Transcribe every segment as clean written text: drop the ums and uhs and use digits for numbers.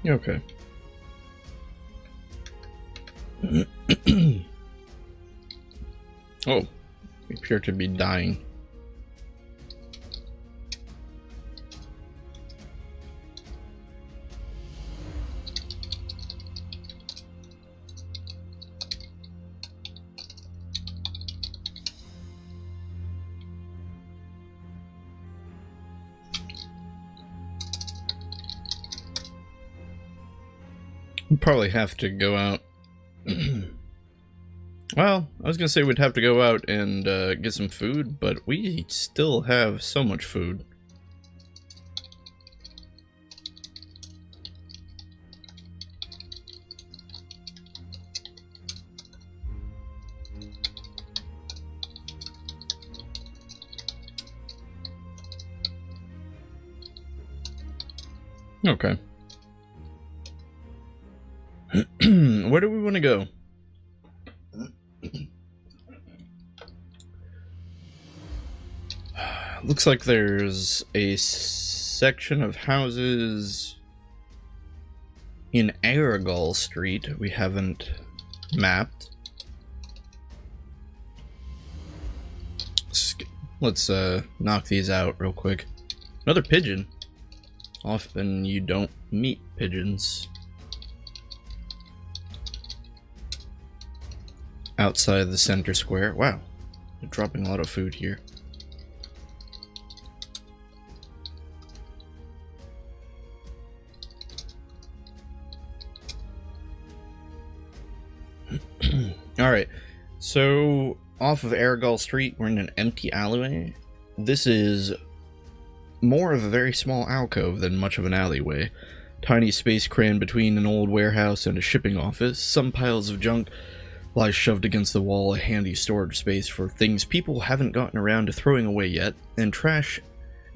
Okay. Oh, we appear to be dying. We'll probably have to go out. Well, I was gonna say we'd have to go out and get some food, but we still have so much food. Okay. Where do we want to go? Looks like there's a section of houses in Aragal Street we haven't mapped. Let's knock these out real quick. Another pigeon. Often you don't meet pigeons outside the center square. Wow, they're dropping a lot of food here. Alright, so off of Aragal Street, we're in an empty alleyway. This is more of a very small alcove than much of an alleyway. Tiny space crammed between an old warehouse and a shipping office. Some piles of junk lie shoved against the wall, a handy storage space for things people haven't gotten around to throwing away yet, and trash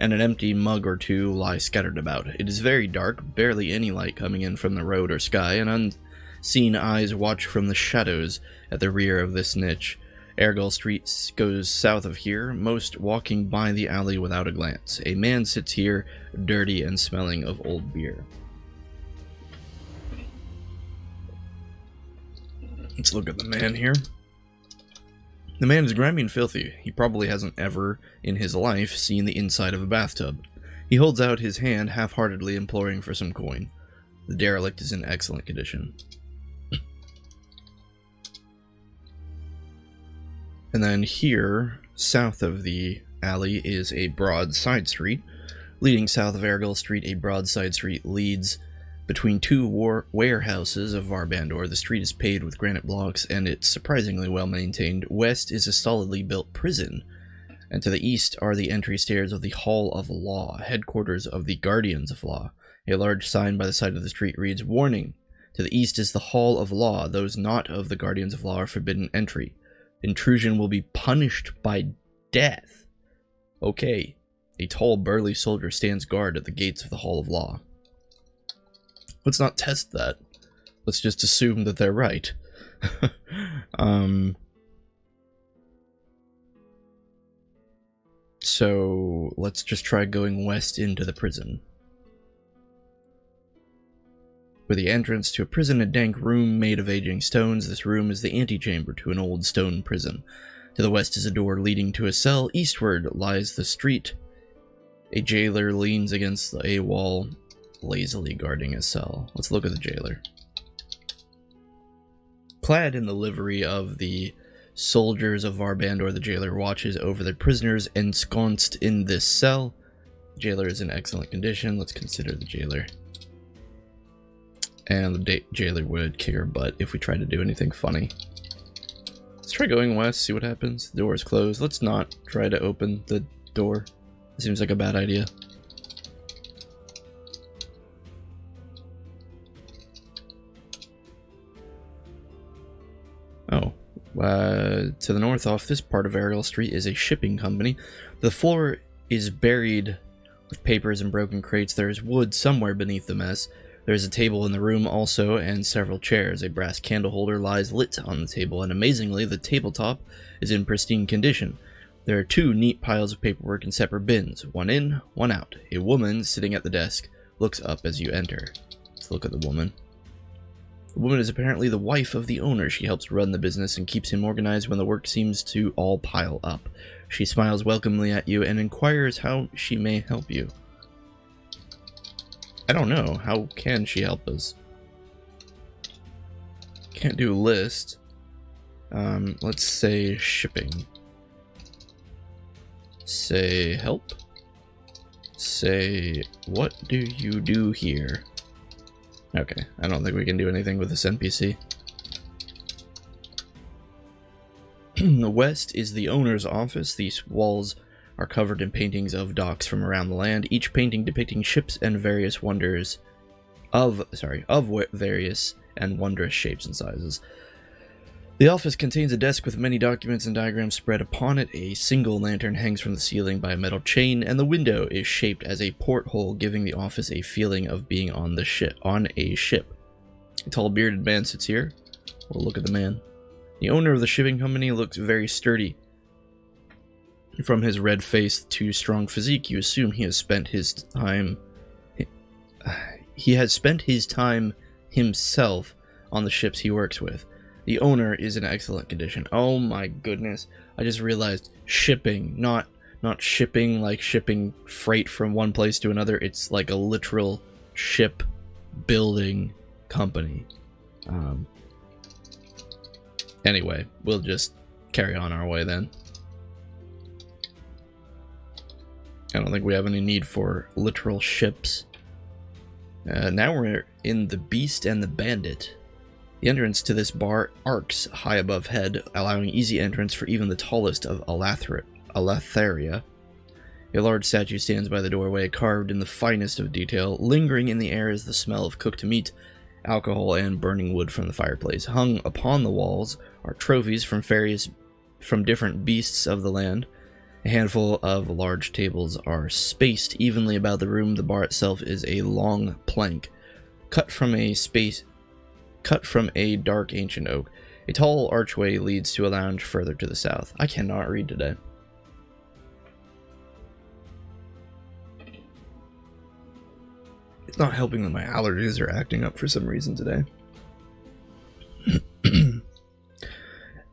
and an empty mug or two lie scattered about. It is very dark, barely any light coming in from the road or sky, and unseen eyes watch from the shadows at the rear of this niche. Aragal Street goes south of here, most walking by the alley without a glance. A man sits here, dirty and smelling of old beer. Let's look at the man here. The man is grimy and filthy. He probably hasn't ever in his life seen the inside of a bathtub. He holds out his hand half-heartedly, imploring for some coin. The derelict is in excellent condition. And then here, south of the alley, is a broad side street. Leading south of Aragal Street, a broad side street leads between two warehouses of Avendar. The street is paved with granite blocks, and it's surprisingly well maintained. West is a solidly built prison, and to the east are the entry stairs of the Hall of Law, headquarters of the Guardians of Law. A large sign by the side of the street reads, "Warning! To the east is the Hall of Law. Those not of the Guardians of Law are forbidden entry. Intrusion will be punished by death." Okay. A tall, burly soldier stands guard at the gates of the Hall of Law. Let's not test that. Let's just assume that they're right. So let's just try going west into the prison. With the entrance to a prison, a dank room made of aging stones. This room is the antechamber to an old stone prison. To the west is a door leading to a cell. Eastward lies the street. A jailer leans against a wall, lazily guarding his cell. Let's look at the jailer. Clad in the livery of the soldiers of Avendar, the jailer watches over the prisoners ensconced in this cell. The jailer is in excellent condition. Let's consider the jailer. And the jailer would kick our butt if we tried to do anything funny. Let's try going west, see what happens. The door is closed. Let's not try to open the door. It seems like a bad idea. Oh. To the north off this part of Aragal Street is a shipping company. The floor is buried with papers and broken crates. There is wood somewhere beneath the mess. There is a table in the room also, and several chairs. A brass candle holder lies lit on the table, and amazingly, the tabletop is in pristine condition. There are two neat piles of paperwork in separate bins, one in, one out. A woman sitting at the desk looks up as you enter. Let's look at the woman. The woman is apparently the wife of the owner. She helps run the business and keeps him organized when the work seems to all pile up. She smiles welcomingly at you and inquires how she may help you. I don't know. How can she help us? Can't do a list. Let's say shipping. Say help. Say, what do you do here? Okay, I don't think we can do anything with this NPC. The west is the owner's office. These walls are covered in paintings of docks from around the land, each painting depicting ships and various various and wondrous shapes and sizes. The office contains a desk with many documents and diagrams spread upon it. A single lantern hangs from the ceiling by a metal chain, and the window is shaped as a porthole, giving the office a feeling of being on a ship. A tall bearded man sits here. We'll look at the man. The owner of the shipping company looks very sturdy. From his red face to strong physique, you assume he has spent his time himself on the ships he works with. The owner is in excellent condition. Oh my goodness. I just realized shipping, not shipping like shipping freight from one place to another. It's like a literal ship building company. Anyway, we'll just carry on our way then. I don't think we have any need for literal ships. Now we're in the Beast and the Bandit. The entrance to this bar arcs high above head, allowing easy entrance for even the tallest of Alatheria. A large statue stands by the doorway, carved in the finest of detail. Lingering in the air is the smell of cooked meat, alcohol, and burning wood from the fireplace. Hung upon the walls are trophies from different beasts of the land. A handful of large tables are spaced evenly about the room. The bar itself is a long plank, cut from a dark ancient oak. A tall archway leads to a lounge further to the south. I cannot read today. It's not helping that my allergies are acting up for some reason today.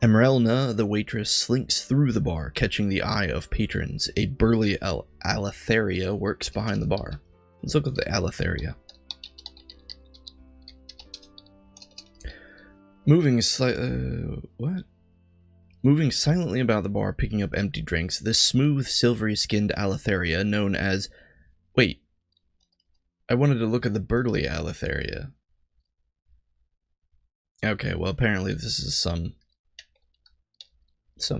Emerelna, the waitress, slinks through the bar, catching the eye of patrons. A burly Alatheria works behind the bar. Let's look at the Alatheria. Moving silently about the bar, picking up empty drinks, this smooth, silvery-skinned Alatheria, known as... Wait. I wanted to look at the burly Alatheria. Okay, well, apparently this is some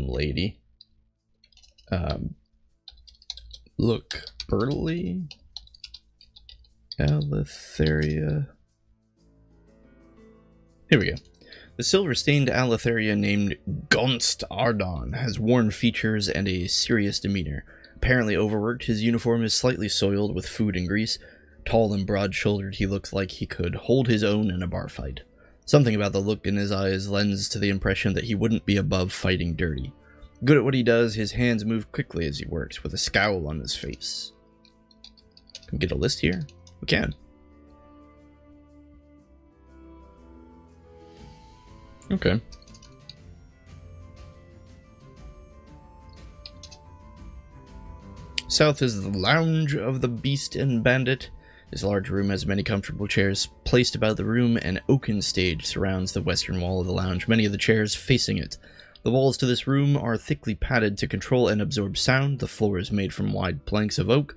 lady. Look, burly Alatheria. Here we go. The silver-stained Alatheria named Gonst Ardon has worn features and a serious demeanor. Apparently overworked, his uniform is slightly soiled with food and grease. Tall and broad-shouldered, he looks like he could hold his own in a bar fight. Something about the look in his eyes lends to the impression that he wouldn't be above fighting dirty. Good at what he does, his hands move quickly as he works, with a scowl on his face. Can we get a list here? We can. Okay. South is the lounge of the Beast and Bandit. This large room has many comfortable chairs placed about the room. An oaken stage surrounds the western wall of the lounge, many of the chairs facing it. The walls to this room are thickly padded to control and absorb sound. The floor is made from wide planks of oak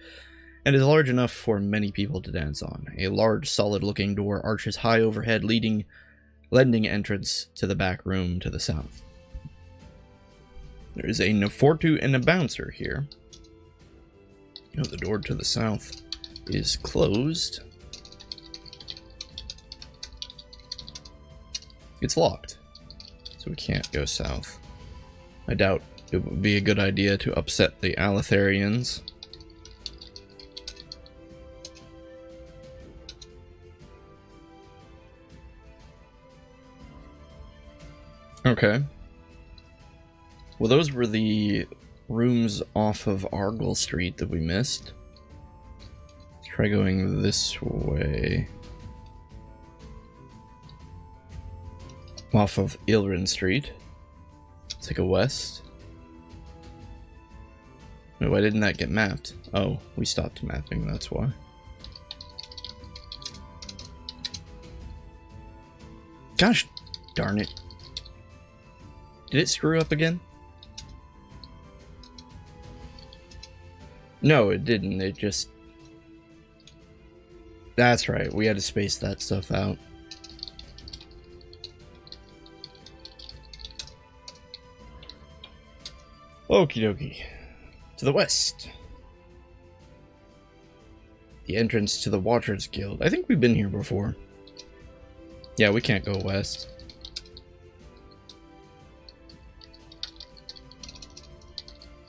and is large enough for many people to dance on. A large, solid-looking door arches high overhead, lending entrance to the back room to the south. There is a Nefortu and a bouncer here. Oh, the door to the south is closed. It's locked, so we can't go south. I doubt it would be a good idea to upset the Alatherians. Okay. Well, those were the rooms off of Argyle Street that we missed. Let's try going this way. off of Ilrin Street. Let's take a west. Wait, why didn't that get mapped? Oh, we stopped mapping, that's why. Gosh darn it. Did it screw up again? No, it didn't. It just... That's right. We had to space that stuff out. Okie dokie. To the west. The entrance to the Watchers Guild. I think we've been here before. Yeah, we can't go west.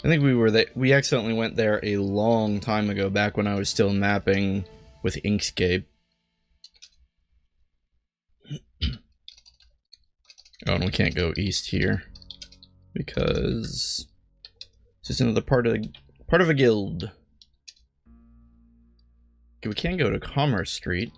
I think we were there. We accidentally went there a long time ago, back when I was still mapping with Inkscape. Oh, and we can't go east here because it's just another part of a guild. Okay, we can go to Commerce Street.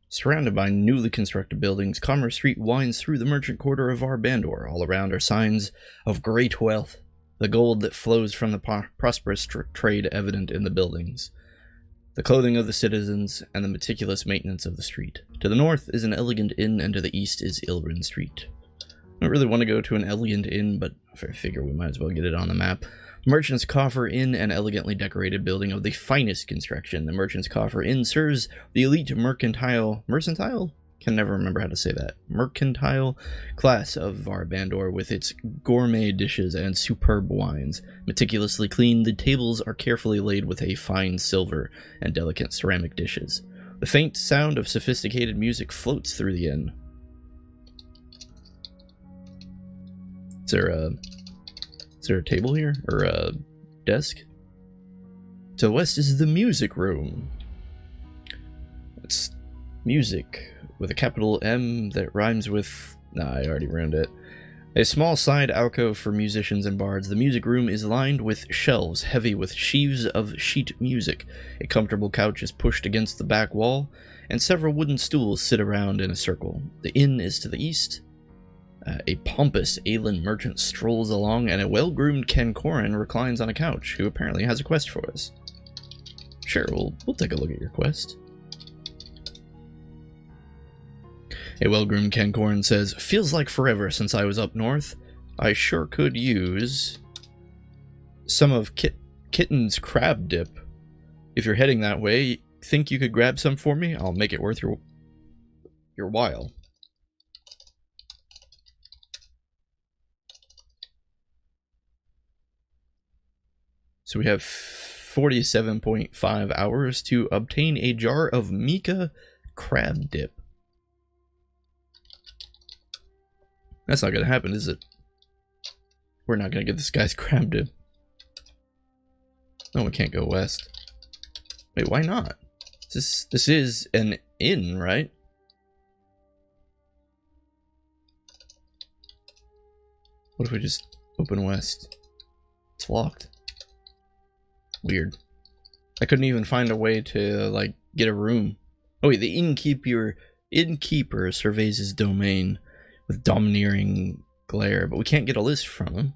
Surrounded by newly constructed buildings, Commerce Street winds through the merchant quarter of Avendar. All around are signs of great wealth, the gold that flows from the prosperous trade evident in the buildings, the clothing of the citizens, and the meticulous maintenance of the street. To the north is an elegant inn, and to the east is Ilrin Street. I don't really want to go to an elegant inn, but I figure we might as well get it on the map. Merchant's Coffer Inn, an elegantly decorated building of the finest construction. The Merchant's Coffer Inn serves the elite mercantile? Can never remember how to say that. Mercantile class of Avendar, with its gourmet dishes and superb wines. Meticulously clean, the tables are carefully laid with a fine silver and delicate ceramic dishes. The faint sound of sophisticated music floats through the inn. Is there a table here? Or a desk? To the west is the music room. It's music with a capital M that rhymes with... Nah, I already ruined it. A small side alcove for musicians and bards. The music room is lined with shelves heavy with sheaves of sheet music. A comfortable couch is pushed against the back wall, and several wooden stools sit around in a circle. The inn is to the east. A pompous Aelin merchant strolls along, and a well-groomed Cancoran reclines on a couch, who apparently has a quest for us. Sure, we'll take a look at your quest. A well-groomed Cancoran says, "Feels like forever since I was up north. I sure could use some of Kitten's crab dip. If you're heading that way, think you could grab some for me? I'll make it worth your while." So we have 47.5 hours to obtain a jar of Mika crab dip. That's not going to happen, is it? We're not going to get this guy's crab dip. No, we can't go west. Wait, why not? This is an inn, right? What if we just open west? It's locked. Weird. I couldn't even find a way to, like, get a room. Oh wait, the innkeeper surveys his domain with domineering glare, but we can't get a list from him.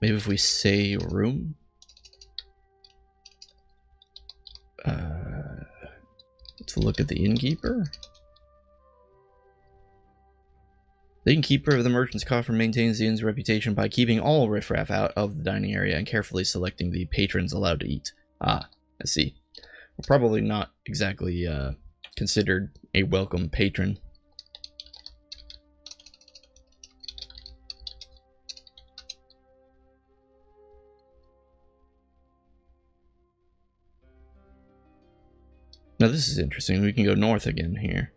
Maybe if we say room? Let's look at the innkeeper. The innkeeper of the Merchant's Coffer maintains the inn's reputation by keeping all riffraff out of the dining area and carefully selecting the patrons allowed to eat. Ah, I see. We're probably not exactly considered a welcome patron. Now this is interesting. We can go north again here.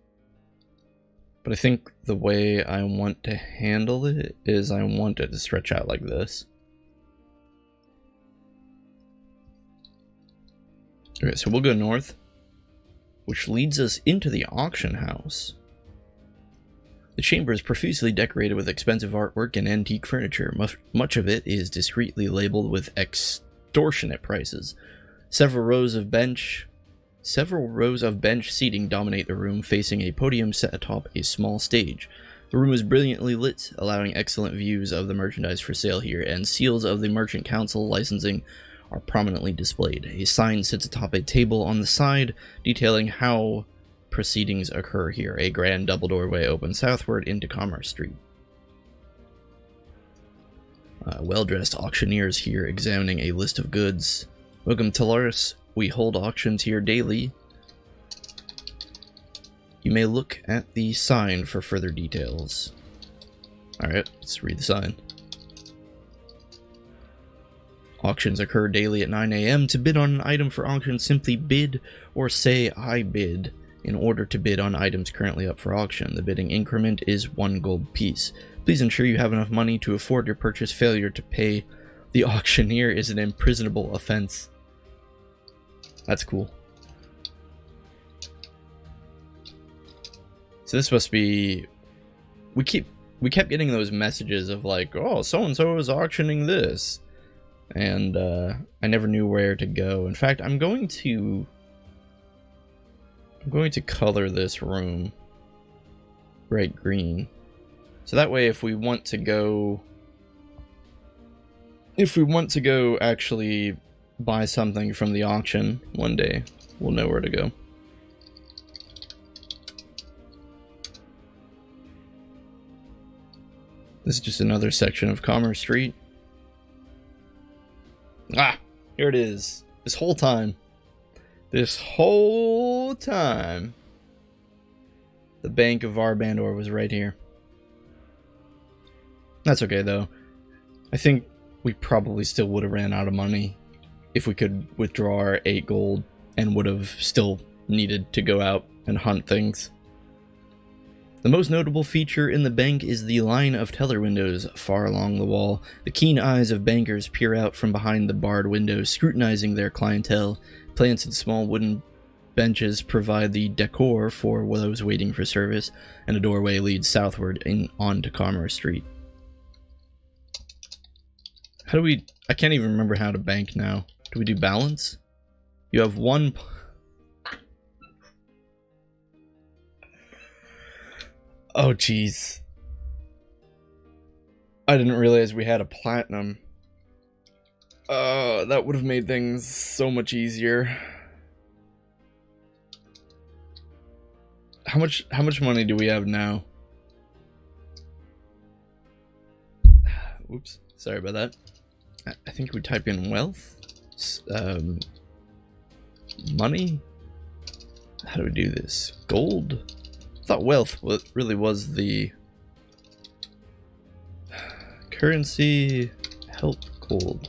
But I think the way I want to handle it is I want it to stretch out like this. Okay, so we'll go north, which leads us into the auction house. The chamber is profusely decorated with expensive artwork and antique furniture. Much of it is discreetly labeled with extortionate prices. Several rows of bench Several rows of bench seating dominate the room, facing a podium set atop a small stage. The room is brilliantly lit, allowing excellent views of the merchandise for sale here, and seals of the Merchant Council licensing are prominently displayed. A sign sits atop a table on the side, detailing how proceedings occur here. A grand double doorway opens southward into Commerce Street. Well-dressed auctioneers here examining a list of goods. Welcome to Laris. We hold auctions here daily. You may look at the sign for further details. Alright, let's read the sign. Auctions occur daily at 9 a.m. To bid on an item for auction, simply bid or say I bid in order to bid on items currently up for auction. The bidding increment is 1 gold piece. Please ensure you have enough money to afford your purchase. Failure to pay the auctioneer is an imprisonable offense. That's cool. So this must be... We kept getting those messages of like, oh, so-and-so is auctioning this. And I never knew where to go. In fact, I'm going to color this room bright green. So that way if we want to go actually buy something from the auction one day, we'll know where to go. This is just another section of Commerce Street. Ah, here it is. This whole time, the Bank of Avendar was right here. That's okay though. I think we probably still would have ran out of money if we could withdraw our 8 gold and would have still needed to go out and hunt things. The most notable feature in the bank is the line of teller windows far along the wall. The keen eyes of bankers peer out from behind the barred windows, scrutinizing their clientele. Plants and small wooden benches provide the decor for those waiting for service, and a doorway leads southward onto Commerce Street. How do we... I can't even remember how to bank now. Do we do balance? You have 1... Oh, jeez. I didn't realize we had a platinum. That would have made things so much easier. How much money do we have now? Oops, sorry about that. I think we type in wealth. Money? How do we do this? Gold? I thought wealth really was the currency. Help gold.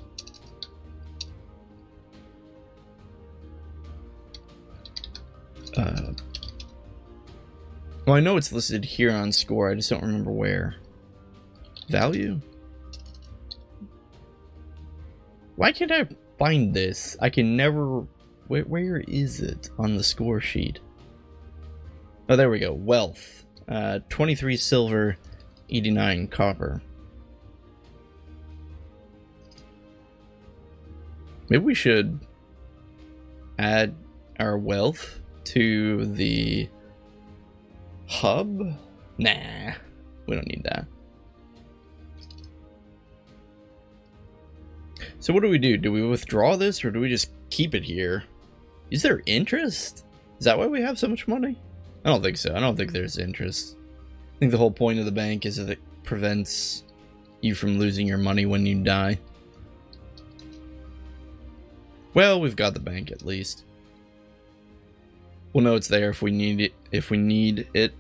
Well, I know it's listed here on score. I just don't remember where. Value? Why can't I find this? I can never... Where is it on the score sheet? Oh, there we go. Wealth. 23 silver, 89 copper. Maybe we should add our wealth to the hub? Nah, we don't need that. So what do we do? Do we withdraw this or do we just keep it here? Is there interest? Is that why we have so much money? I don't think so. I don't think there's interest. I think the whole point of the bank is that it prevents you from losing your money when you die. Well, we've got the bank at least. We'll know it's there if we need it. If we need it.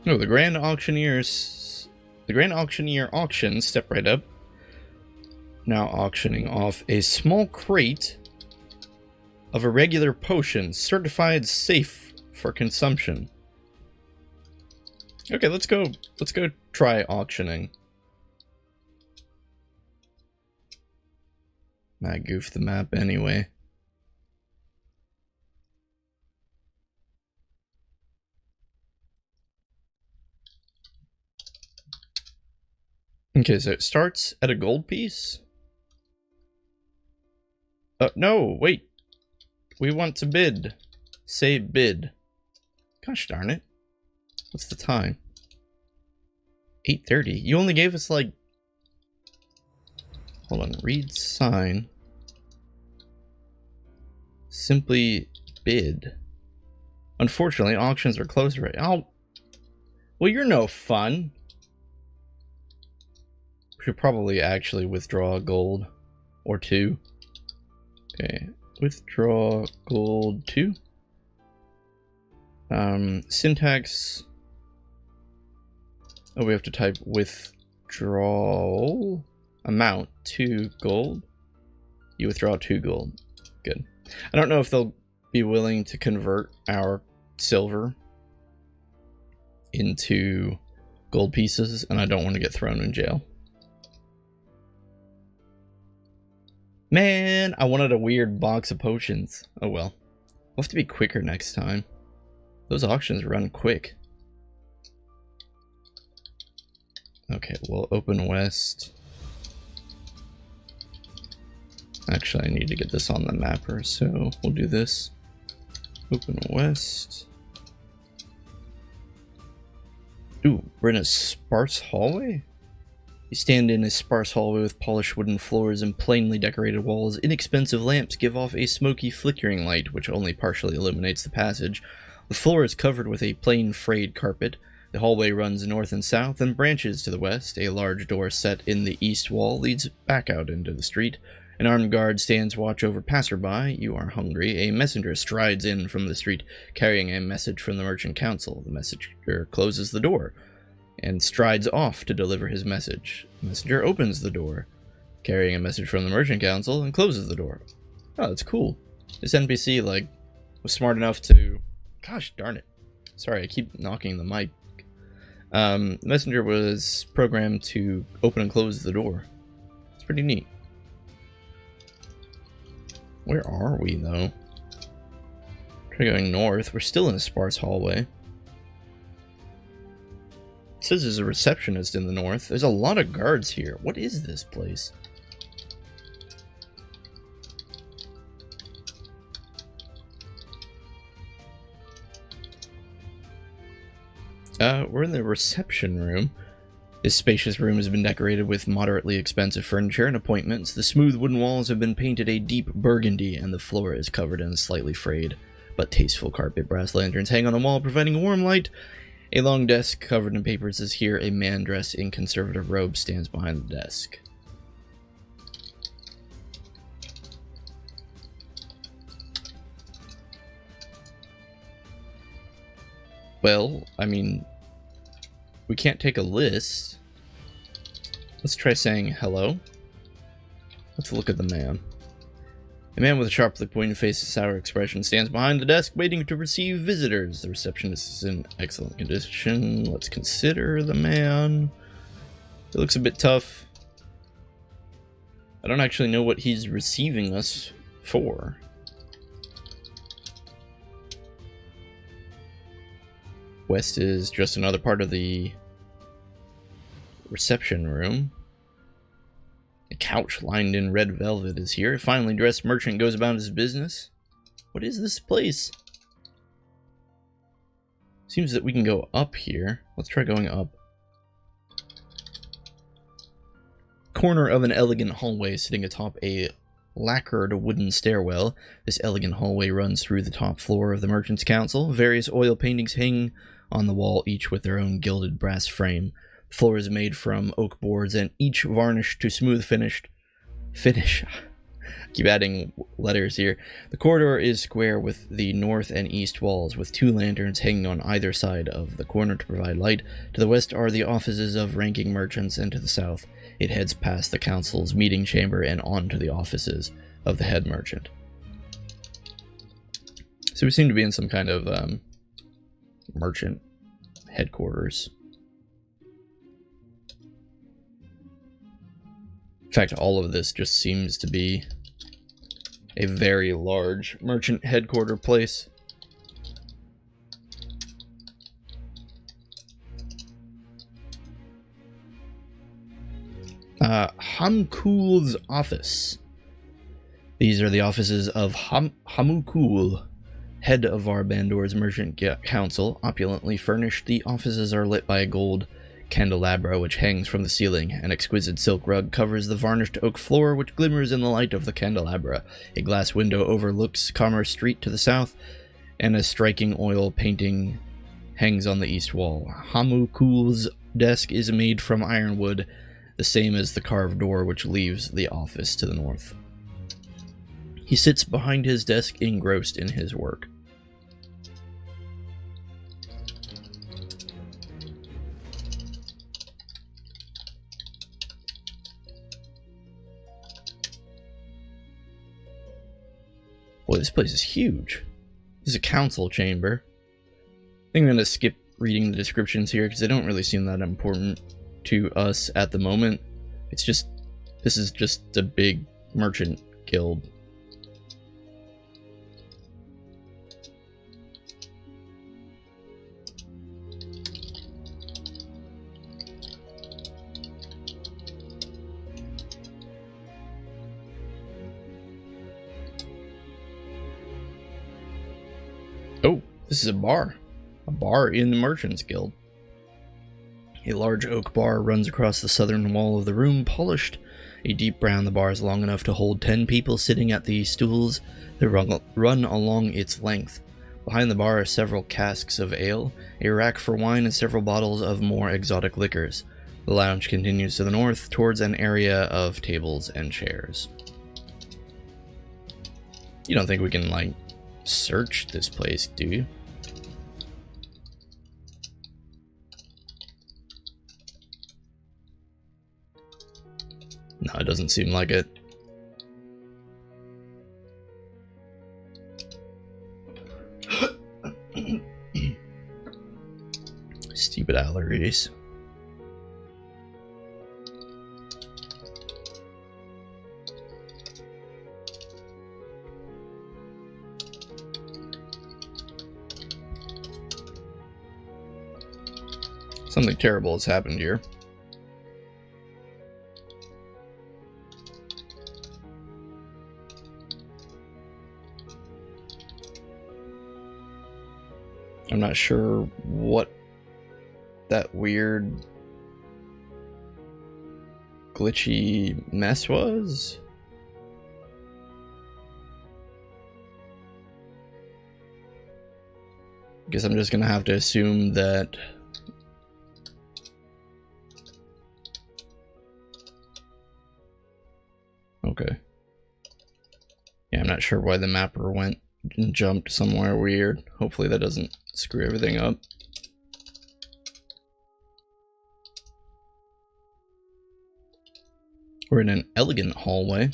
No, the Grand Auctioneers. The Grand Auctioneer auctions. Step right up. Now auctioning off a small crate of a regular potion, certified safe for consumption. Okay, let's go try auctioning. I goofed the map anyway. Okay, so it starts at a gold piece? No, wait. We want to bid. Say bid. Gosh darn it. What's the time? 8:30. You only gave us like... Hold on. Read sign. Simply bid. Unfortunately, auctions are closed right now. Well, you're no fun. We should probably actually withdraw gold. Or 2. Okay. Withdraw gold 2. Syntax. Oh, we have to type withdrawal amount 2 gold. You withdraw 2 gold. Good. I don't know if they'll be willing to convert our silver into gold pieces, and I don't want to get thrown in jail. Man, I wanted a weird box of potions. Oh well. We'll have to be quicker next time. Those auctions run quick. Okay, we'll open west. Actually, I need to get this on the mapper, so we'll do this. Open west. Ooh, we're in a sparse hallway? You stand in a sparse hallway with polished wooden floors and plainly decorated walls. Inexpensive lamps give off a smoky, flickering light, which only partially illuminates the passage. The floor is covered with a plain frayed carpet. The hallway runs north and south and branches to the west. A large door set in the east wall leads back out into the street. An armed guard stands watch over passerby. You are hungry. A messenger strides in from the street, carrying a message from the Merchant Council. The messenger closes the door and strides off to deliver his message. The messenger opens the door, carrying a message from the Merchant Council, and closes the door. Oh, that's cool. This NPC, like, was smart enough to... Gosh darn it. Sorry, I keep knocking the mic. The messenger was programmed to open and close the door. It's pretty neat. Where are we, though? Try going north. We're still in a sparse hallway. It says there's a receptionist in the north. There's a lot of guards here. What is this place? We're in the reception room. This spacious room has been decorated with moderately expensive furniture and appointments. The smooth wooden walls have been painted a deep burgundy, and the floor is covered in slightly frayed but tasteful carpet. Brass lanterns hang on the wall, providing warm light. A long desk covered in papers is here. A man dressed in conservative robes stands behind the desk. Well, I mean, we can't take a list. Let's try saying hello. Let's look at the man. A man with a sharply pointed face and sour expression stands behind the desk waiting to receive visitors. The receptionist is in excellent condition. Let's consider the man. He looks a bit tough. I don't actually know what he's receiving us for. West is just another part of the reception room. A couch lined in red velvet is here. A finely dressed merchant goes about his business. What is this place? Seems that we can go up here. Let's try going up. Corner of an elegant hallway sitting atop a lacquered wooden stairwell. This elegant hallway runs through the top floor of the Merchants' Council. Various oil paintings hang on the wall, each with their own gilded brass frame. The floor is made from oak boards and each varnished to smooth finish. Keep adding letters here. The corridor is square with the north and east walls, with 2 lanterns hanging on either side of the corner to provide light. To the west are the offices of ranking merchants, and to the south it heads past the council's meeting chamber and on to the offices of the head merchant. So we seem to be in some kind of merchant headquarters. In fact, all of this just seems to be a very large merchant headquarter place. Hamkul's office. These are the offices of Hamukul, head of Avendor's merchant council. Opulently furnished, the offices are lit by a gold candelabra which hangs from the ceiling. An exquisite silk rug covers the varnished oak floor, which glimmers in the light of the candelabra. A glass window overlooks Commerce Street to the south, and a striking oil painting hangs on the east wall. Hamukul's desk is made from ironwood, the same as the carved door which leaves the office to the north. He sits behind his desk, engrossed in his work. Boy, this place is huge. This is a council chamber. I think I'm going to skip reading the descriptions here because they don't really seem that important to us at the moment. It's just, this is just a big merchant guild. Oh, this is a bar. A bar in the Merchants Guild. A large oak bar runs across the southern wall of the room, polished a deep brown. The bar is long enough to hold 10 people sitting at the stools that run along its length. Behind the bar are several casks of ale, a rack for wine, and several bottles of more exotic liquors. The lounge continues to the north, towards an area of tables and chairs. You don't think we can, like, search this place, do you? No, it doesn't seem like it. Stupid allergies. Something terrible has happened here. I'm not sure what that weird glitchy mess was. Guess I'm just gonna have to assume that okay. Yeah, I'm not sure why the mapper went and jumped somewhere weird. Hopefully that doesn't screw everything up. We're in an elegant hallway.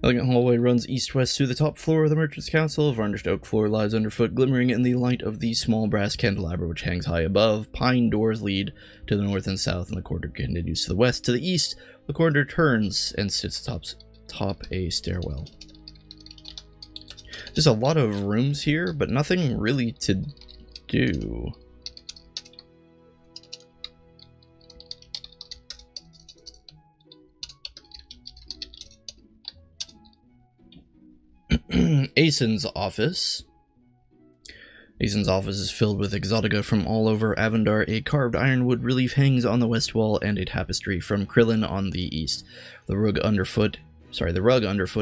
Elegant hallway runs east-west through the top floor of the Merchants' Council. A varnished oak floor lies underfoot, glimmering in the light of the small brass candelabra which hangs high above. Pine doors lead to the north and south, and the corridor continues to the west. To the east, the corridor turns and sits atop a stairwell. There's a lot of rooms here, but nothing really to do. Asen's office. Asen's office is filled with exotica from all over Avendar. A carved ironwood relief hangs on the west wall, and a tapestry from Krillin on the east. The rug underfoot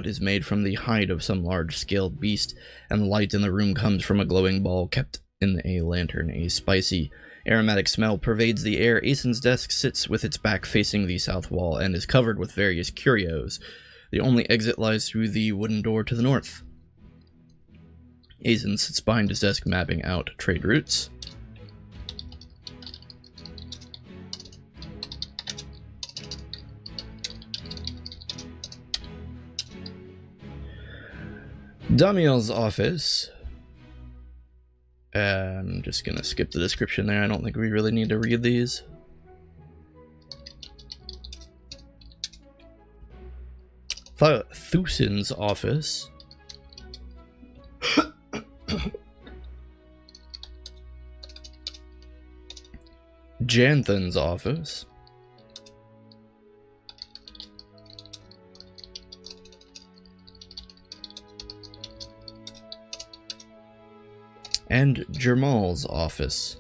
is made from the hide of some large-scaled beast, and the light in the room comes from a glowing ball kept in a lantern. A spicy, aromatic smell pervades the air. Asen's desk sits with its back facing the south wall and is covered with various curios. The only exit lies through the wooden door to the north. Asen sits behind his desk, mapping out trade routes. Damiel's office. I'm just gonna skip the description there. I don't think we really need to read these. Thusin's office. Janthan's office. and Jamal's office.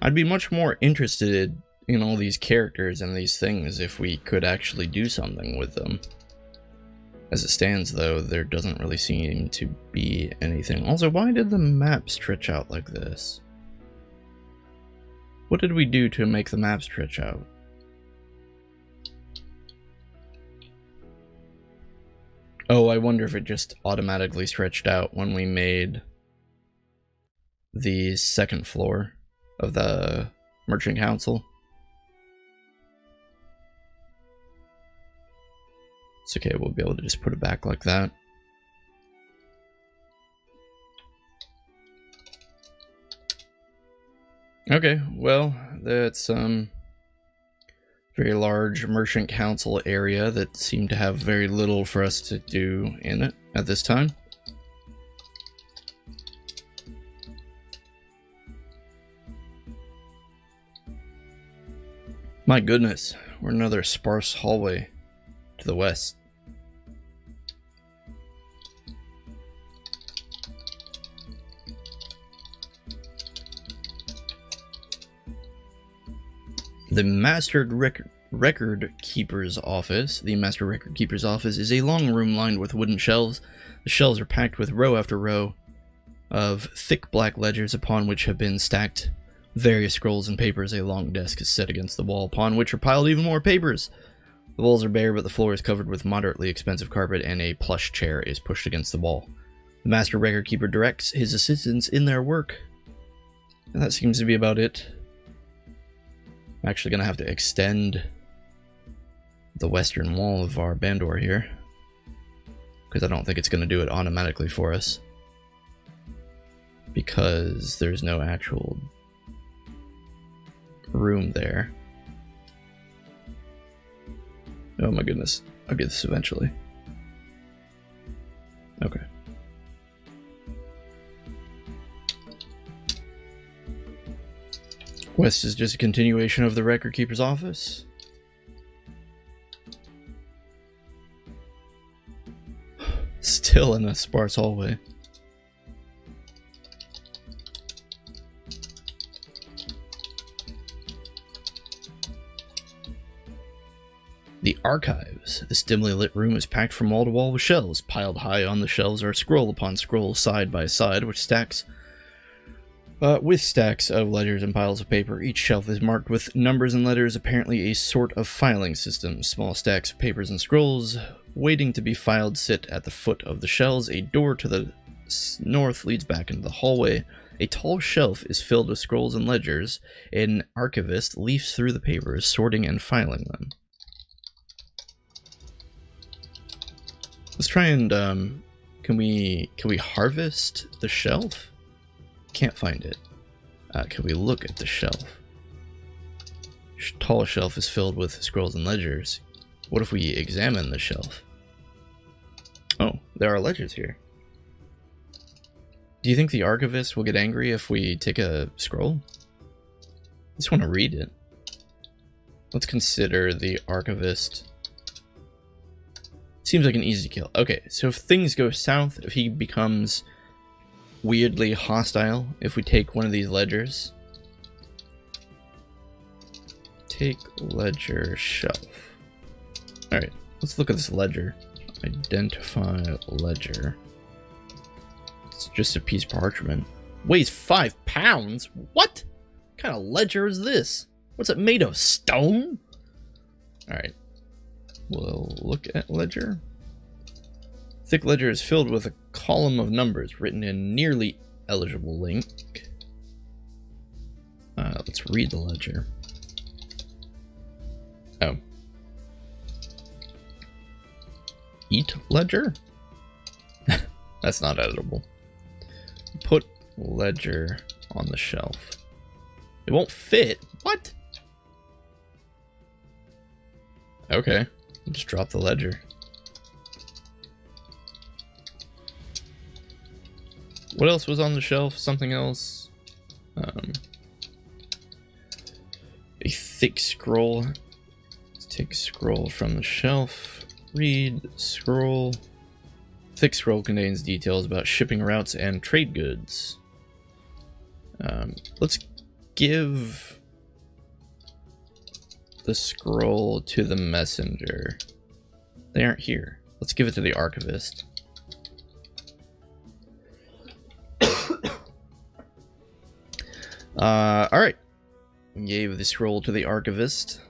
I'd be much more interested in all these characters and these things if we could actually do something with them. As it stands, though, there doesn't really seem to be anything. Also, why did the map stretch out like this? What did we do to make the map stretch out? Oh, I wonder if it just automatically stretched out when we made the second floor of the Merchant Council. It's okay, we'll be able to just put it back like that. Okay, well, that's very large Merchant Council area that seemed to have very little for us to do in it at this time. My goodness, we're in another sparse hallway to the west. The Master Record Keeper's office. The Master Record Keeper's office is a long room lined with wooden shelves. The shelves are packed with row after row of thick black ledgers upon which have been stacked various scrolls and papers. A long desk is set against the wall, upon which are piled even more papers. The walls are bare, but the floor is covered with moderately expensive carpet, and a plush chair is pushed against the wall. The Master Record Keeper directs his assistants in their work. And that seems to be about it. I'm actually going to have to extend the western wall of our Bandor here, because I don't think it's going to do it automatically for us, because there's no actual room there. Oh my goodness, I'll get this eventually. Okay. West is just a continuation of the Record Keeper's office. Still in a sparse hallway. The archives. This dimly lit room is packed from wall to wall with shelves. Piled high on the shelves are scroll upon scroll, side by side, which stacks with stacks of ledgers and piles of paper. Each shelf is marked with numbers and letters, apparently a sort of filing system. Small stacks of papers and scrolls waiting to be filed sit at the foot of the shelves. A door to the north leads back into the hallway. A tall shelf is filled with scrolls and ledgers. An archivist leafs through the papers, sorting and filing them. Let's try and, can we harvest the shelf? Can't find it. Can we look at the shelf? Tall shelf is filled with scrolls and ledgers. What if we examine the shelf? Oh, there are ledgers here. Do you think the archivist will get angry if we take a scroll? I just want to read it. Let's consider the archivist. Seems like an easy kill. Okay, so if things go south, if he becomes weirdly hostile, if we take one of these ledgers. Take ledger shelf. Alright, let's look at this ledger. Identify ledger. It's just a piece of parchment. Weighs 5 pounds? What kind of ledger is this? What's it made of? Stone? Alright. We'll look at ledger. Thick ledger is filled with a column of numbers written in nearly eligible link. Let's read the ledger. Oh. Eat ledger? That's not editable. Put ledger on the shelf. It won't fit. What? Okay. Just drop the ledger. What else was on the shelf? Something else? A thick scroll. Let's take scroll from the shelf. Read scroll. Thick scroll contains details about shipping routes and trade goods. Let's give the scroll to the messenger. They aren't here. Let's give it to the archivist. Alright. Gave the scroll to the archivist.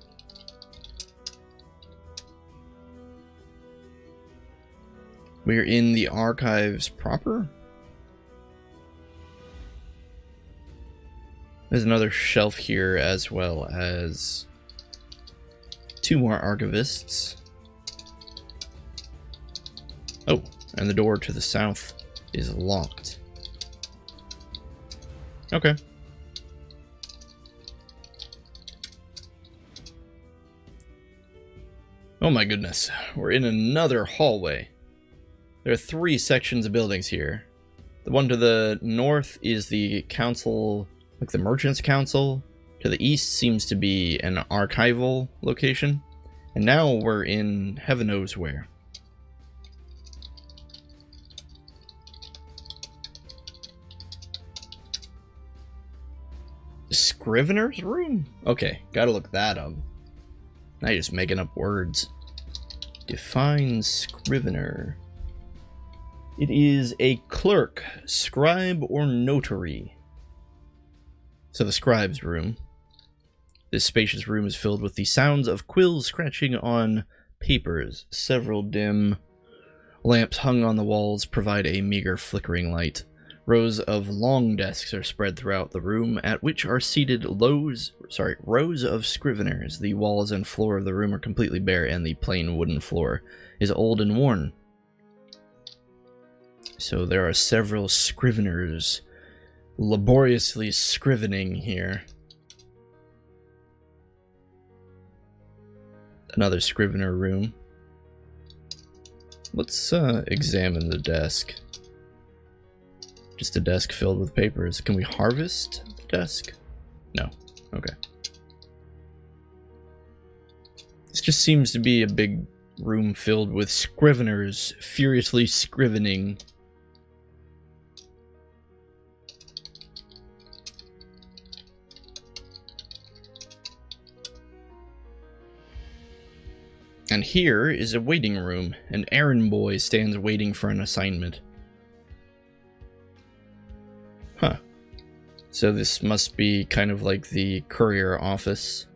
We're in the archives proper. There's another shelf here, as well as 2 more archivists. Oh, and the door to the south is locked. Okay. Oh my goodness, we're in another hallway. There are 3 sections of buildings here. The one to the north is the council, like the Merchants Council. To the east seems to be an archival location. And now we're in heaven knows where. Scrivener's room? Okay, gotta look that up. Now you're just making up words. Define scrivener. It is a clerk, scribe, or notary. So the scribe's room. This spacious room is filled with the sounds of quills scratching on papers. Several dim lamps hung on the walls provide a meager flickering light. Rows of long desks are spread throughout the room, at which are seated rows of scriveners. The walls and floor of the room are completely bare, and the plain wooden floor is old and worn. So there are several scriveners laboriously scrivening here. Another scrivener room. Let's examine the desk. Just a desk filled with papers. Can we harvest the desk? No. Okay. This just seems to be a big room filled with scriveners furiously scrivening. And here is a waiting room. An errand boy stands waiting for an assignment. Huh. So this must be kind of like the courier office,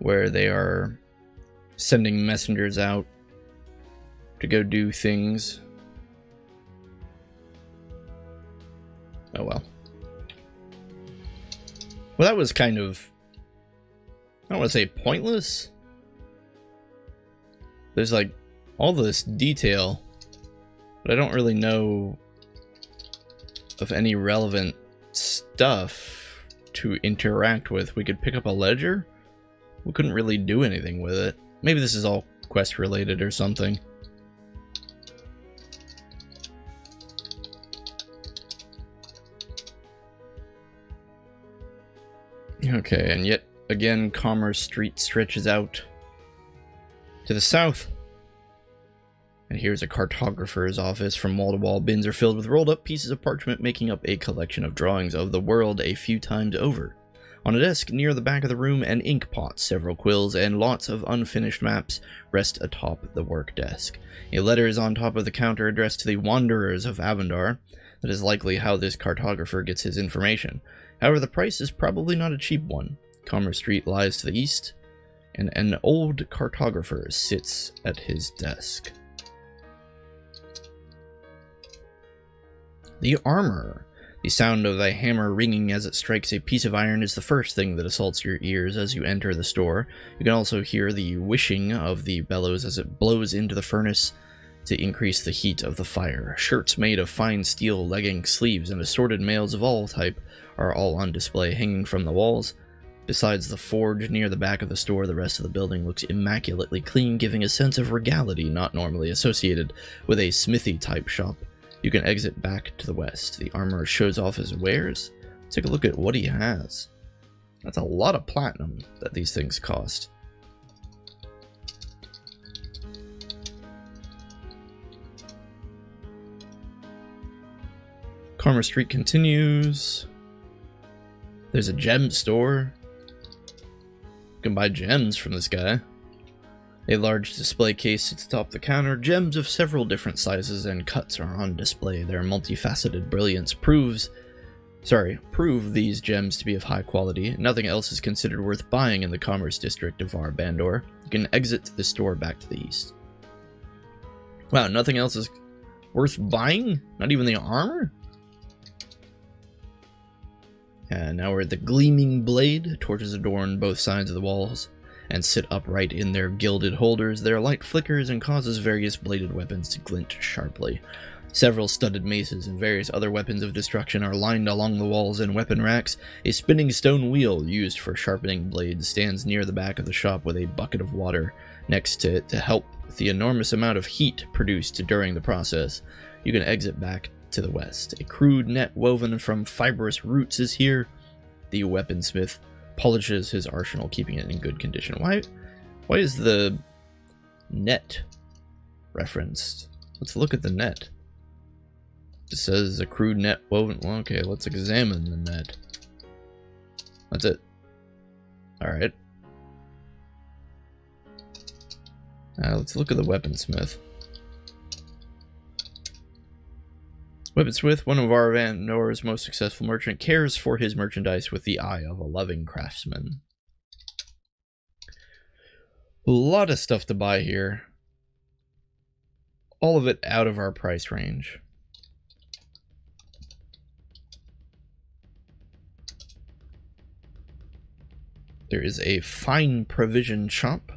where they are sending messengers out to go do things. Oh well. Well, that was kind of, I don't want to say pointless. There's like all this detail, but I don't really know of any relevant stuff to interact with. We could pick up a ledger. We couldn't really do anything with it. Maybe this is all quest related or something. Okay, and yet again, Commerce Street stretches out to the south. And here's a cartographer's office. From wall to wall, bins are filled with rolled up pieces of parchment, making up a collection of drawings of the world a few times over. On a desk near the back of the room, an ink pot, several quills, and lots of unfinished maps rest atop the work desk. A letter is on top of the counter addressed to the Wanderers of Avendar. That is likely how this cartographer gets his information. However, the price is probably not a cheap one. Commerce Street lies to the east, and an old cartographer sits at his desk. The armor. The sound of a hammer ringing as it strikes a piece of iron is the first thing that assaults your ears as you enter the store. You can also hear the whishing of the bellows as it blows into the furnace to increase the heat of the fire. Shirts made of fine steel, legging sleeves, and assorted mails of all type are all on display, hanging from the walls. Besides the forge near the back of the store, the rest of the building looks immaculately clean, giving a sense of regality not normally associated with a smithy-type shop. You can exit back to the west. The armorer shows off his wares. Take a look at what he has. That's a lot of platinum that these things cost. Commerce Street continues. There's a gem store. You can buy gems from this guy. A large display case sits atop the counter. Gems of several different sizes and cuts are on display. Their multifaceted brilliance prove these gems to be of high quality. Nothing else is considered worth buying in the commerce district of Avendar. You can exit the store back to the east. Wow, nothing else is worth buying? Not even the armor? And now we're at the Gleaming Blade. Torches adorn both sides of the walls and sit upright in their gilded holders. Their light flickers and causes various bladed weapons to glint sharply. Several studded maces and various other weapons of destruction are lined along the walls and weapon racks. A spinning stone wheel used for sharpening blades stands near the back of the shop with a bucket of water next to it to help with the enormous amount of heat produced during the process. You can exit back to the west. A crude net woven from fibrous roots is here. The weaponsmith polishes his arsenal, keeping it in good condition. Why is the net referenced? Let's look at the net. It says a crude net woven. Well, okay, let's examine the net. That's it. Alright. Let's look at the weaponsmith. Weaponsmith, one of our Avendar's most successful merchant, cares for his merchandise with the eye of a loving craftsman. A lot of stuff to buy here. All of it out of our price range. There is a fine provision shop.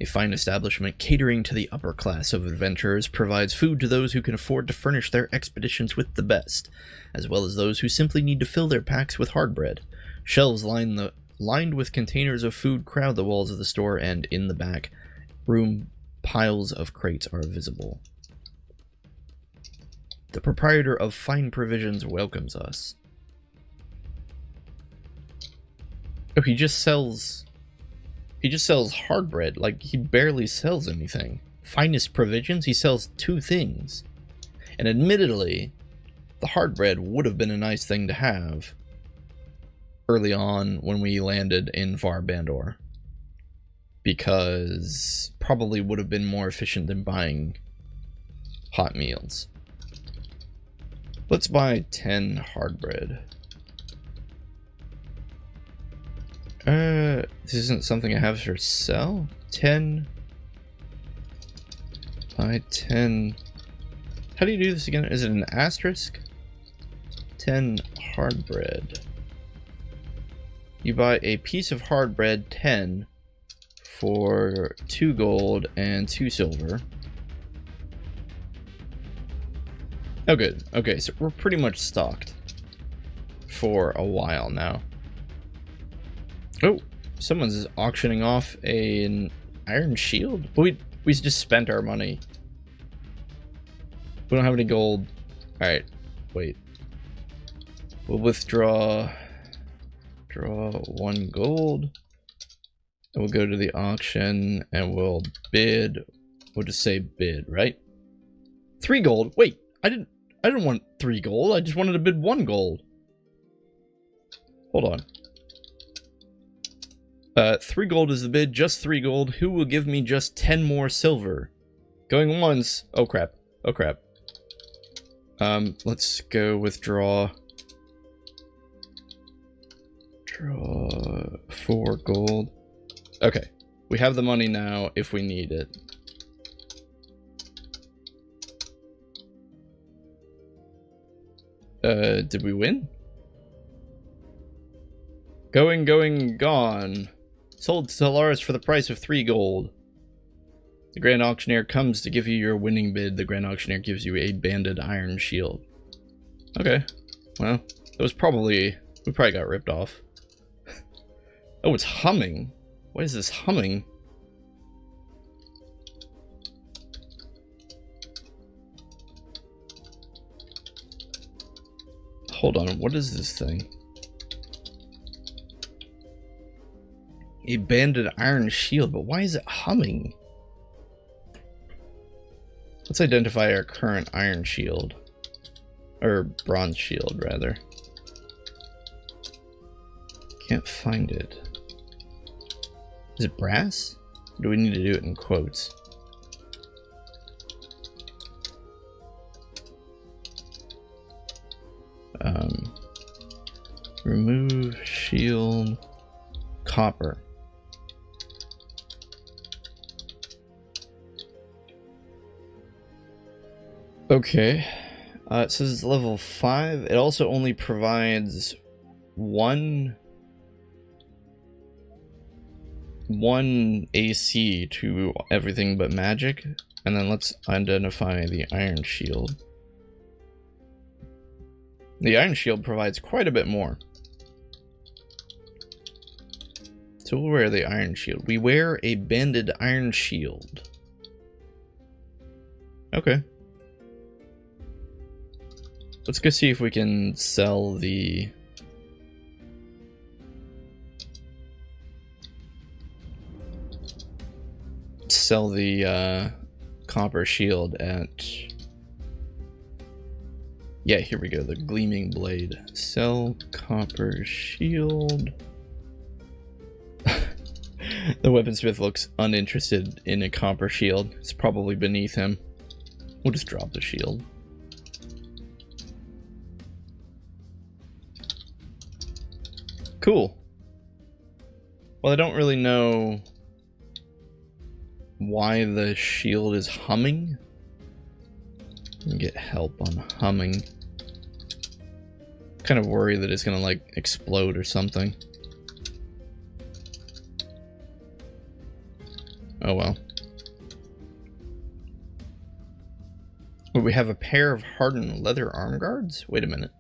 A fine establishment catering to the upper class of adventurers provides food to those who can afford to furnish their expeditions with the best, as well as those who simply need to fill their packs with hard bread. Shelves lined with containers of food crowd the walls of the store, and in the back room, piles of crates are visible. The proprietor of Fine Provisions welcomes us. Oh, he just sells hard bread. Like, he barely sells anything. Finest Provisions, he sells 2 things. And admittedly, the hard bread would have been a nice thing to have early on when we landed in Avendar, because probably would have been more efficient than buying hot meals. Let's buy 10 hard bread. This isn't something I have for sell. 10. Buy 10. How do you do this again? Is it an asterisk? 10 hard bread. You buy a piece of hard bread, 10, for 2 gold and 2 silver. Oh, good. Okay, so we're pretty much stocked for a while now. Oh, someone's auctioning off an iron shield? We just spent our money. We don't have any gold. Alright, wait. We'll withdraw. Draw 1 gold. And we'll go to the auction and we'll bid. We'll just say bid, right? 3 gold. Wait, I didn't want 3 gold. I just wanted to bid 1 gold. Hold on. 3 gold is the bid, just 3 gold. Who will give me just 10 more silver? Going once. Oh crap. Oh crap. Let's go withdraw. Draw 4 gold. Okay. We have the money now if we need it. Did we win? Going, gone. Sold to Solaris for the price of 3 gold. The Grand Auctioneer comes to give you your winning bid. The Grand Auctioneer gives you a banded iron shield. Okay. Well, it was probably... we probably got ripped off. Oh, it's humming. What is this humming? Hold on, what is this thing? A banded iron shield, but why is it humming? Let's identify our current iron shield. Or bronze shield, rather. Can't find it. Is it brass? Or do we need to do it in quotes? Remove shield copper. Okay. It says level 5. It also only provides one AC to everything but magic. And then let's identify the iron shield. The iron shield provides quite a bit more. So we'll wear the iron shield. We wear a banded iron shield. Okay. Let's go see if we can sell the... copper shield at... Yeah, here we go, the gleaming blade. Sell copper shield. The weaponsmith looks uninterested in a copper shield. It's probably beneath him. We'll just drop the shield. Cool. Well, I don't really know why the shield is humming. Get help on humming. Kind of worried that it's gonna like explode or something. Oh well. But we have a pair of hardened leather arm guards? Wait a minute.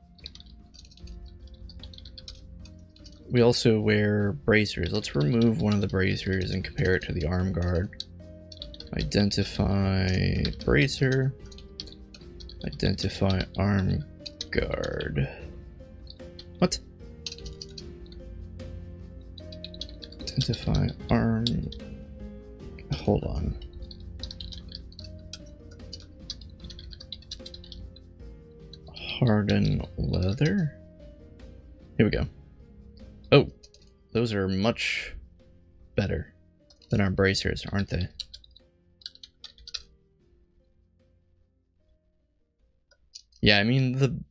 We also wear bracers. Let's remove one of the bracers and compare it to the arm guard. Identify bracer. Identify arm guard. What? Identify arm... Hold on. Hardened leather? Here we go. Oh, those are much better than our bracers, aren't they? Yeah, I mean,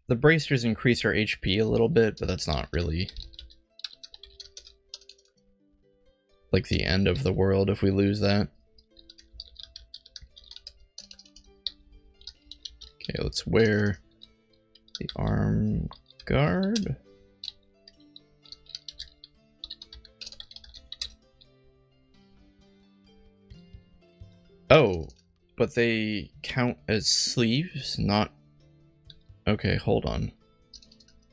the bracers increase our HP a little bit, but that's not really like the end of the world if we lose that. Okay, let's wear the arm guard. Oh, but they count as sleeves, not... Okay, hold on.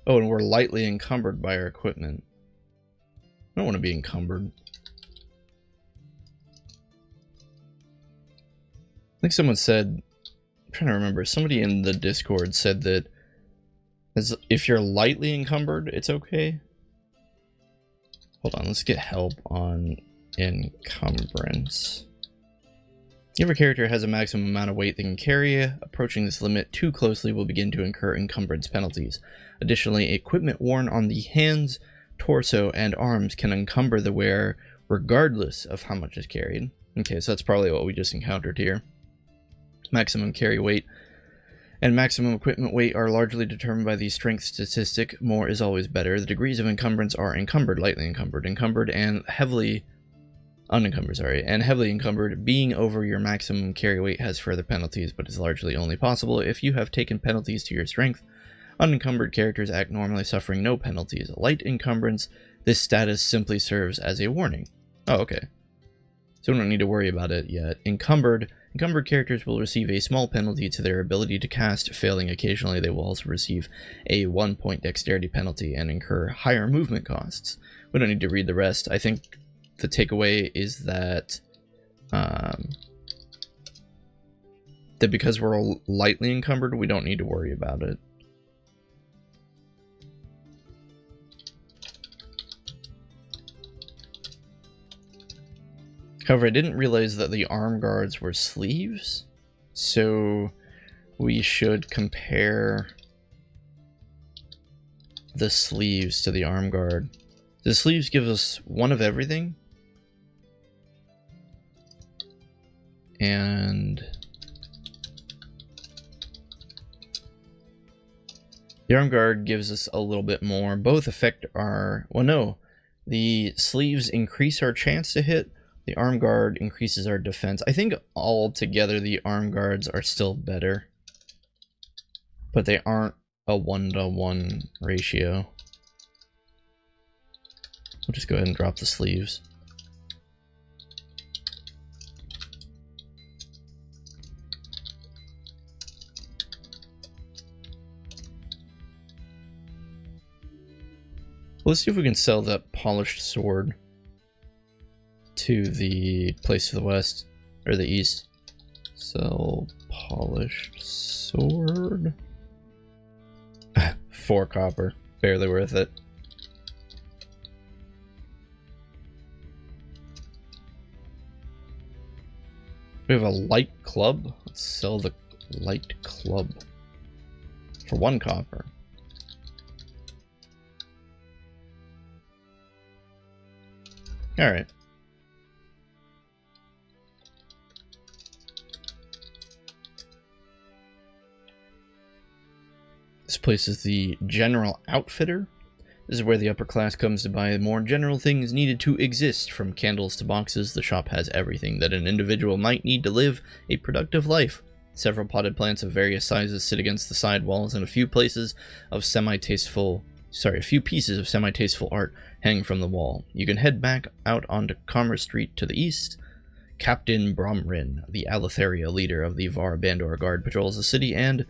Oh, and we're lightly encumbered by our equipment. I don't want to be encumbered. I think someone said... I'm trying to remember. Somebody in the Discord said that if you're lightly encumbered, it's okay. Hold on, let's get help on encumbrance. If a character has a maximum amount of weight they can carry, approaching this limit too closely will begin to incur encumbrance penalties. Additionally, equipment worn on the hands, torso, and arms can encumber the wearer regardless of how much is carried. Okay, so that's probably what we just encountered here. Maximum carry weight and maximum equipment weight are largely determined by the strength statistic. More is always better. The degrees of encumbrance are encumbered, lightly encumbered, encumbered, and heavily unencumbered, and heavily encumbered. Being over your maximum carry weight has further penalties, but is largely only possible if you have taken penalties to your strength. Unencumbered characters act normally, suffering no penalties. Light encumbrance, this status simply serves as a warning. Oh, okay. So we don't need to worry about it yet. Encumbered characters will receive a small penalty to their ability to cast. Failing occasionally, they will also receive a 1-point dexterity penalty and incur higher movement costs. We don't need to read the rest. I think the takeaway is that that because we're all lightly encumbered, we don't need to worry about it. However, I didn't realize that the arm guards were sleeves, so we should compare the sleeves to the arm guard. The sleeves give us one of everything, and the arm guard gives us a little bit more. Both affect our... well, no. The sleeves increase our chance to hit. The arm guard increases our defense. I think all together the arm guards are still better, but they aren't a 1-to-1 ratio. We'll just go ahead and drop the sleeves. Let's see if we can sell that polished sword to the place to the west, or the east. Sell polished sword. 4 copper. Barely worth it. We have a light club. Let's sell the light club for 1 copper. Alright. This place is the General Outfitter. This is where the upper class comes to buy more general things needed to exist. From candles to boxes, the shop has everything that an individual might need to live a productive life. Several potted plants of various sizes sit against the side walls, and a few pieces of semi-tasteful art hang from the wall. You can head back out onto Commerce Street to the east. Captain Bromrin, the Aletheria leader of the Var Bandor Guard, patrols the city, and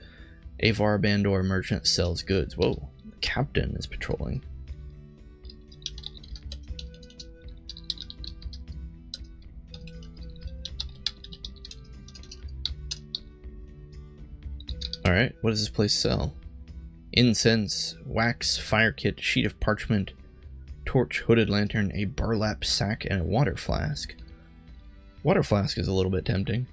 a Var Bandor merchant sells goods. Whoa, the captain is patrolling. Alright, what does this place sell? Incense, wax, fire kit, sheet of parchment, torch, hooded lantern, a burlap sack, and a water flask. Water flask is a little bit tempting.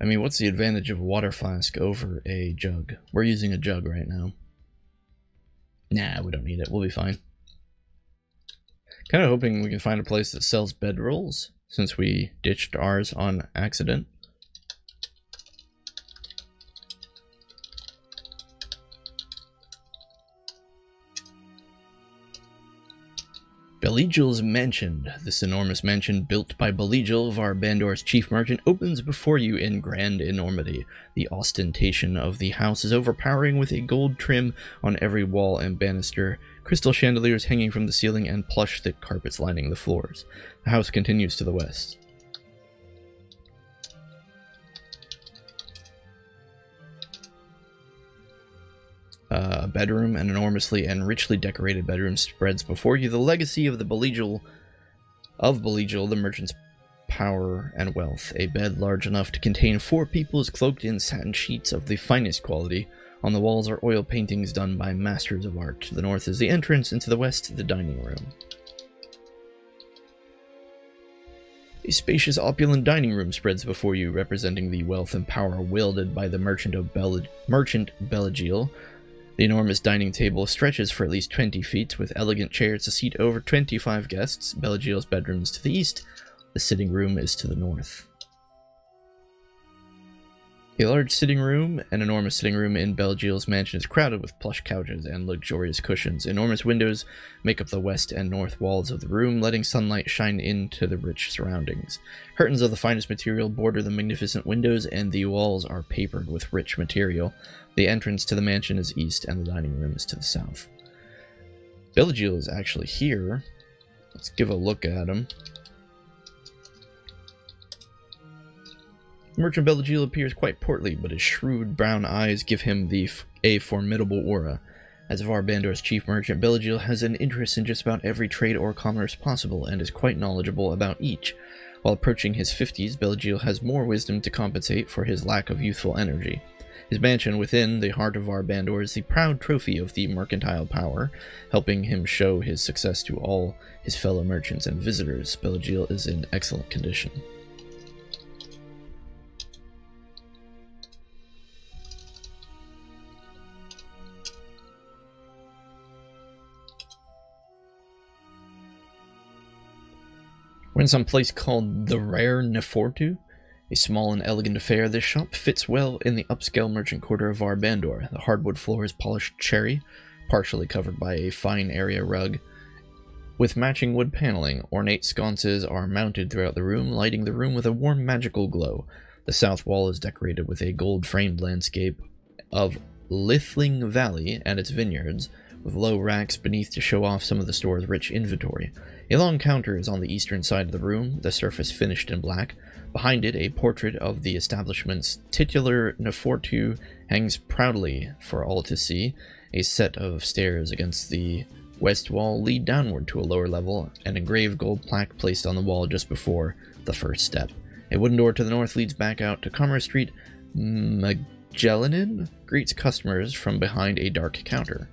I mean, what's the advantage of a water flask over a jug? We're using a jug right now. Nah, we don't need it. We'll be fine. Kind of hoping we can find a place that sells bedrolls, since we ditched ours on accident. Beligil's Mansion. This enormous mansion, built by Beligil, Var Bandor's chief merchant, opens before you in grand enormity. The ostentation of the house is overpowering, with a gold trim on every wall and banister, crystal chandeliers hanging from the ceiling, and plush thick carpets lining the floors. The house continues to the west. A bedroom, an enormously and richly decorated bedroom, spreads before you the legacy of the Beligil, the merchant's power and wealth. A bed large enough to contain 4 people is cloaked in satin sheets of the finest quality. On the walls are oil paintings done by masters of art. To the north is the entrance, and to the west the dining room. A spacious, opulent dining room spreads before you, representing the wealth and power wielded by the merchant Beligil. The enormous dining table stretches for at least 20 feet, with elegant chairs to seat over 25 guests. Beligil's bedroom is to the east. The sitting room is to the north. A large sitting room, an enormous sitting room in Beligil's mansion, is crowded with plush couches and luxurious cushions. Enormous windows make up the west and north walls of the room, letting sunlight shine into the rich surroundings. Curtains of the finest material border the magnificent windows, and the walls are papered with rich material. The entrance to the mansion is east, and the dining room is to the south. Beligil is actually here. Let's give a look at him. Merchant Beligil appears quite portly, but his shrewd brown eyes give him a formidable aura. As Var Bandor's chief merchant, Beligil has an interest in just about every trade or commerce possible, and is quite knowledgeable about each. While approaching his 50s, Beligil has more wisdom to compensate for his lack of youthful energy. His mansion within the heart of Var Bandor is the proud trophy of the mercantile power, helping him show his success to all his fellow merchants and visitors. Beligil is in excellent condition. We're in some place called the Rare Nefortu. A small and elegant affair, this shop fits well in the upscale merchant quarter of Avendar. The hardwood floor is polished cherry, partially covered by a fine area rug. With matching wood paneling, ornate sconces are mounted throughout the room, lighting the room with a warm magical glow. The south wall is decorated with a gold-framed landscape of Lithling Valley and its vineyards, with low racks beneath to show off some of the store's rich inventory. A long counter is on the eastern side of the room, the surface finished in black. Behind it, a portrait of the establishment's titular Nefortu hangs proudly for all to see. A set of stairs against the west wall lead downward to a lower level, an engraved gold plaque placed on the wall just before the first step. A wooden door to the north leads back out to Commerce Street. Magellanin greets customers from behind a dark counter.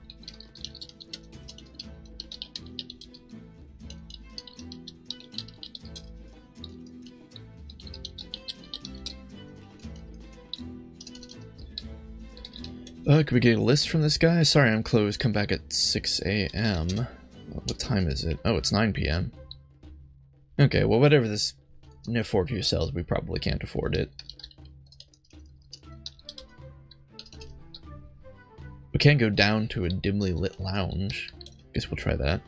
Could we get a list from this guy? Sorry, I'm closed. Come back at 6 a.m. What time is it? Oh, it's 9 p.m. Okay, well, whatever this Nefortu sells, we probably can't afford it. We can go down to a dimly lit lounge. Guess we'll try that.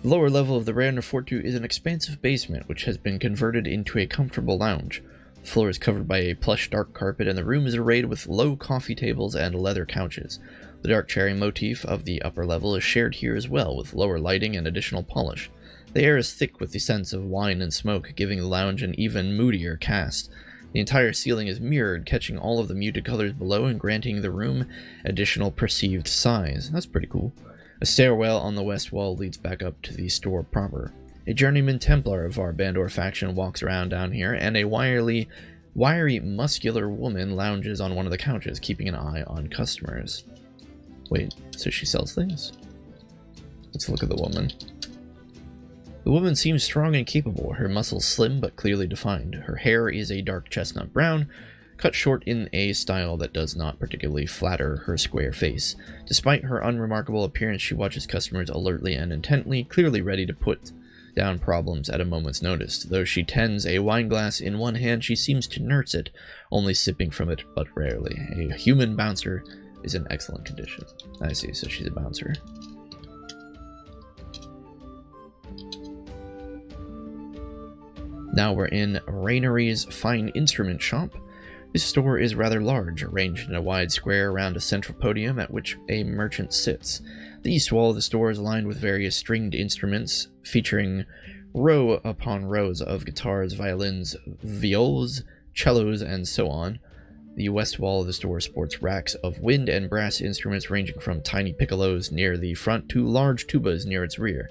The lower level of the Rare Nefortu is an expansive basement, which has been converted into a comfortable lounge. The floor is covered by a plush dark carpet, and the room is arrayed with low coffee tables and leather couches. The dark cherry motif of the upper level is shared here as well, with lower lighting and additional polish. The air is thick with the scents of wine and smoke, giving the lounge an even moodier cast. The entire ceiling is mirrored, catching all of the muted colors below and granting the room additional perceived size. That's pretty cool. A stairwell on the west wall leads back up to the store proper. A journeyman Templar of our Bandor faction walks around down here, and a wiry, muscular woman lounges on one of the couches, keeping an eye on customers. Wait, so she sells things? Let's look at the woman. The woman seems strong and capable, her muscles slim but clearly defined. Her hair is a dark chestnut brown, cut short in a style that does not particularly flatter her square face. Despite her unremarkable appearance, she watches customers alertly and intently, clearly ready to put down problems at a moment's notice. Though she tends a wine glass in one hand, she seems to nurse it, only sipping from it but rarely. A human bouncer is in excellent condition. I see, so she's a bouncer. Now we're in Rainery's Fine Instrument Shop. This store is rather large, arranged in a wide square around a central podium at which a merchant sits. The east wall of the store is lined with various stringed instruments, featuring row upon rows of guitars, violins, viols, cellos, and so on. The west wall of the store sports racks of wind and brass instruments ranging from tiny piccolos near the front to large tubas near its rear.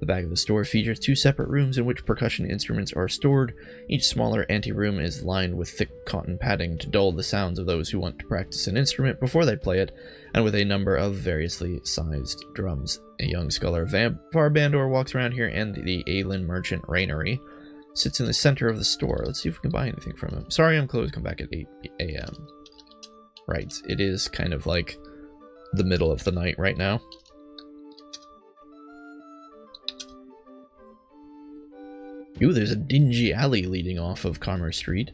The back of the store features two separate rooms in which percussion instruments are stored. Each smaller anteroom is lined with thick cotton padding to dull the sounds of those who want to practice an instrument before they play it, and with a number of variously sized drums. A young scholar Varbandor walks around here, and the Aelin merchant Rainery sits in the center of the store. Let's see if we can buy anything from him. Sorry, I'm closed. Come back at 8 a.m. Right, it is kind of like the middle of the night right now. Ooh, there's a dingy alley leading off of Commerce Street.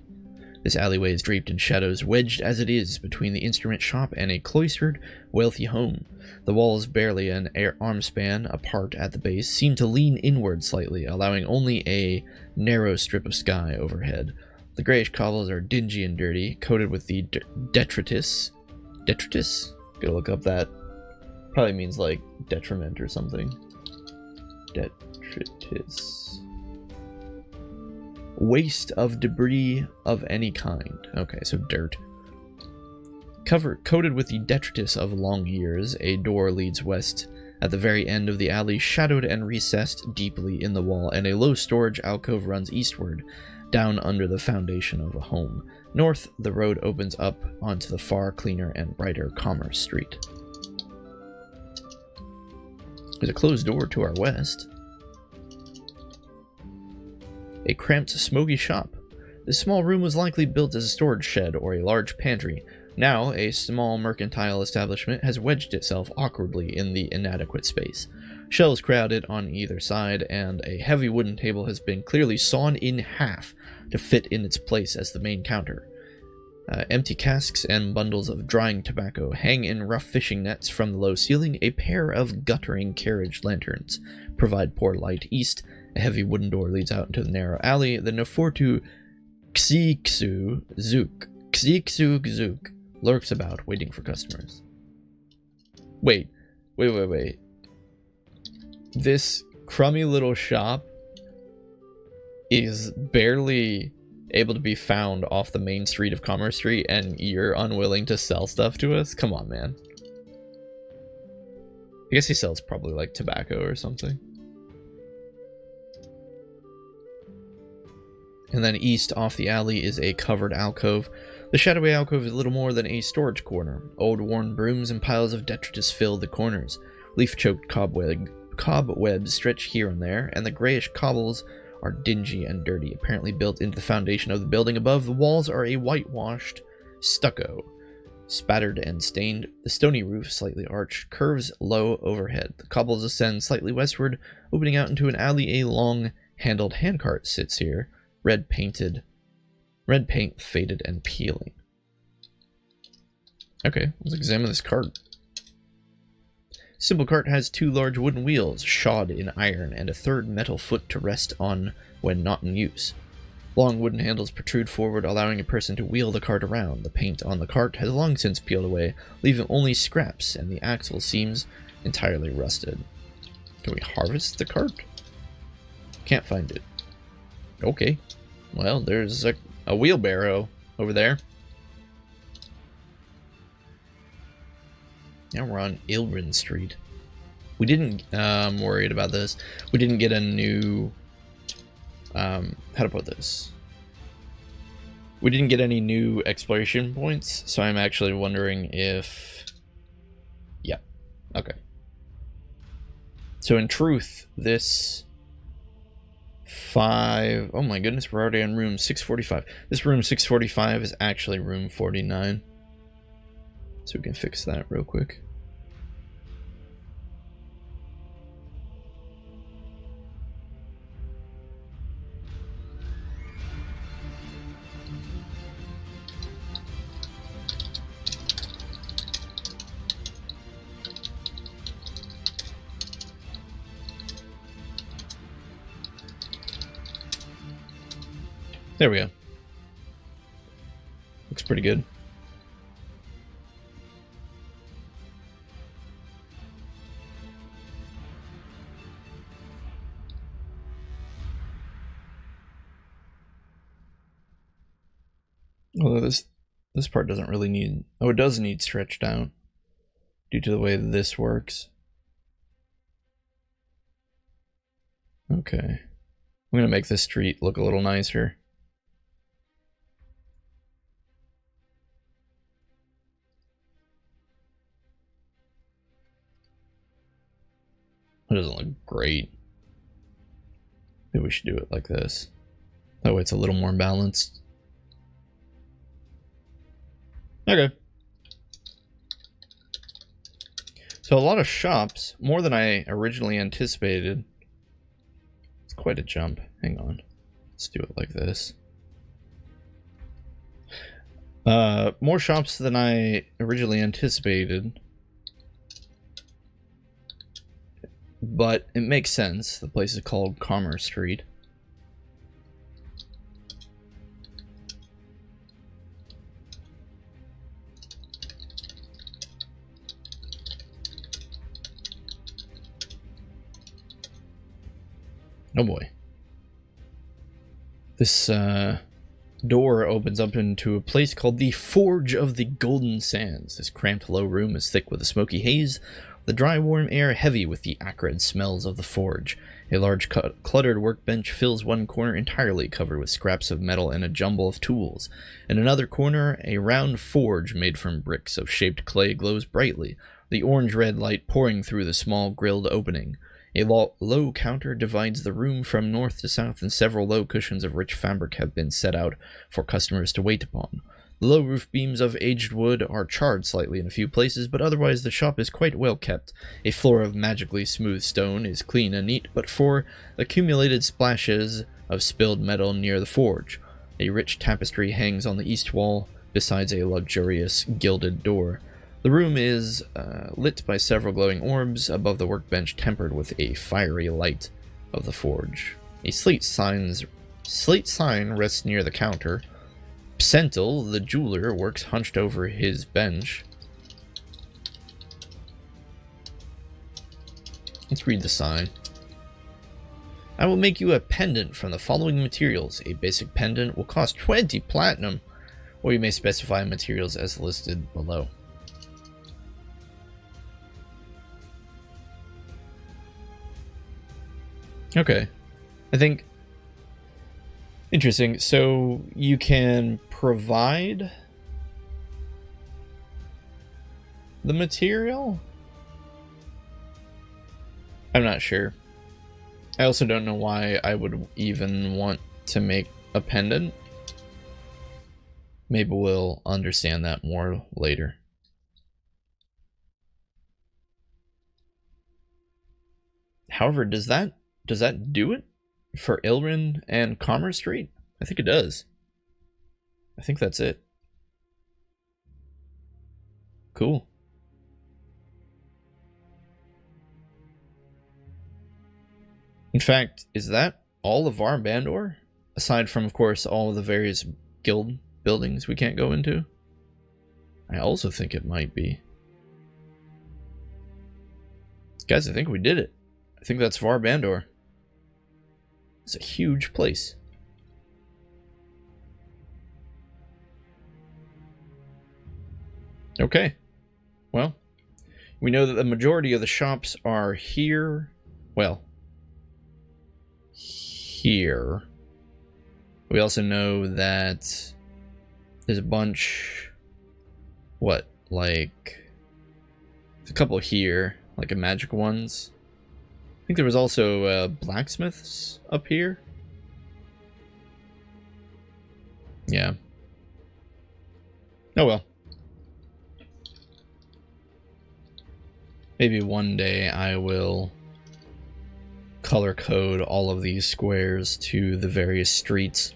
This alleyway is draped in shadows, wedged as it is between the instrument shop and a cloistered, wealthy home. The walls, barely an arm span apart at the base, seem to lean inward slightly, allowing only a narrow strip of sky overhead. The grayish cobbles are dingy and dirty, coated with the detritus. Detritus? Gotta look up that. Probably means like detriment or something. Detritus. Waste of debris of any kind. Okay, so dirt. Coated with the detritus of long years, a door leads west at the very end of the alley, shadowed and recessed deeply in the wall, and a low storage alcove runs eastward, down under the foundation of a home. North, the road opens up onto the far cleaner and brighter Commerce Street. There's a closed door to our west. A cramped, smoky shop. This small room was likely built as a storage shed or a large pantry. Now, a small mercantile establishment has wedged itself awkwardly in the inadequate space. Shelves crowd it on either side, and a heavy wooden table has been clearly sawn in half to fit in its place as the main counter. Empty casks and bundles of drying tobacco hang in rough fishing nets from the low ceiling. A pair of guttering carriage lanterns provide poor light. East, a heavy wooden door leads out into the narrow alley. The Nefortu Xixu Zook lurks about, waiting for customers. Wait. This crummy little shop is barely able to be found off the main street of Commerce Street, and you're unwilling to sell stuff to us? Come on, man. I guess he sells probably like tobacco or something. And then east off the alley is a covered alcove. The shadowy alcove is little more than a storage corner. Old worn brooms and piles of detritus fill the corners. Leaf-choked cobwebs stretch here and there, and the grayish cobbles are dingy and dirty, apparently built into the foundation of the building above. The walls are a whitewashed stucco, spattered and stained. The stony roof, slightly arched, curves low overhead. The cobbles ascend slightly westward, opening out into an alley. A long-handled handcart sits here, red paint faded and peeling. Okay, let's examine this cart. Simple cart has two large wooden wheels, shod in iron, and a third metal foot to rest on when not in use. Long wooden handles protrude forward, allowing a person to wheel the cart around. The paint on the cart has long since peeled away, leaving only scraps, and the axle seems entirely rusted. Can we harvest the cart? Can't find it. Okay. Well, there's a wheelbarrow over there. Now we're on Ilrin Street. We didn't, I'm worried about this. We didn't get a new, how to put this? We didn't get any new exploration points, so I'm actually wondering if, yeah, okay. So in truth, this oh my goodness, we're already on room 645. This room 645 is actually room 49. So we can fix that real quick. There we go. Looks pretty good. Although this part doesn't really need... Oh, it does need stretched out due to the way that this works. Okay. I'm going to make this street look a little nicer. It doesn't look great. Maybe we should do it like this. That way it's a little more balanced. Okay. So a lot of shops, more than I originally anticipated. It's quite a jump. Hang on. Let's do it like this. More shops than I originally anticipated. But it makes sense. The place is called Commerce Street. Oh boy. This door opens up into a place called the Forge of the Golden Sands. This cramped low room is thick with a smoky haze, the dry warm air heavy with the acrid smells of the forge. A large cluttered workbench fills one corner entirely covered with scraps of metal and a jumble of tools. In another corner, a round forge made from bricks of shaped clay glows brightly, the orange-red light pouring through the small grilled opening. A low counter divides the room from north to south, and several low cushions of rich fabric have been set out for customers to wait upon. The low roof beams of aged wood are charred slightly in a few places, but otherwise the shop is quite well kept. A floor of magically smooth stone is clean and neat, but for accumulated splashes of spilled metal near the forge. A rich tapestry hangs on the east wall, besides a luxurious gilded door. The room is lit by several glowing orbs above the workbench, tempered with a fiery light of the forge. A slate sign rests near the counter. Sentil, the jeweler, works hunched over his bench. Let's read the sign. I will make you a pendant from the following materials. A basic pendant will cost 20 platinum, or you may specify materials as listed below. Okay. I think... Interesting. So you can provide the material? I'm not sure. I also don't know why I would even want to make a pendant. Maybe we'll understand that more later. However, does that do it for Ilrin and Commerce Street? I think it does. I think that's it. Cool. In fact, is that all of Avendar? Aside from, of course, all of the various guild buildings we can't go into? I also think it might be. Guys, I think we did it. I think that's Avendar. It's a huge place. Okay. Well, we know that the majority of the shops are here. Well, here. We also know that there's a bunch, what, like, there's a couple here, like a magic ones. I think there was also blacksmiths up here. Yeah. Oh well. Maybe one day I will color code all of these squares to the various streets,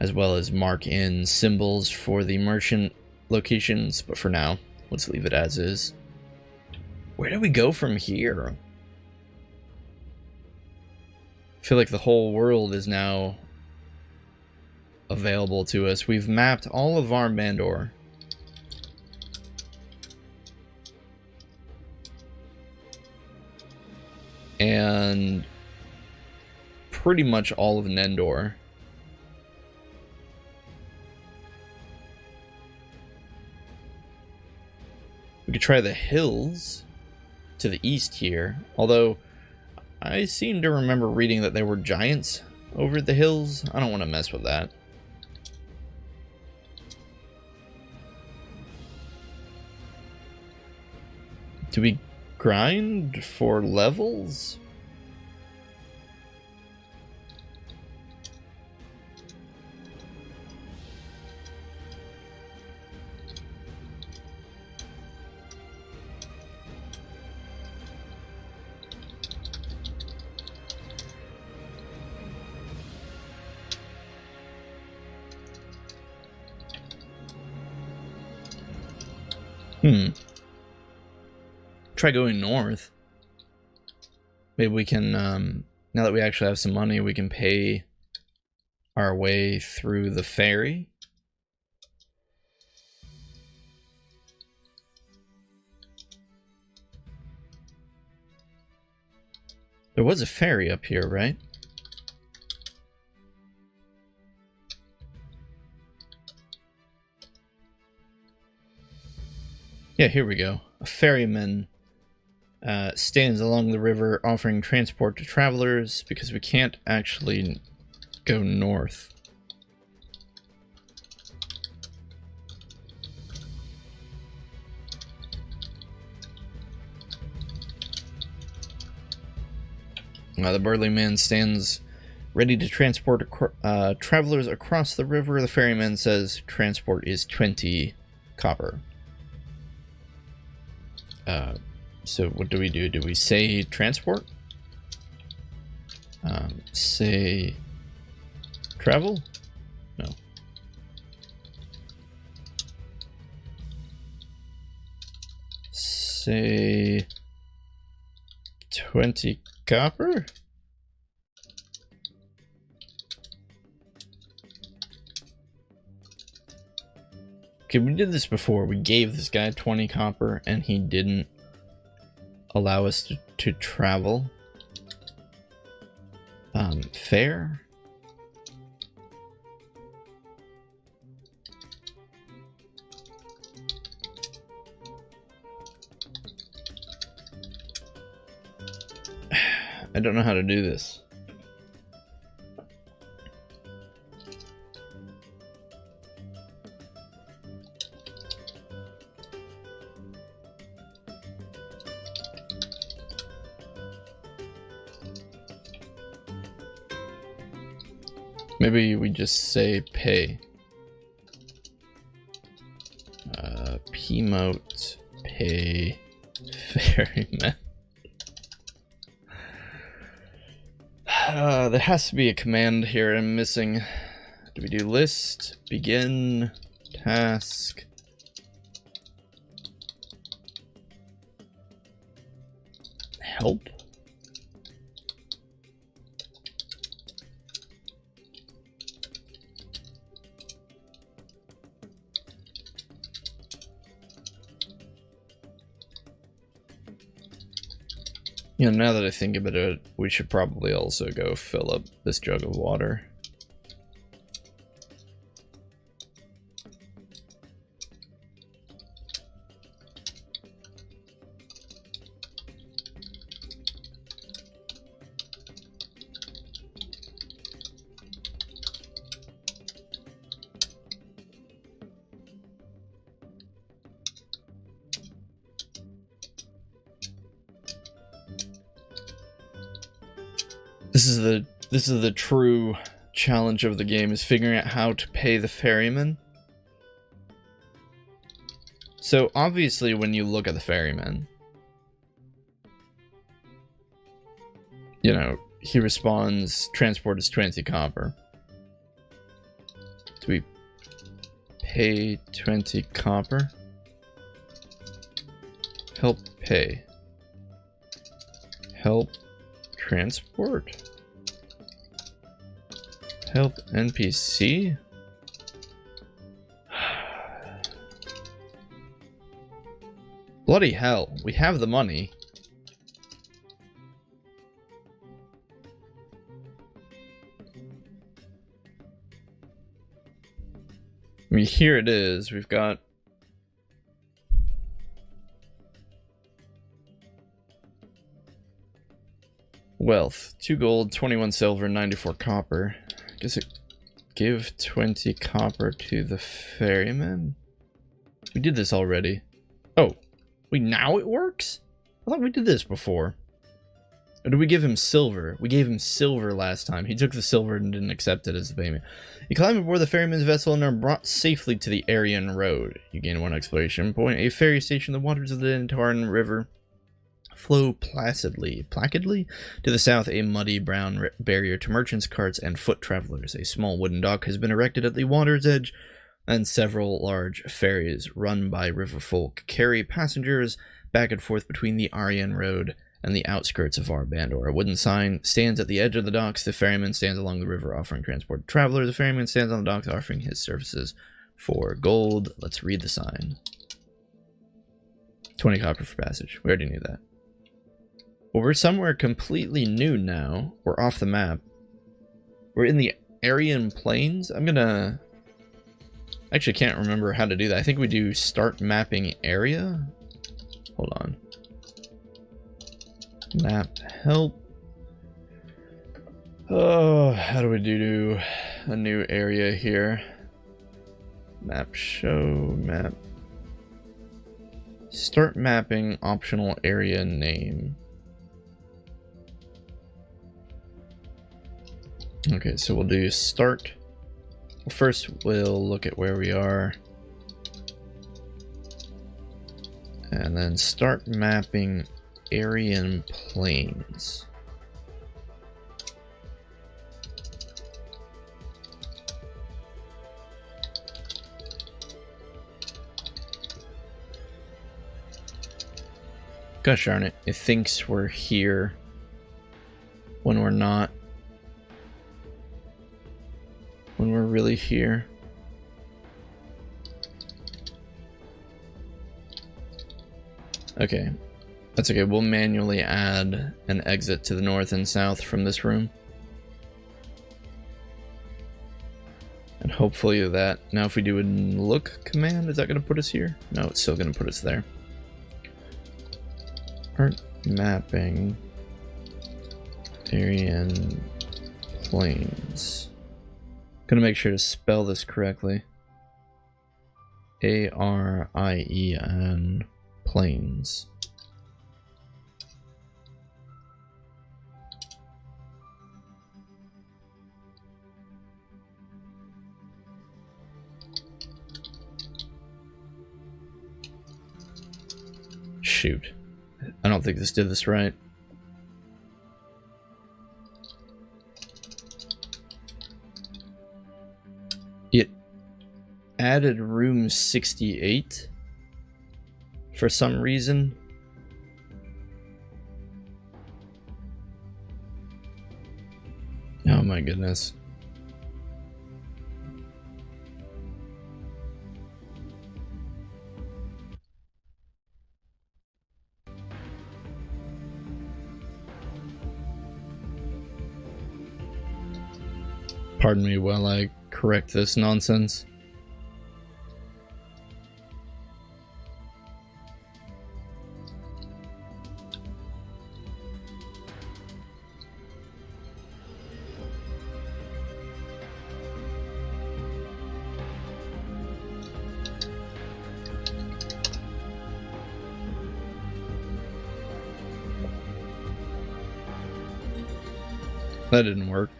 as well as mark in symbols for the merchant locations, but for now, let's leave it as is. Where do we go from here? I feel like the whole world is now available to us. We've mapped all of Avendar. And pretty much all of Nendor. We could try the hills to the east here, although I seem to remember reading that there were giants over the hills. I don't want to mess with that. Do we grind for levels? Try going north. Maybe we can, now that we actually have some money, we can pay our way through the ferry. There was a ferry up here, right? Yeah, here we go. A ferryman stands along the river offering transport to travelers, because we can't actually go north. The burly man stands Ready to transport travelers across the river. The ferryman says transport is 20 copper. So what do? Do we say transport? Say travel? No. Say 20 copper? Okay, we did this before. We gave this guy 20 copper and he didn't allow us to travel. Fair? I don't know how to do this. Maybe we just say pay. P-mote pay ferryman. There has to be a command here I'm missing. Do we do list, begin, task? Help? You know, now that I think about it, we should probably also go fill up this jug of water. This is the true challenge of the game, is figuring out how to pay the ferryman. So obviously when you look at the ferryman, you know, he responds, transport is 20 copper. Do we pay 20 copper? Help pay. Help transport? Help NPC? Bloody hell, we have the money. I mean, here it is. We've got wealth, 2 gold, 21 silver, 94 copper. I guess it give 20 copper to the ferryman. We did this already. Oh, wait, now it works? I thought we did this before. Or did we give him silver? We gave him silver last time. He took the silver and didn't accept it as the payment. You climb aboard the ferryman's vessel and are brought safely to the Aryan Road. You gain 1 exploration point. A ferry station. The waters of the Dentarn River flow placidly to the south. A muddy brown barrier to merchants, carts, and foot travelers. A small wooden dock has been erected at the water's edge, and several large ferries run by river folk carry passengers back and forth between the Aryan Road and the outskirts of Avendar. A wooden sign stands at the edge of the docks. The ferryman stands along the river offering transport to travelers. The ferryman stands on the docks offering his services for gold. Let's read the sign. 20 copper for passage. We already knew that. Well, we're somewhere completely new now. We're off the map. We're in the Aryan Plains. I'm gonna... Actually, can't remember how to do that. I think we do start mapping area. Hold on. Map help. Oh, how do we do a new area here? Map show, map. Start mapping, optional area name. Okay, so we'll do start. First, we'll look at where we are. And then start mapping Aryan plains. Gosh darn it, it thinks we're here when we're not. When we're really here. Okay, that's okay. We'll manually add an exit to the north and south from this room. And hopefully that, now if we do a look command, is that going to put us here? No, it's still going to put us there. Art mapping Aryan plains. Gonna make sure to spell this correctly. A-R-I-E-N plains. Shoot. I don't think this did this right. It added room 68 for some reason. Oh my goodness. Pardon me while I correct this nonsense. That didn't work.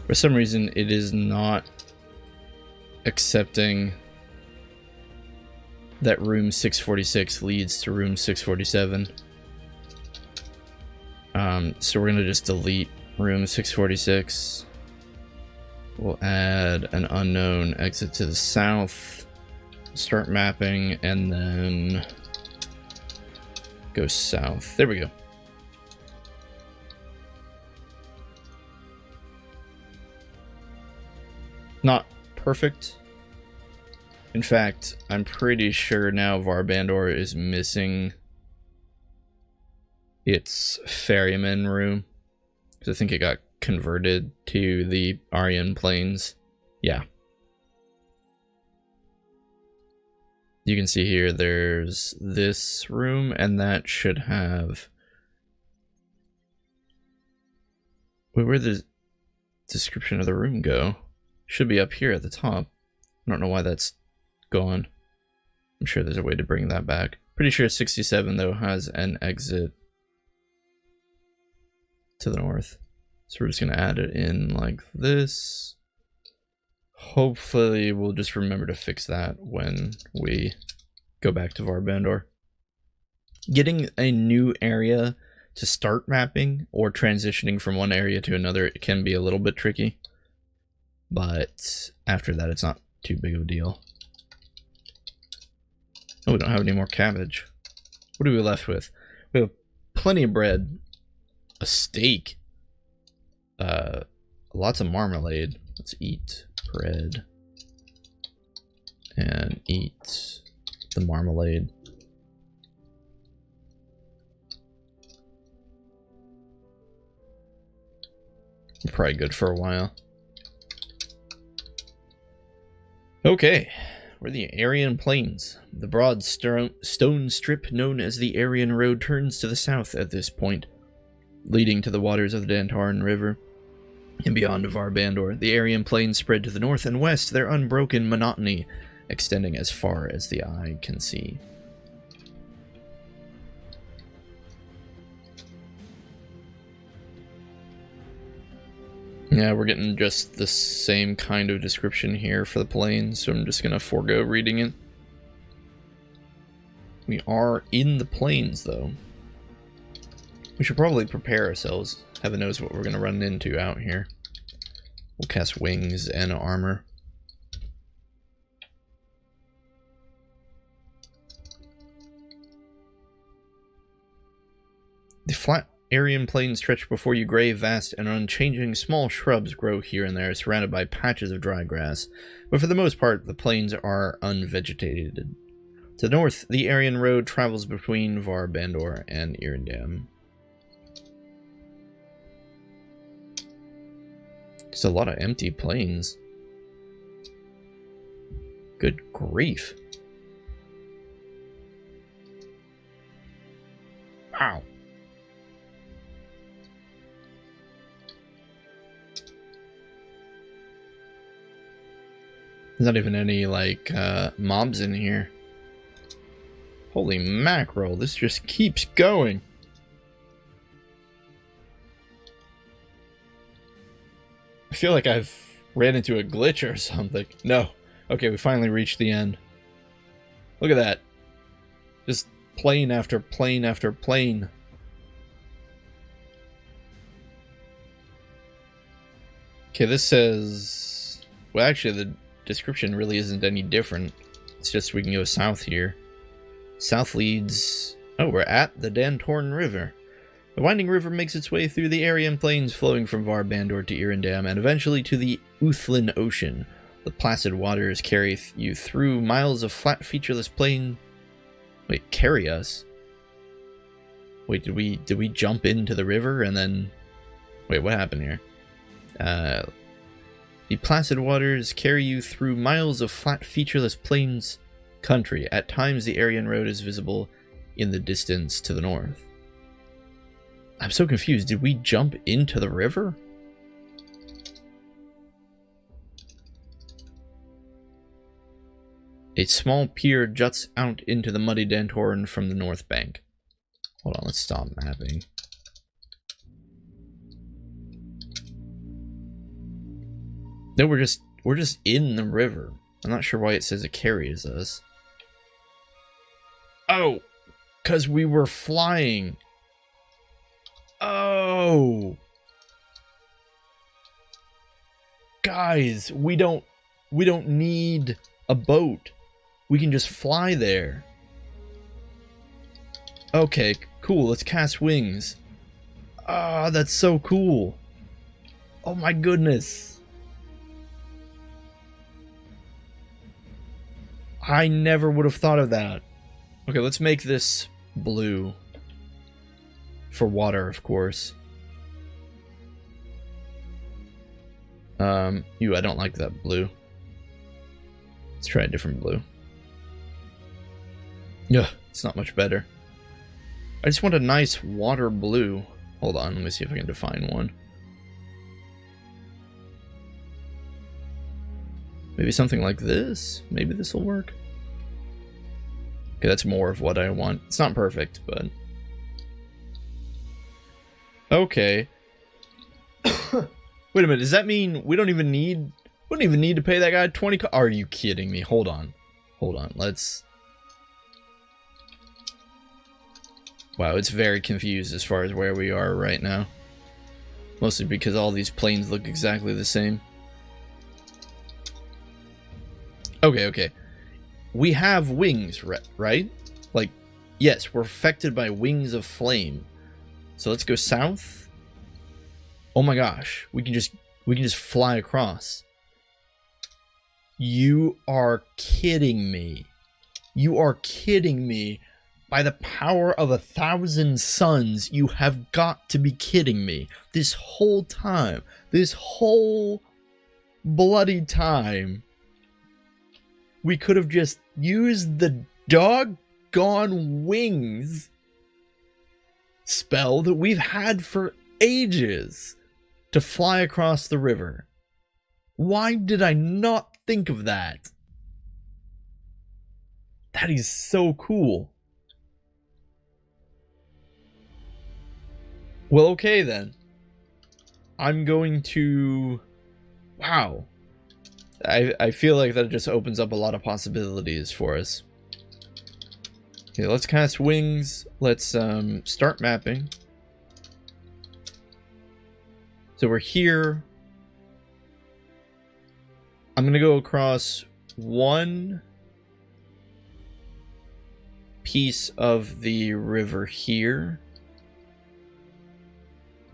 For some reason, it is not accepting that room 646 leads to room 647. So we're gonna just delete room 646. We'll add an unknown exit to the south, start mapping, and then go south. There we go. Not perfect. In fact, I'm pretty sure now Varbandor is missing its ferryman room. Because I think it got converted to the Aryan plains. Yeah. You can see here there's this room, and that should have... Wait, where'd the description of the room go? Should be up here at the top. I don't know why that's gone. I'm sure there's a way to bring that back. Pretty sure 67 though has an exit to the north. So we're just gonna add it in like this. Hopefully we'll just remember to fix that when we go back to Varbandor. Getting a new area to start mapping or transitioning from one area to another, it can be a little bit tricky. But after that, it's not too big of a deal. Oh, we don't have any more cabbage. What are we left with? We have plenty of bread, a steak, lots of marmalade. Let's eat bread and eat the marmalade. We're probably good for a while. Okay, we're the Aryan Plains. The broad stone strip known as the Aryan Road turns to the south at this point, leading to the waters of the Dantarn River. And beyond Varbandor, the Aryan Plains spread to the north and west, their unbroken monotony extending as far as the eye can see. Yeah, we're getting just the same kind of description here for the plains, so I'm just going to forego reading it. We are in the plains, though. We should probably prepare ourselves. Heaven knows what we're going to run into out here. We'll cast wings and armor. The flat Aryan plains stretch before you, gray, vast, and unchanging. Small shrubs grow here and there, surrounded by patches of dry grass, but for the most part, the plains are unvegetated. To the north, the Aryan Road travels between Varbandor and Irindam. Just a lot of empty plains. Good grief. Wow. There's not even any, like, mobs in here. Holy mackerel, this just keeps going. I feel like I've ran into a glitch or something. No. Okay, we finally reached the end. Look at that. Just plane after plane after plane. Okay, this says... Well, actually, the description really isn't any different. It's just we can go south here. South leads... Oh, we're at the Dantarn River. The winding river makes its way through the Aryan Plains, flowing from Varbandor to Irindam, and eventually to the Uthlin Ocean. The placid waters carry you through miles of flat, featureless plain... Wait, carry us? Wait, did we jump into the river and then... Wait, what happened here? The placid waters carry you through miles of flat, featureless plains country. At times, the Aryan Road is visible in the distance to the north. I'm so confused. Did we jump into the river? A small pier juts out into the muddy Dantarn from the north bank. Hold on, let's stop mapping. No, we're just in the river. I'm not sure why it says it carries us. Oh, because we were flying. Oh. Guys, we don't need a boat. We can just fly there. Okay, cool. Let's cast wings. Ah, that's so cool. Oh my goodness. I never would have thought of that. Okay, let's make this blue. For water, of course. I don't like that blue. Let's try a different blue. Yeah, it's not much better. I just want a nice water blue. Hold on, let me see if I can define one. Maybe something like this? Maybe this will work. Okay, that's more of what I want. It's not perfect, but... Okay. Wait a minute, does that mean we don't even need to pay that guy 20? Are you kidding me? Hold on. Hold on, let's... Wow, it's very confused as far as where we are right now. Mostly because all these planes look exactly the same. Okay. We have wings, right? Like, yes, we're affected by wings of flame. So let's go south. Oh my gosh, we can just fly across. You are kidding me. You are kidding me. By the power of 1,000 suns, you have got to be kidding me. This whole time, this whole bloody time, we could have just used the doggone wings spell that we've had for ages to fly across the river. Why did I not think of that? That is so cool. Well, okay then. I'm going to... Wow. I feel like that just opens up a lot of possibilities for us. Okay, let's cast wings. Let's start mapping. So we're here. I'm going to go across one piece of the river here.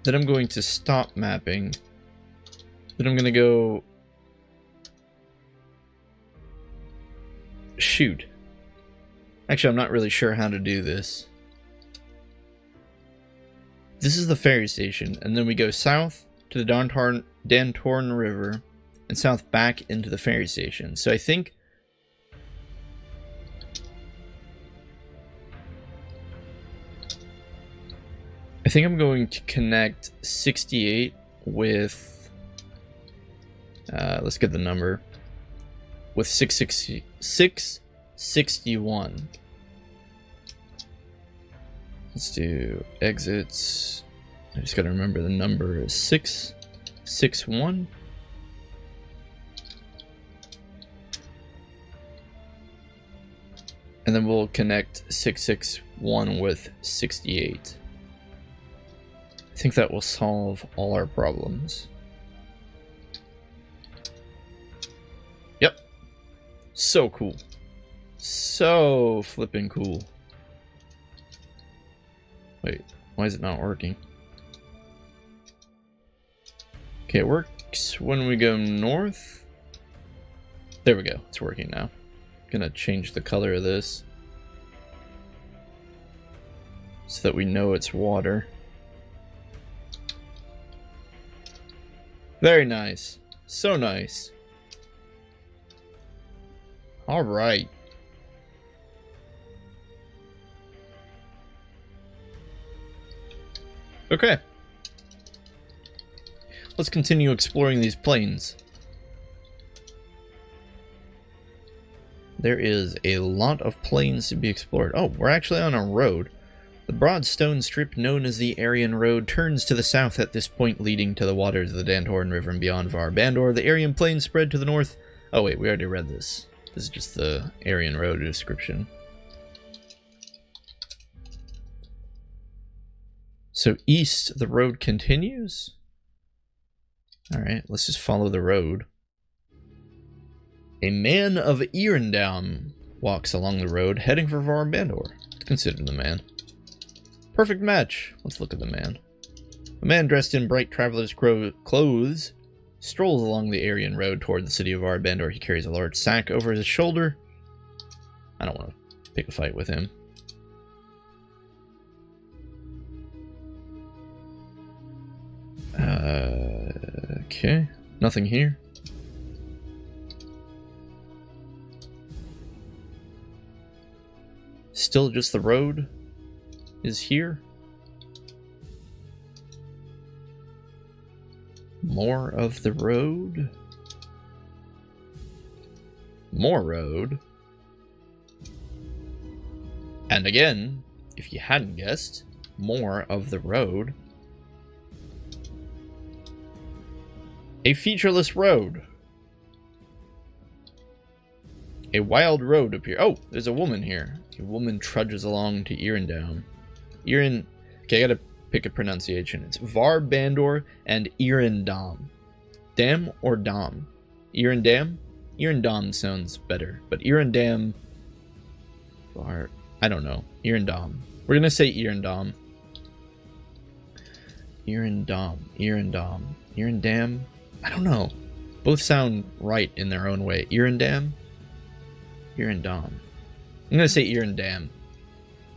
Then I'm going to stop mapping. Then I'm going to go... Shoot. Actually, I'm not really sure how to do this. This is the ferry station, and then we go south to the Dantorn River, and south back into the ferry station. So I think... I'm going to connect 68 with... let's get the number. With 661. Let's do exits. I just gotta remember the number is 661. And then we'll connect 661 with 68. I think that will solve all our problems. Yep. So cool. So flippin' cool. Wait, why is it not working? Okay, it works when we go north. There we go, it's working now. Gonna change the color of this so that we know it's water. Very nice. So nice. Alright. Okay. Let's continue exploring these plains. There is a lot of plains to be explored. Oh, we're actually on a road. The broad stone strip known as the Aryan Road turns to the south at this point, leading to the waters of the Dantorn River and beyond Avendar. The Aryan Plains spread to the north. Oh wait, we already read this. This is just the Aryan Road description. So east, the road continues. Alright, let's just follow the road. A man of Erendam walks along the road, heading for Avendar. Consider the man. Perfect match. Let's look at the man. A man dressed in bright traveler's clothes strolls along the Aryan Road toward the city of Avendar. He carries a large sack over his shoulder. I don't want to pick a fight with him. Okay. Nothing here. Still just the road is here. More of the road. More road. And again, if you hadn't guessed, more of the road. A featureless road. A wild road appears. Oh, there's a woman here. A woman trudges along to Erendam. Okay, I gotta pick a pronunciation. It's Avendar and Erendam. Dam or Dom? Erendam? Erendam sounds better, but Erendam... I don't know. Erendam. We're gonna say Erendam. Erendam. Erendam. Erendam? I don't know. Both sound right in their own way. Erendam? Erendam. I'm gonna say Erendam.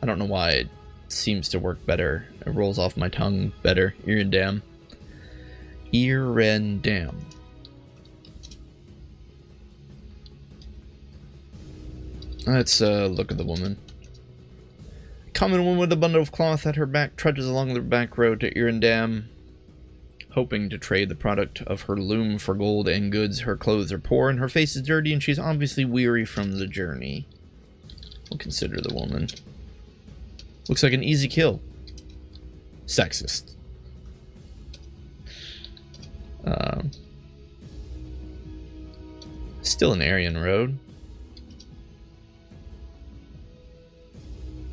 I don't know why it seems to work better. It rolls off my tongue better. Erendam. Erendam. Let's look at the woman. A common woman with a bundle of cloth at her back trudges along the back road to Avendar, hoping to trade the product of her loom for gold and goods. Her clothes are poor and her face is dirty, and she's obviously weary from the journey. We'll consider the woman. Looks like an easy kill. Sexist. Still an Aryan road.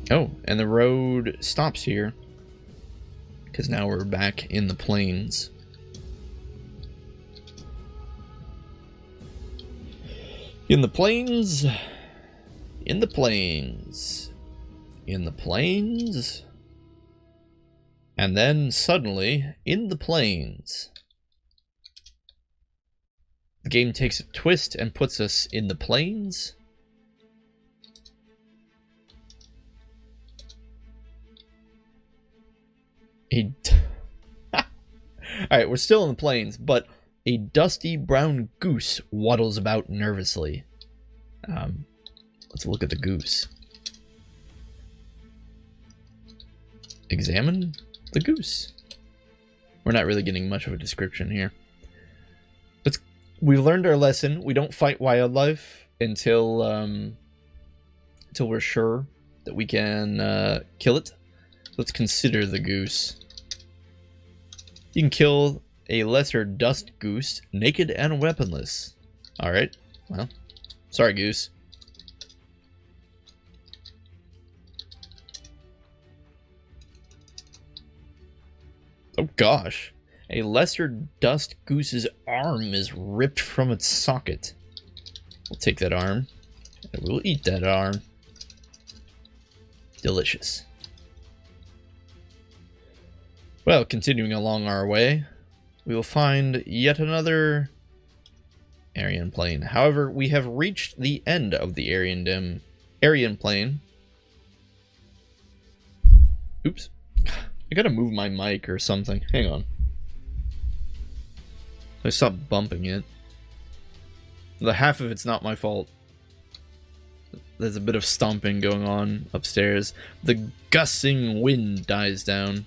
Oh, and the road stops here, because now we're back in the plains. In the plains. In the plains. In the plains. And then suddenly, in the plains. The game takes a twist and puts us in the plains. Alright, we're still in the plains, but a dusty brown goose waddles about nervously. Let's look at the goose. Examine the goose. We're not really getting much of a description here. We've learned our lesson. We don't fight wildlife until we're sure that we can kill it. Let's consider the goose. You can kill a lesser dust goose, naked and weaponless. Alright, well, sorry goose. Oh gosh. A lesser dust goose's arm is ripped from its socket. We'll take that arm, and we'll eat that arm. Delicious. Well, continuing along our way, we will find yet another Aryan plain. However, we have reached the end of the Aryan plain. Oops. I gotta move my mic or something. Hang on. I stopped bumping it. The half of it's not my fault. There's a bit of stomping going on upstairs. The gusting wind dies down.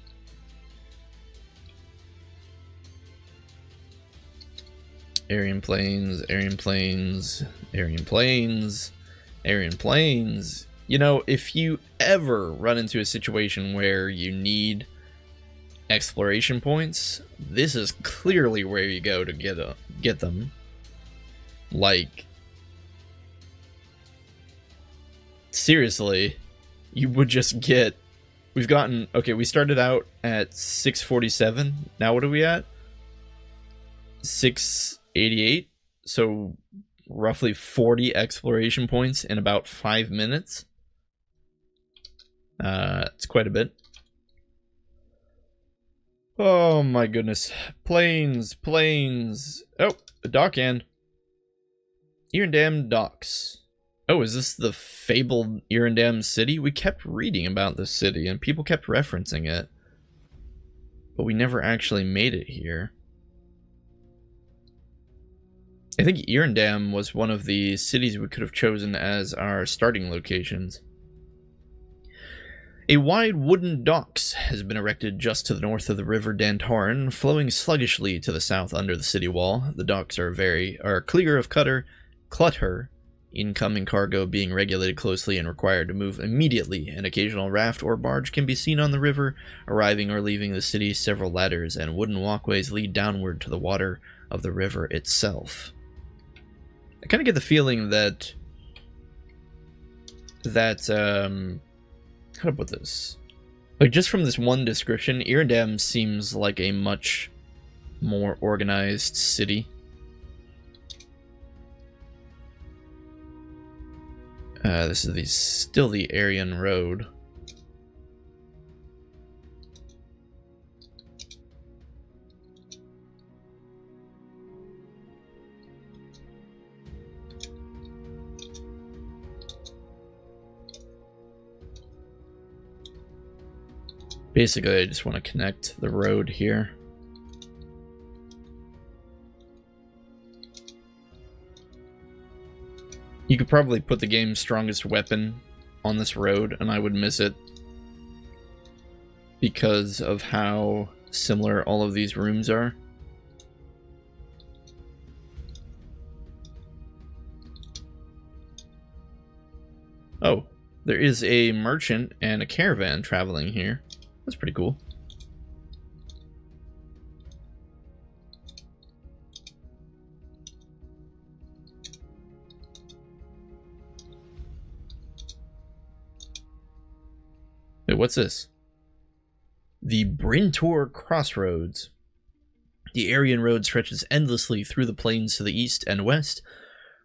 Aryan plains, Aryan plains, Aryan plains, Aryan plains. You know, if you ever run into a situation where you need exploration points, this is clearly where you go to get them. Like, seriously, you would just get... We've gotten... Okay, we started out at 647. Now what are we at? 688. So roughly 40 exploration points in about 5 minutes. It's quite a bit. Oh my goodness. Plains, plains. Oh, a dock end. Avendar docks. Oh, is this the fabled Avendar city? We kept reading about this city and people kept referencing it. But we never actually made it here. I think Avendar was one of the cities we could have chosen as our starting locations. A wide wooden docks has been erected just to the north of the river Dantoran, flowing sluggishly to the south under the city wall. The docks are clear of clutter, incoming cargo being regulated closely and required to move immediately. An occasional raft or barge can be seen on the river, arriving or leaving the city. Several ladders and wooden walkways lead downward to the water of the river itself. I kind of get the feeling that how to put this? Like, just from this one description, Avendar seems like a much more organized city. This is still the Aryan road. Basically, I just want to connect the road here. You could probably put the game's strongest weapon on this road, and I would miss it. Because of how similar all of these rooms are. Oh, there is a merchant and a caravan traveling here. That's pretty cool. Wait, what's this? The Brintor Crossroads. The Aryan Road stretches endlessly through the plains to the east and west.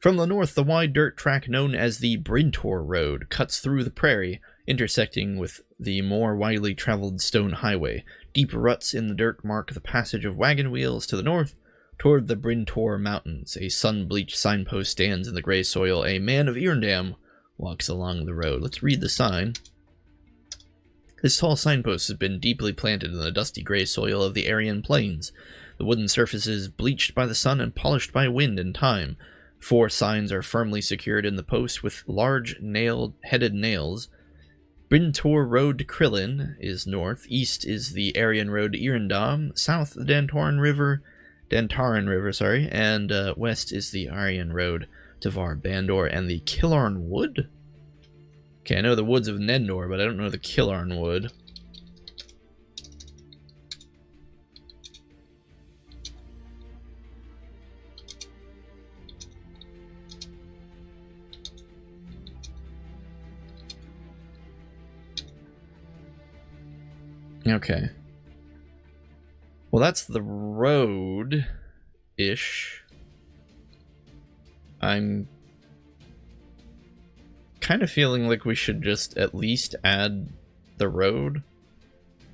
From the north, the wide dirt track known as the Brintor Road cuts through the prairie, intersecting with the more widely traveled stone highway. Deep ruts in the dirt mark the passage of wagon wheels to the north, toward the Brintor Mountains. A sun-bleached signpost stands in the gray soil. A man of Erindam walks along the road. Let's read the sign. This tall signpost has been deeply planted in the dusty gray soil of the Aryan Plains. The wooden surface is bleached by the sun and polished by wind and time. 4 signs are firmly secured in the post with large headed nails. Brintor Road to Krillin is north. East is the Aryan Road to Erindam. South, the Dantaran River, and west is the Aryan Road to Var Bandor and the Killarn Wood. Okay, I know the woods of Nendor, but I don't know the Killarn Wood. Okay. Well, that's the road-ish. I'm kind of feeling like we should just at least add the road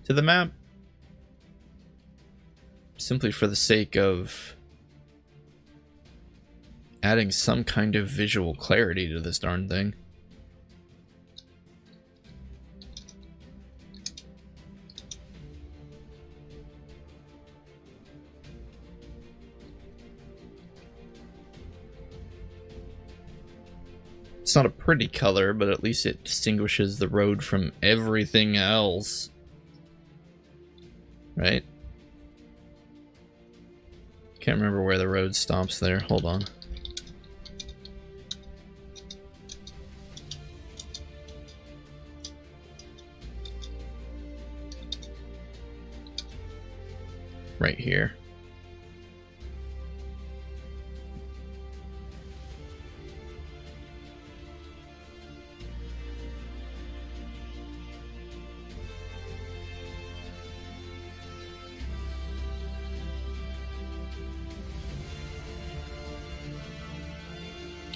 to the map. Simply for the sake of adding some kind of visual clarity to this darn thing. It's not a pretty color, but at least it distinguishes the road from everything else. Right? Can't remember where the road stops there. Hold on. Right here.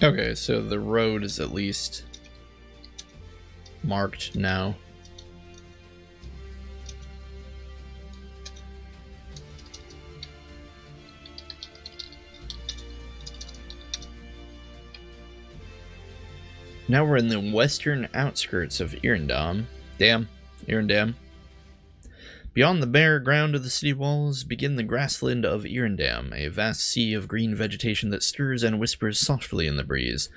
Okay, so the road is at least marked now. Now we're in the western outskirts of Erindam. Erindam. Beyond the bare ground of the city walls begin the grassland of Erindam, a vast sea of green vegetation that stirs and whispers softly in the breeze.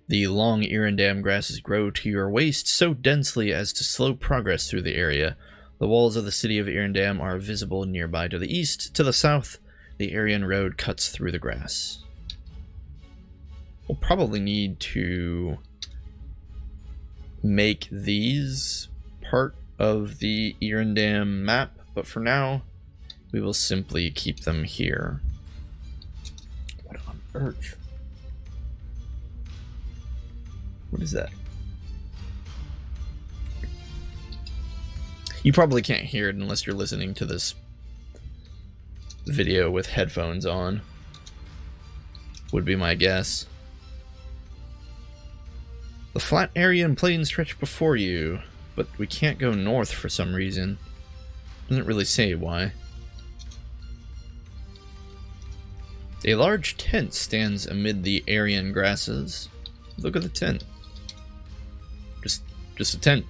The long Erindam grasses grow to your waist so densely as to slow progress through the area. The walls of the city of Erindam are visible nearby to the east. To the south, the Aryan Road cuts through the grass. We'll probably need to make these part of the Erindam map, but for now, we will simply keep them here. What on earth? What is that? You probably can't hear it unless you're listening to this video with headphones on, would be my guess. The flat Aryan plains stretch before you, but we can't go north for some reason. Doesn't really say why. A large tent stands amid the Aryan grasses. Look at the tent. Just a tent.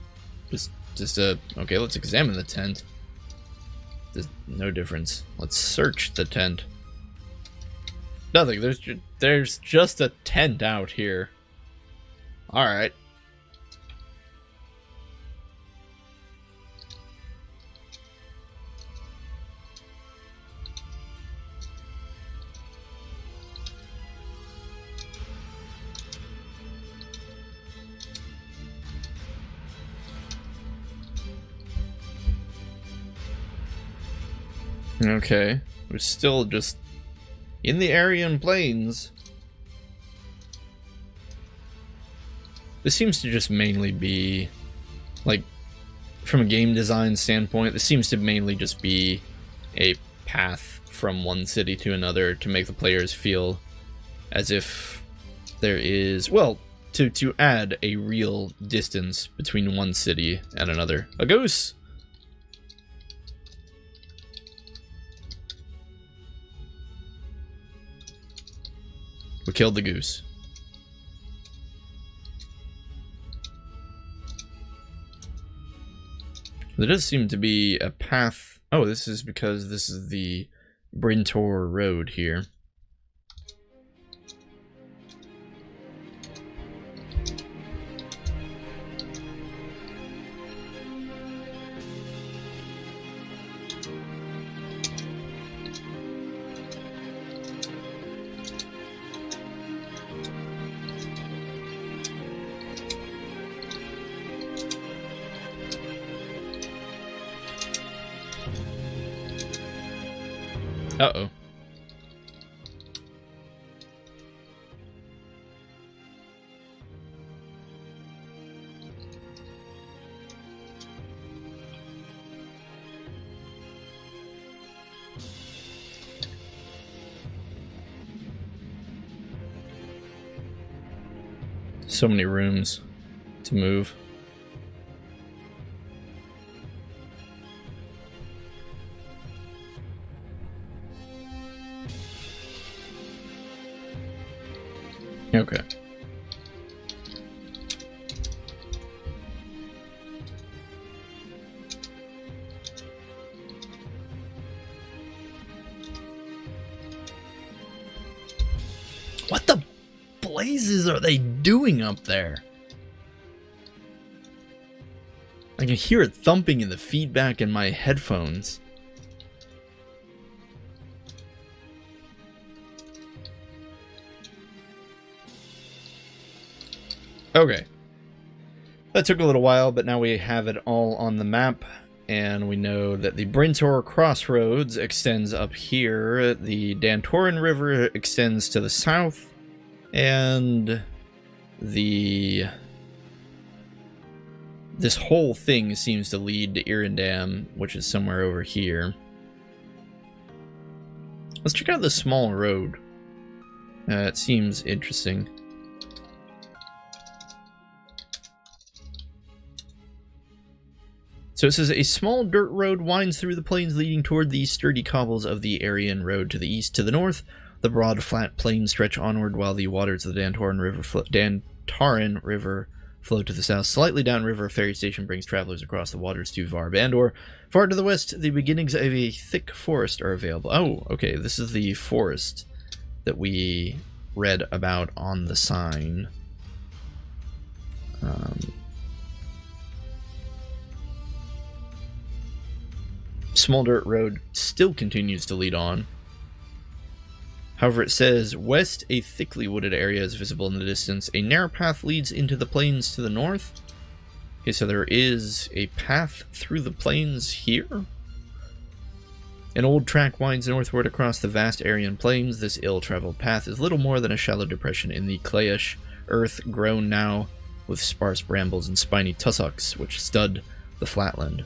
Just a... Okay, let's examine the tent. There's no difference. Let's search the tent. Nothing. There's just a tent out here. Alright. Okay, we're still just in the Aryan Plains. This seems to just mainly be, like, from a game design standpoint, this seems to mainly just be a path from one city to another to make the players feel as if there is, well, to add a real distance between one city and another. A goose! We killed the goose. There does seem to be a path. Oh, this is because this is the Brintor Road here. Uh-oh. So many rooms to move. Okay. What the blazes are they doing up there? I can hear it thumping in the feedback in my headphones. Okay. That took a little while, but now we have it all on the map, and we know that the Brintor Crossroads extends up here, the Dantoran River extends to the south, and this whole thing seems to lead to Irindam, which is somewhere over here. Let's check out the small road. It seems interesting. So it says, a small dirt road winds through the plains leading toward the sturdy cobbles of the Aryan Road to the east. To the north, the broad flat plains stretch onward while the waters of the Dantoran River flow to the south. Slightly downriver, a ferry station brings travelers across the waters to Varbandor. Far to the west, the beginnings of a thick forest are available. Oh, okay, this is the forest that we read about on the sign. Small dirt road still continues to lead on. However, it says, west, a thickly wooded area is visible in the distance. A narrow path leads into the plains to the north. Okay, so there is a path through the plains here. An old track winds northward across the vast Aryan plains. This ill-traveled path is little more than a shallow depression in the clayish earth, grown now with sparse brambles and spiny tussocks, which stud the flatland.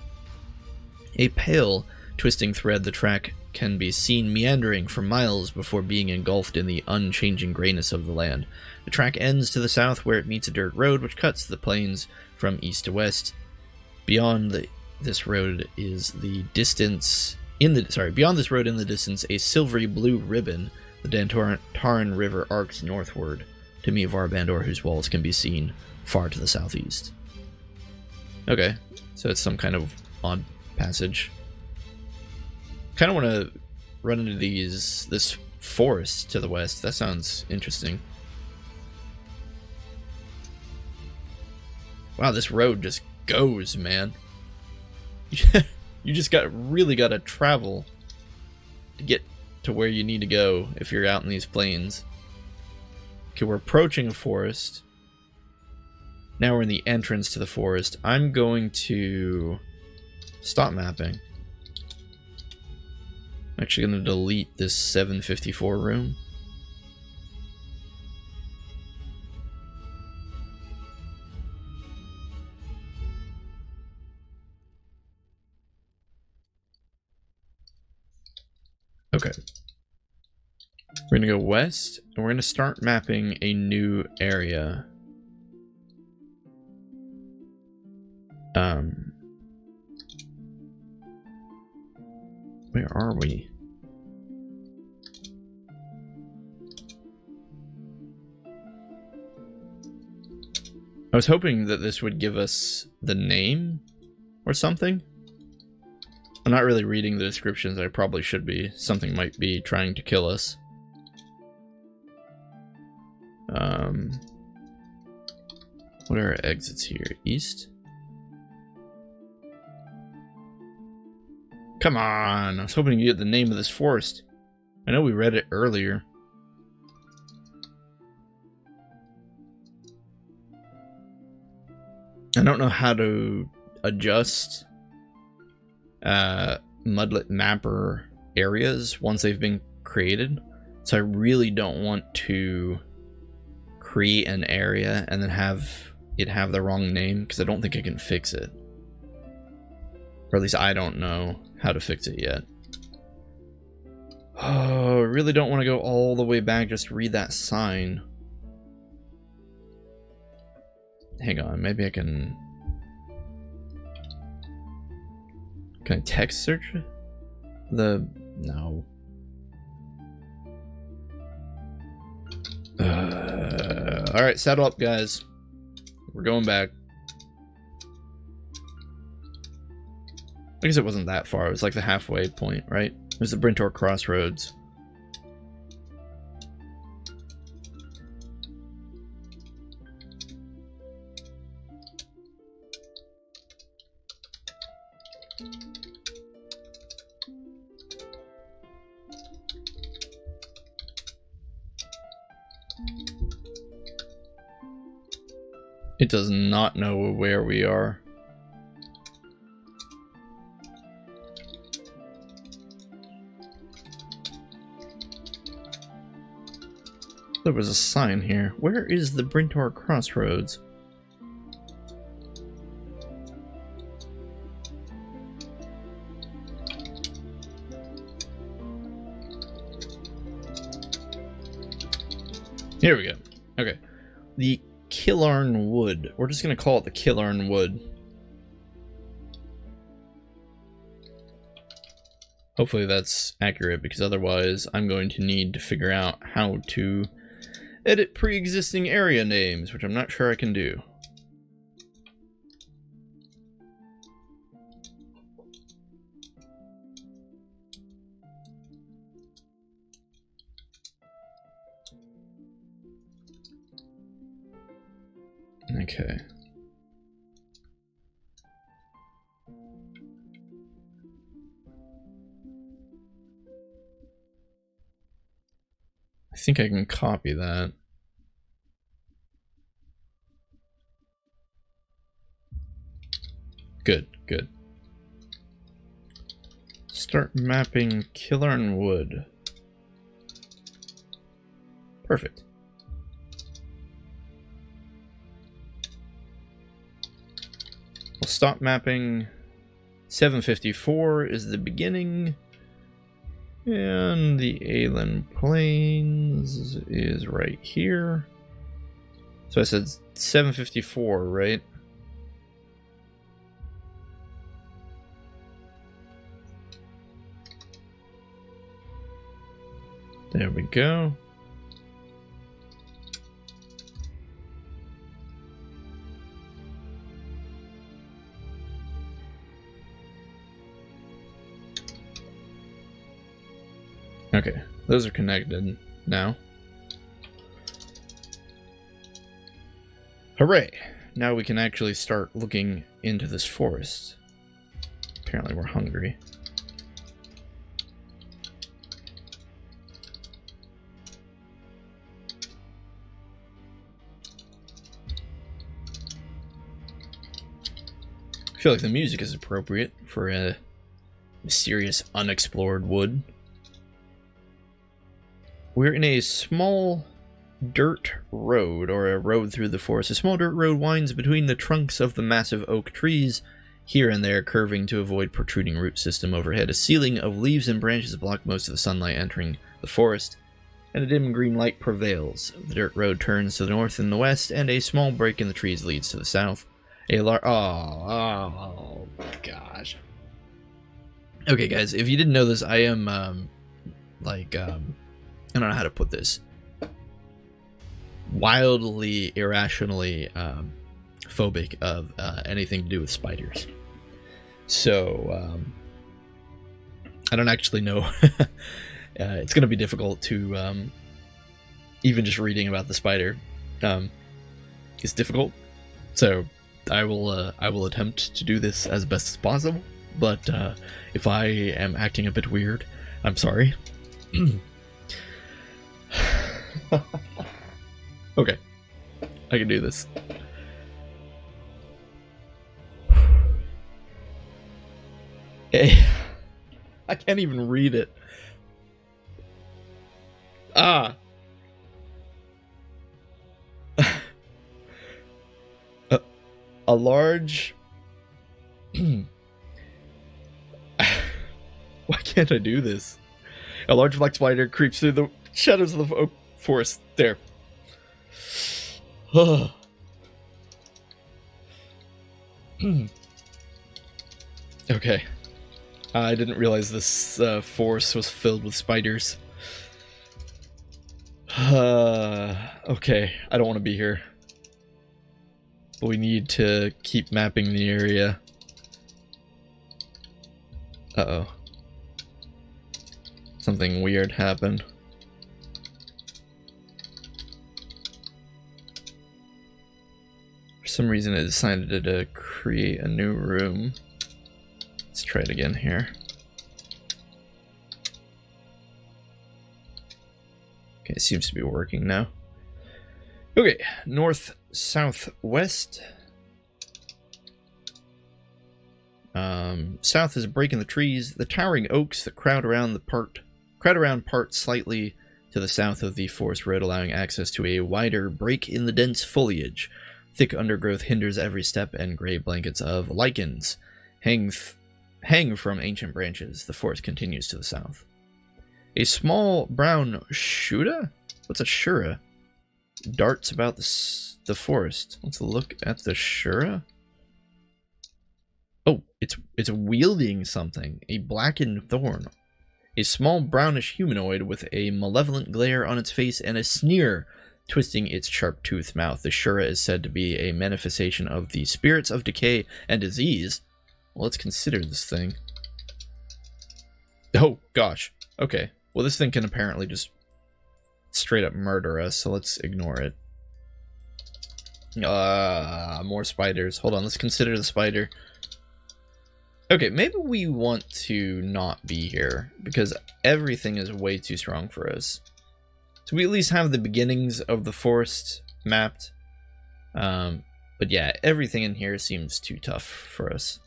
A pale, twisting thread, the track can be seen meandering for miles before being engulfed in the unchanging grayness of the land. The track ends to the south where it meets a dirt road which cuts the plains from east to west. Beyond this road in the distance, a silvery blue ribbon, the Dantoran River arcs northward to meet Varbandor, whose walls can be seen far to the southeast. Okay, so it's some kind of odd passage. Kind of want to run into this forest to the west. That sounds interesting. Wow, this road just goes, man. You just really gotta travel to get to where you need to go if you're out in these plains. Okay, we're approaching a forest. Now we're in the entrance to the forest. I'm going to stop mapping. I'm actually going to delete this 754 room. Okay. We're going to go west, and we're going to start mapping a new area. Where are we? I was hoping that this would give us the name or something. I'm not really reading the descriptions. I probably should be. Something might be trying to kill us. What are our exits here? East? Come on! I was hoping to get the name of this forest. I know we read it earlier. I don't know how to adjust Mudlet mapper areas once they've been created, so I really don't want to create an area and then have it have the wrong name, because I don't think I can fix it, or at least I don't know how to fix it yet. Oh, I really don't want to go all the way back just to read that sign. Hang on, maybe I can... Can I text search it? No. Alright, saddle up, guys. We're going back. I guess it wasn't that far. It was like the halfway point, right? It was the Brintor Crossroads. It does not know where we are. There was a sign here. Where is the Brintor Crossroads? Here we go. Okay. The Killarn Wood. We're just going to call it the Killarn Wood. Hopefully that's accurate, because otherwise I'm going to need to figure out how to edit pre-existing area names, which I'm not sure I can do. Okay. I think I can copy that. Good, good. Start mapping Killarn Wood. Perfect. We'll stop mapping. 754 is the beginning. And the Aelin Plains is right here. So I said 754, right? There we go. Okay, those are connected now. Hooray! now we can actually start looking into this forest. Apparently we're hungry. I feel like the music is appropriate for a mysterious, unexplored wood. We're in a small dirt road, or a road through the forest. A small dirt road winds between the trunks of the massive oak trees, here and there curving to avoid protruding root system overhead. A ceiling of leaves and branches block most of the sunlight entering the forest, and a dim green light prevails. The dirt road turns to the north and the west, and a small break in the trees leads to the south. Oh gosh. Okay, guys, if you didn't know this, I am, I don't know how to put this. Wildly, irrationally, phobic of anything to do with spiders. So, I don't actually know. It's going to be difficult to, even just reading about the spider, is difficult. So, I will attempt to do this as best as possible, but if I am acting a bit weird, I'm sorry. Okay, I can do this. Hey, I can't even read it. Ah. A large... Why can't I do this? A large black spider creeps through the shadows of the oak forest. There. Okay. I didn't realize this forest was filled with spiders. Okay, I don't want to be here. But we need to keep mapping the area. Uh-oh. Something weird happened. For some reason it decided to create a new room. Let's try it again here. Okay, it seems to be working now. Okay, north, southwest. South is a break in the trees. The towering oaks that crowd around part slightly to the south of the forest road, allowing access to a wider break in the dense foliage. Thick undergrowth hinders every step, and gray blankets of lichens hang from ancient branches. The forest continues to the south. A small brown shura? What's a shura? Darts about the forest. Let's look at the shura. Oh, it's wielding something. A blackened thorn. A small brownish humanoid with a malevolent glare on its face and a sneer twisting its sharp-toothed mouth. The shura is said to be a manifestation of the spirits of decay and disease. Well, let's consider this thing. Oh, gosh. Okay. Well, this thing can apparently just straight up murder us, so let's ignore it. More spiders. Hold on, let's consider the spider. Okay, maybe we want to not be here, because everything is way too strong for us. So we at least have the beginnings of the forest mapped. But yeah, everything in here seems too tough for us.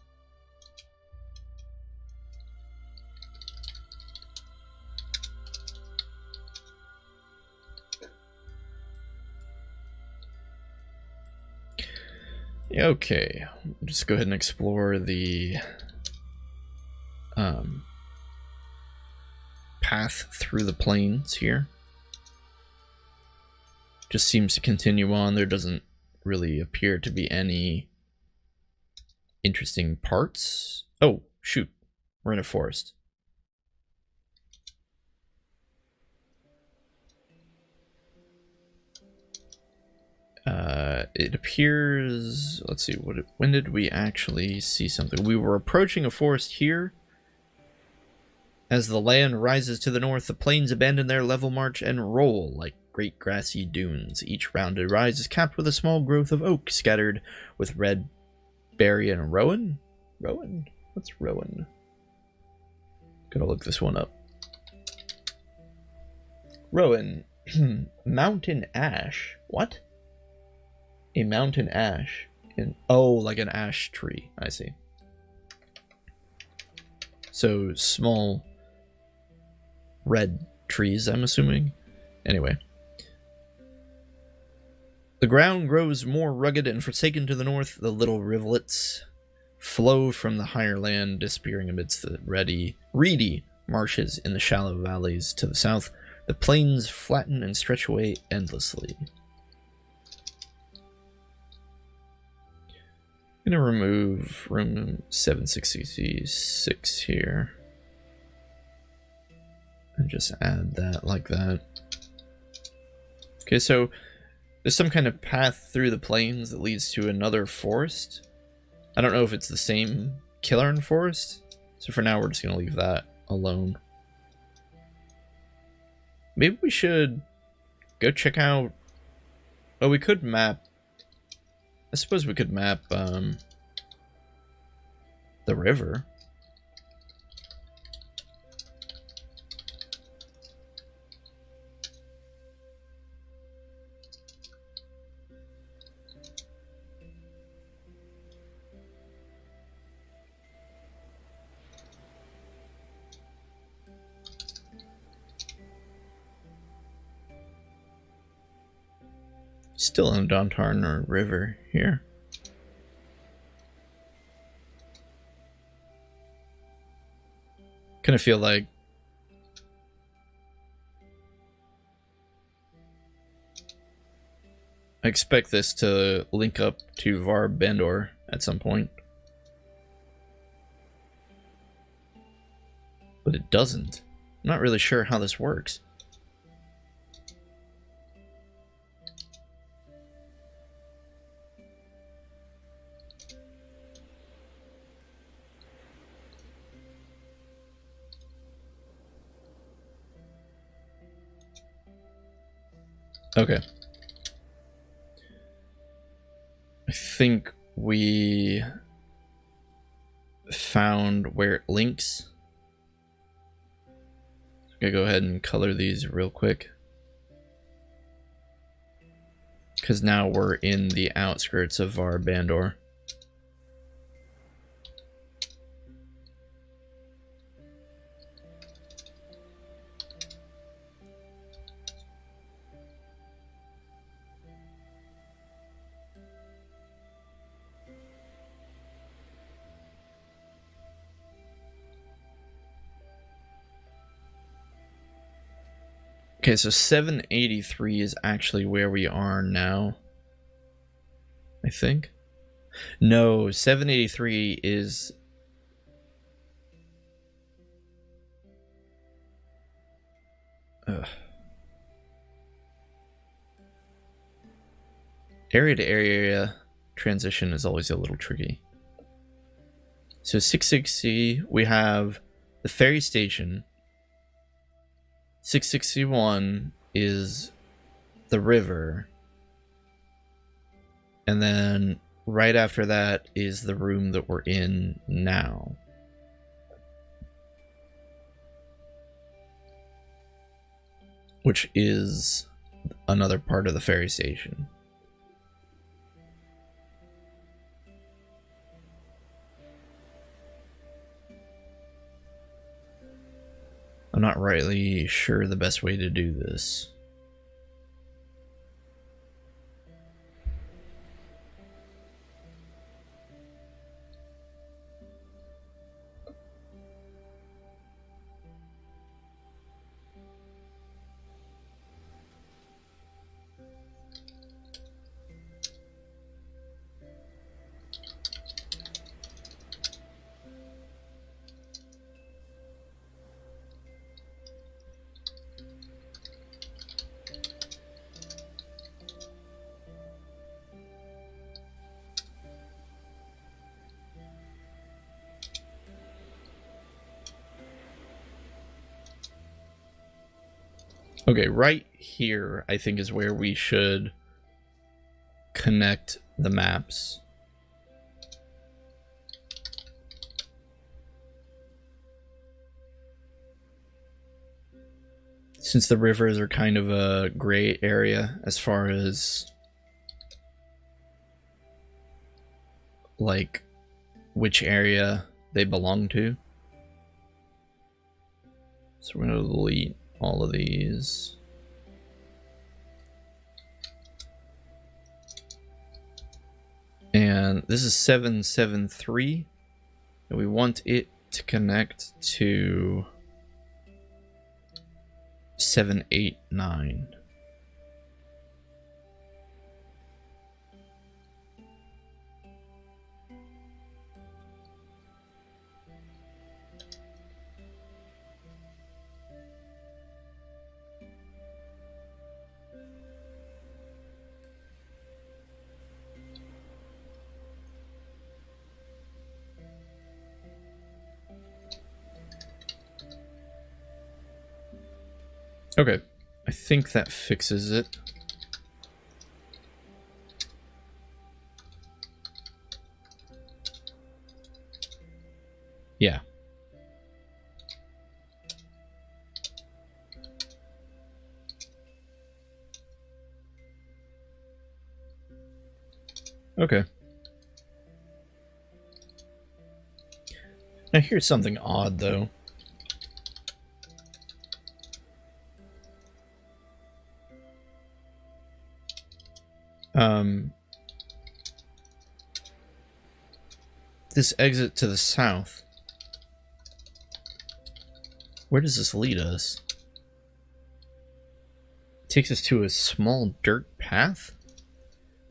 Okay, just go ahead and explore the path through the plains here. Just seems to continue on. There doesn't really appear to be any interesting parts. Oh, shoot. We're in a forest. It appears, let's see, when did we actually see something? We were approaching a forest here. As the land rises to the north, the plains abandon their level march and roll like great grassy dunes. Each rounded rise is capped with a small growth of oak scattered with red berry and rowan. Rowan? What's rowan? Gotta look this one up. Rowan. Mountain ash. What? A mountain ash. Oh, like an ash tree. I see. So, small red trees, I'm assuming. Anyway. The ground grows more rugged and forsaken to the north. The little rivulets flow from the higher land, disappearing amidst the reedy marshes in the shallow valleys to the south. The plains flatten and stretch away endlessly. I'm going to remove room 766 here. And just add that like that. Okay, so there's some kind of path through the plains that leads to another forest. I don't know if it's the same Killarn forest. So for now, we're just going to leave that alone. Maybe we should go check out... Oh, we could map... I suppose we could map the river. Still in Dontarn River here. Kind of feel like I expect this to link up to Avendar at some point. But it doesn't. I'm not really sure how this works. Okay. I think we found where it links. I'm gonna go ahead and color these real quick. Because now we're in the outskirts of Avendar. Okay, so 783 is actually where we are now. I think. No, 783 is... Area to area transition is always a little tricky. So 660, we have the ferry station. 661 is the river. And then right after that is the room that we're in now. Which is another part of the ferry station. I'm not rightly sure the best way to do this. Okay, right here, I think, is where we should connect the maps. Since the rivers are kind of a gray area as far as like which area they belong to. So we're going to delete all of these. And this is 773. And we want it to connect to 789. Okay, I think that fixes it. Yeah. Okay. Now here's something odd though. This exit to the south. Where does this lead us? It takes us to a small dirt path.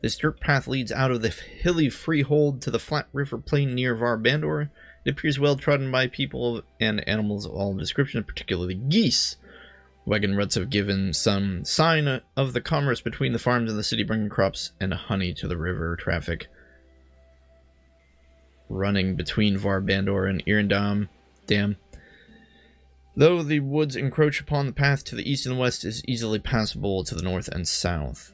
This dirt path leads out of the hilly freehold to the flat river plain near Varbandor. It appears well trodden by people and animals of all descriptions, particularly geese. Wagon ruts have given some sign of the commerce between the farms and the city, bringing crops and honey to the river traffic. Running between Varbandor and Irendam Dam. Though the woods encroach upon the path to the east and west, is easily passable to the north and south.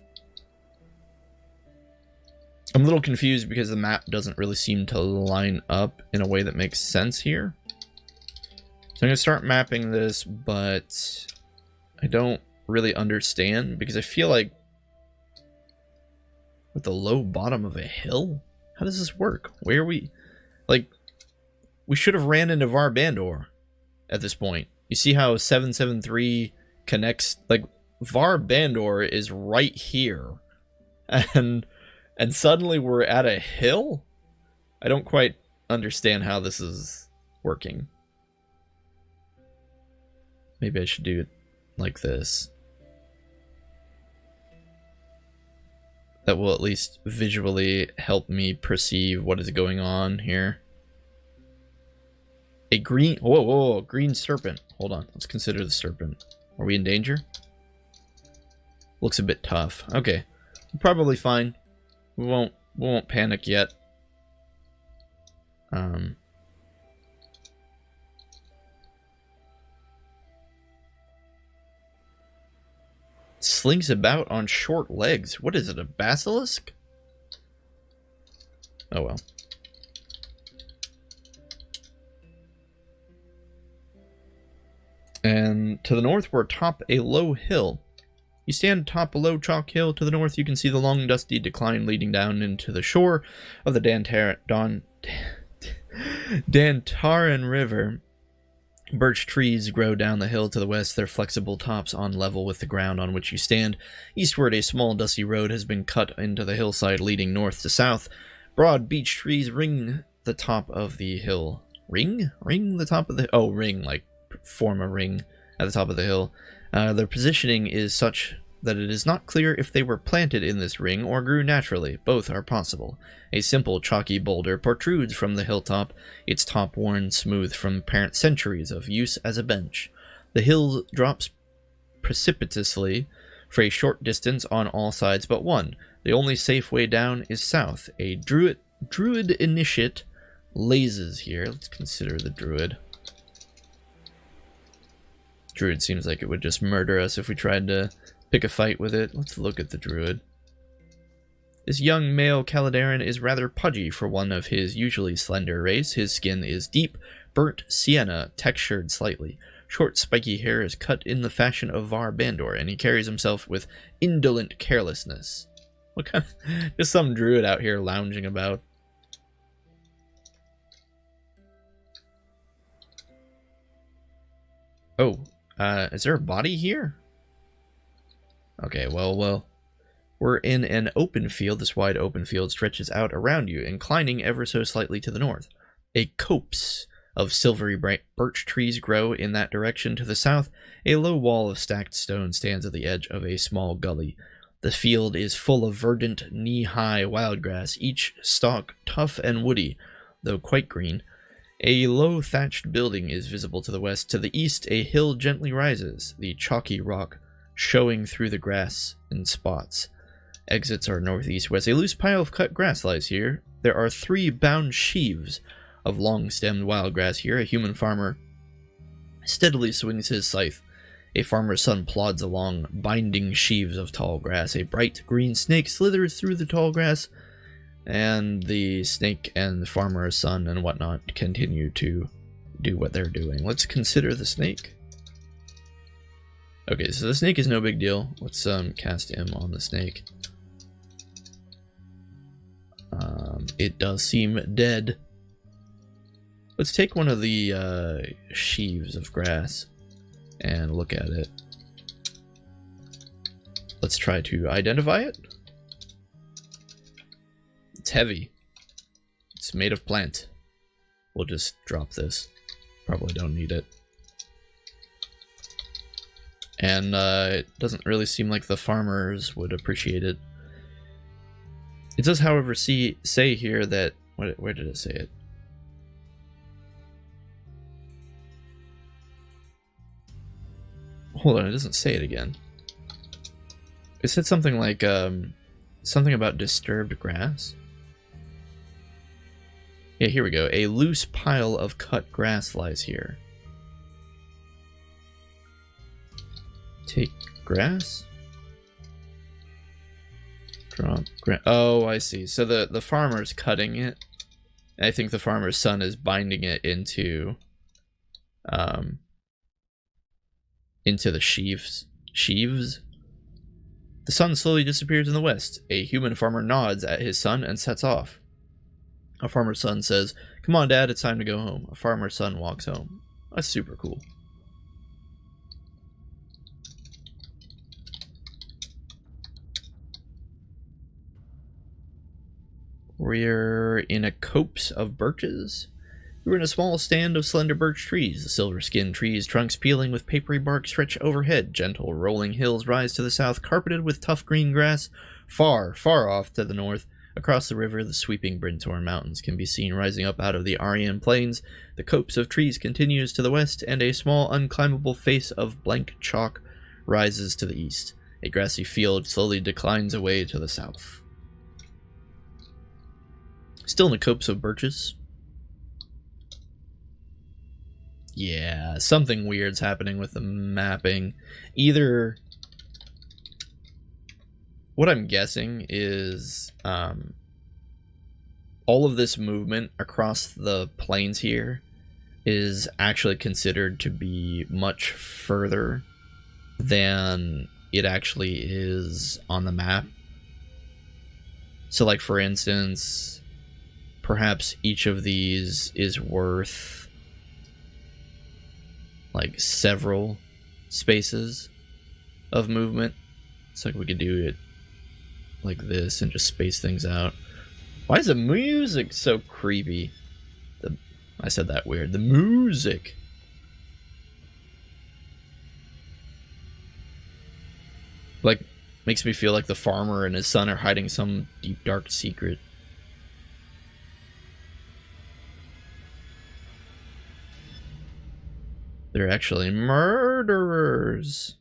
I'm a little confused because the map doesn't really seem to line up in a way that makes sense here. So I'm going to start mapping this, but I don't really understand because I feel like with the low bottom of a hill, how does this work? Where are we? Like, we should have ran into Varbandor at this point. You see how 773 connects? Like, Varbandor is right here. And suddenly we're at a hill? I don't quite understand how this is working. Maybe I should do it like this. That will at least visually help me perceive what is going on here. A green... Whoa, whoa, whoa, green serpent. Hold on, let's consider the serpent. Are we in danger? Looks a bit tough. Okay, probably fine. We won't panic yet. Slings about on short legs. What is it, a basilisk? Oh well. And to the north, we're atop a low hill. You stand atop a low chalk hill. To the north, you can see the long, dusty decline leading down into the shore of the Dantaran River. Birch trees grow down the hill to the west, their flexible tops on level with the ground on which you stand. Eastward, a small dusty road has been cut into the hillside leading north to south. Broad beech trees ring the top of the hill. Ring? Ring the top of the... Oh, ring, like form a ring at the top of the hill. Their positioning is such that it is not clear if they were planted in this ring or grew naturally. Both are possible. A simple chalky boulder protrudes from the hilltop, its top worn smooth from apparent centuries of use as a bench. The hill drops precipitously for a short distance on all sides but one. The only safe way down is south. A druid initiate lazes here. Let's consider the druid. Druid seems like it would just murder us if we tried to pick a fight with it. Let's look at the druid. This young male Caladeran is rather pudgy for one of his usually slender race. His skin is deep, burnt sienna, textured slightly. Short, spiky hair is cut in the fashion of Var Bandor, and he carries himself with indolent carelessness. What kind of... Just some druid out here lounging about. Oh, is there a body here? Okay, well, we're in an open field. This wide open field stretches out around you, inclining ever so slightly to the north. A copse of silvery bright birch trees grow in that direction. To the south, a low wall of stacked stone stands at the edge of a small gully. The field is full of verdant, knee-high wildgrass, each stalk tough and woody, though quite green. A low thatched building is visible to the west. To the east, a hill gently rises, the chalky rock showing through the grass in spots. Exits are northeast west. A loose pile of cut grass lies here. There are 3 bound sheaves of long-stemmed wildgrass here. A human farmer steadily swings his scythe. A farmer's son plods along, binding sheaves of tall grass. A bright green snake slithers through the tall grass, and the snake and the farmer's son and whatnot continue to do what they're doing. Let's consider the snake. Okay, so the snake is no big deal. Let's cast him on the snake. It does seem dead. Let's take one of the sheaves of grass and look at it. Let's try to identify it. It's heavy. It's made of plant. We'll just drop this. Probably don't need it. And it doesn't really seem like the farmers would appreciate it. It does, however, say here that... Where did it say it? Hold on, it doesn't say it again. It said something like, something about disturbed grass. Yeah, here we go. A loose pile of cut grass lies here. Take grass? Drop grass. Oh, I see. So the farmer's cutting it. And I think the farmer's son is binding it into the sheaves. The sun slowly disappears in the west. A human farmer nods at his son and sets off. A farmer's son says, "Come on, Dad, it's time to go home." A farmer's son walks home. That's super cool. We're in a copse of birches. We're in a small stand of slender birch trees. The silver-skinned trees' trunks peeling with papery bark stretch overhead. Gentle rolling hills rise to the south, carpeted with tough green grass. Far, far off to the north, across the river, the sweeping Brintorn Mountains can be seen rising up out of the Aryan Plains. The copse of trees continues to the west, and a small, unclimbable face of blank chalk rises to the east. A grassy field slowly declines away to the south. Still in a copse of birches. Yeah, something weird's happening with the mapping. Either... What I'm guessing is all of this movement across the plains here is actually considered to be much further than it actually is on the map. So, like, for instance, perhaps each of these is worth like several spaces of movement. It's like we could do it like this and just space things out. Why is the music so creepy? I said that weird. The music. Like, makes me feel like the farmer and his son are hiding some deep, dark secret. They're actually murderers.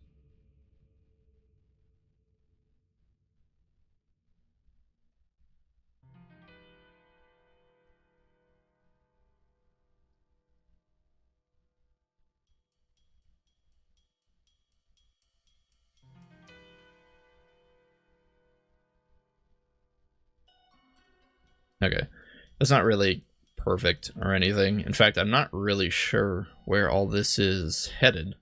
Okay. That's not really perfect or anything. In fact, I'm not really sure where all this is headed.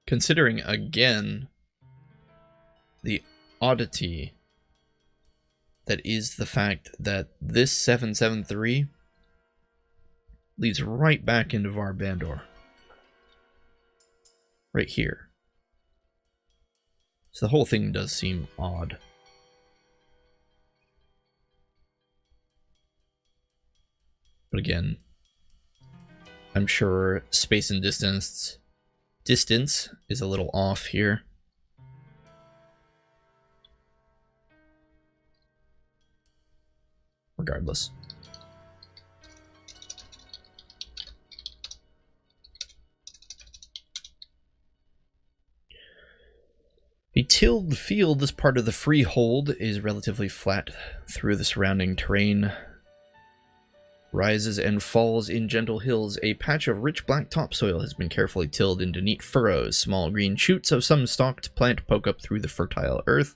Considering, again, the oddity that is the fact that this 773 leads right back into Avendar. Right here. So the whole thing does seem odd. But again, I'm sure space and distance is a little off here. Regardless. A tilled field, this part of the freehold, is relatively flat through the surrounding terrain. Rises and falls in gentle hills. A patch of rich black topsoil has been carefully tilled into neat furrows. Small green shoots of some stalked plant poke up through the fertile earth.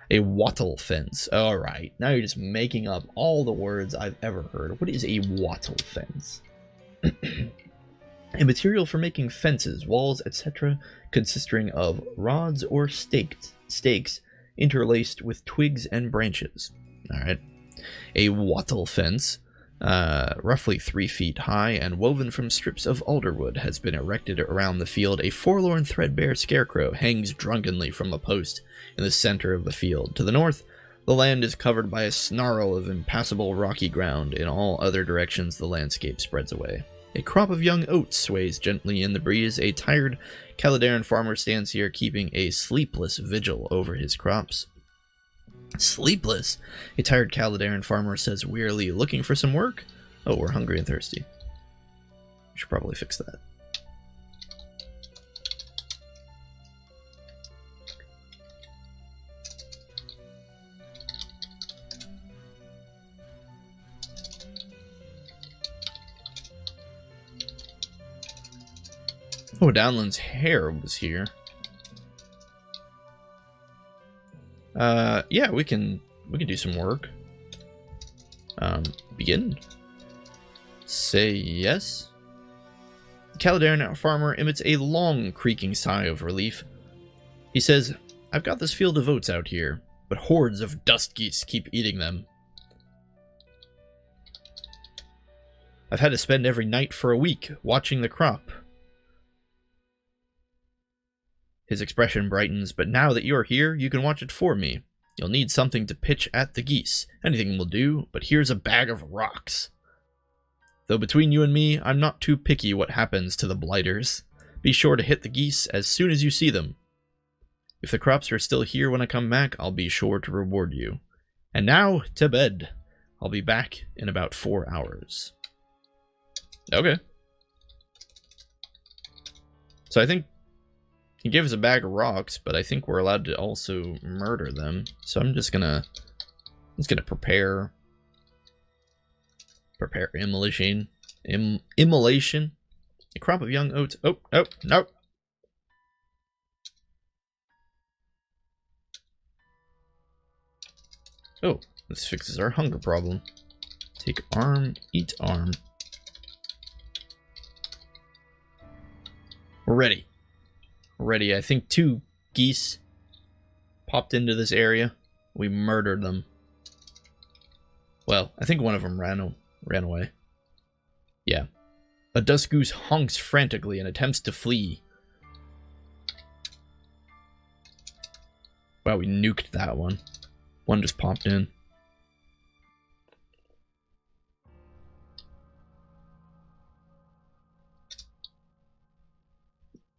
A wattle fence. Alright, now you're just making up all the words I've ever heard. What is a wattle fence? A material for making fences, walls, etc., consisting of rods or stakes interlaced with twigs and branches. Alright. A wattle fence, roughly 3 feet high and woven from strips of alderwood, has been erected around the field. A forlorn, threadbare scarecrow hangs drunkenly from a post in the center of the field. To the north, the land is covered by a snarl of impassable rocky ground. In all other directions, the landscape spreads away. A crop of young oats sways gently in the breeze. A tired Caladeran farmer stands here, keeping a sleepless vigil over his crops. Sleepless? A tired Caladeran farmer says wearily, looking for some work? Oh, we're hungry and thirsty. We should probably fix that. Oh, Downland's hair was here. Yeah, we can do some work. Begin. Say yes. The Caladeran farmer emits a long, creaking sigh of relief. He says, "I've got this field of oats out here, but hordes of dust geese keep eating them. I've had to spend every night for a week watching the crop." His expression brightens. "But now that you're here, you can watch it for me. You'll need something to pitch at the geese. Anything will do, but here's a bag of rocks. Though between you and me, I'm not too picky what happens to the blighters. Be sure to hit the geese as soon as you see them. If the crops are still here when I come back, I'll be sure to reward you. And now, to bed. I'll be back in about 4 hours." Okay. So I think he gave us a bag of rocks, but I think we're allowed to also murder them. So I'm just gonna prepare immolation. Immolation. A crop of young oats. Oh, no, no. Oh, this fixes our hunger problem. Take arm, eat arm. We're ready. Ready. I think 2 geese popped into this area. We murdered them. Well, I think one of them ran away. Yeah. A dust goose honks frantically and attempts to flee. Wow, we nuked that one. One just popped in.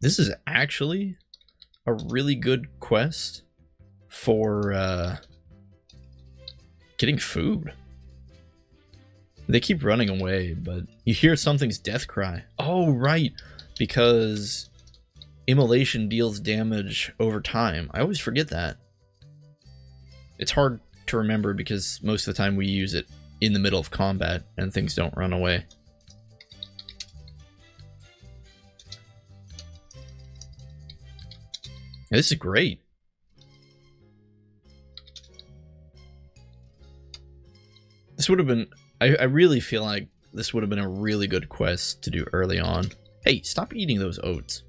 This is actually a really good quest for getting food. They keep running away, but you hear something's death cry. Oh, right, because immolation deals damage over time. I always forget that. It's hard to remember because most of the time we use it in the middle of combat and things don't run away. This is great. This would have been... I really feel like this would have been a really good quest to do early on. Hey, stop eating those oats.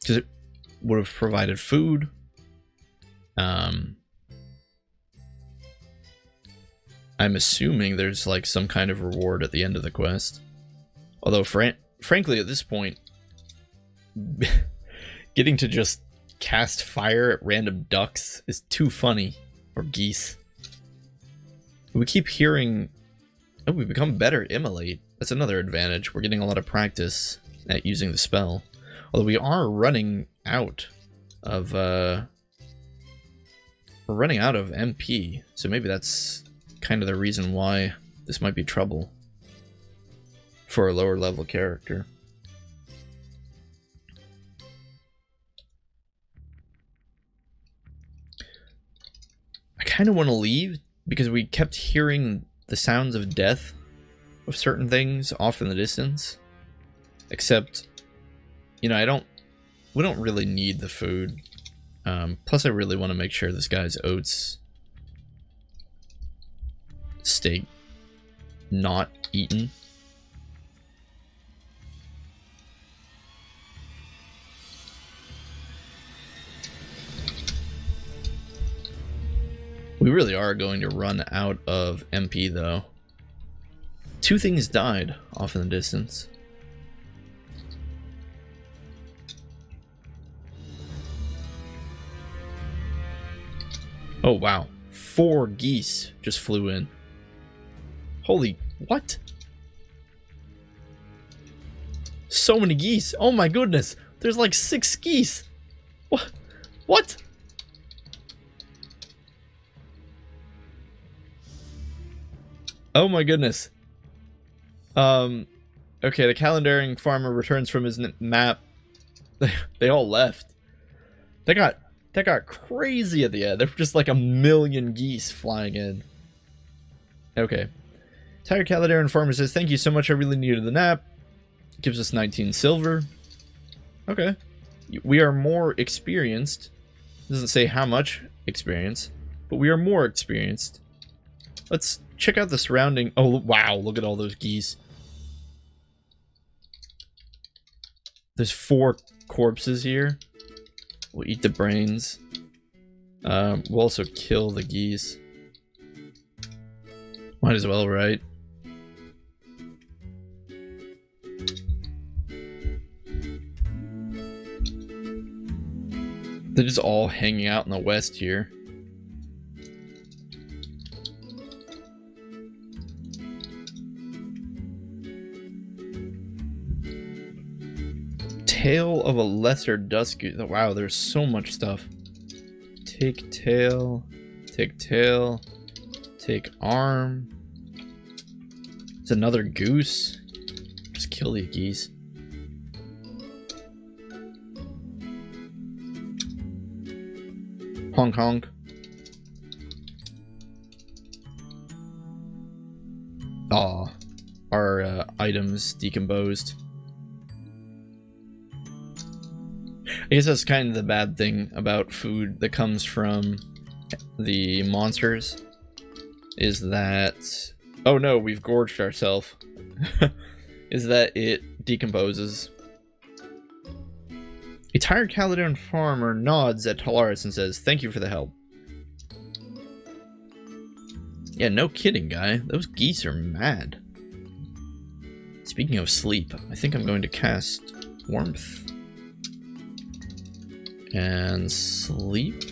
Because it would have provided food. I'm assuming there's like some kind of reward at the end of the quest. Although, frankly, at this point, getting to just cast fire at random ducks is too funny. Or geese. We keep hearing... Oh, we become better at Immolate. That's another advantage. We're getting a lot of practice at using the spell. Although we are running out of... We're running out of MP. So maybe that's kind of the reason why this might be trouble for a lower level character. I kind of want to leave because we kept hearing the sounds of death of certain things off in the distance. Except, you know, we don't really need the food. Plus I really want to make sure this guy's oats stay not eaten. We really are going to run out of MP, though. Two things died off in the distance. Oh, wow. 4 geese just flew in. Holy... what? So many geese. Oh my goodness. There's like 6 geese. What? What? Oh my goodness. Okay, the calendaring farmer returns from his map. They all left. That got crazy at the end. There were just like 1,000,000 geese flying in. Okay. Tired calendaring farmer says, "Thank you so much. I really needed the nap." Gives us 19 silver. Okay. We are more experienced. Doesn't say how much experience, but we are more experienced. Let's check out the surrounding... Oh, wow, look at all those geese. There's 4 corpses here. We'll eat the brains. We'll also kill the geese. Might as well, right? They're just all hanging out in the west here. Tail of a lesser dusk. Wow, there's so much stuff. Take tail. Take tail. Take arm. It's another goose. Just kill the geese. Honk honk. Aw. Our items decomposed. I guess that's kind of the bad thing about food that comes from the monsters. Is that... oh no, we've gorged ourselves. Is that it decomposes. A tired Caledonian farmer nods at Talaris and says, "Thank you for the help." Yeah, no kidding, guy. Those geese are mad. Speaking of sleep, I think I'm going to cast Warmth. And sleep.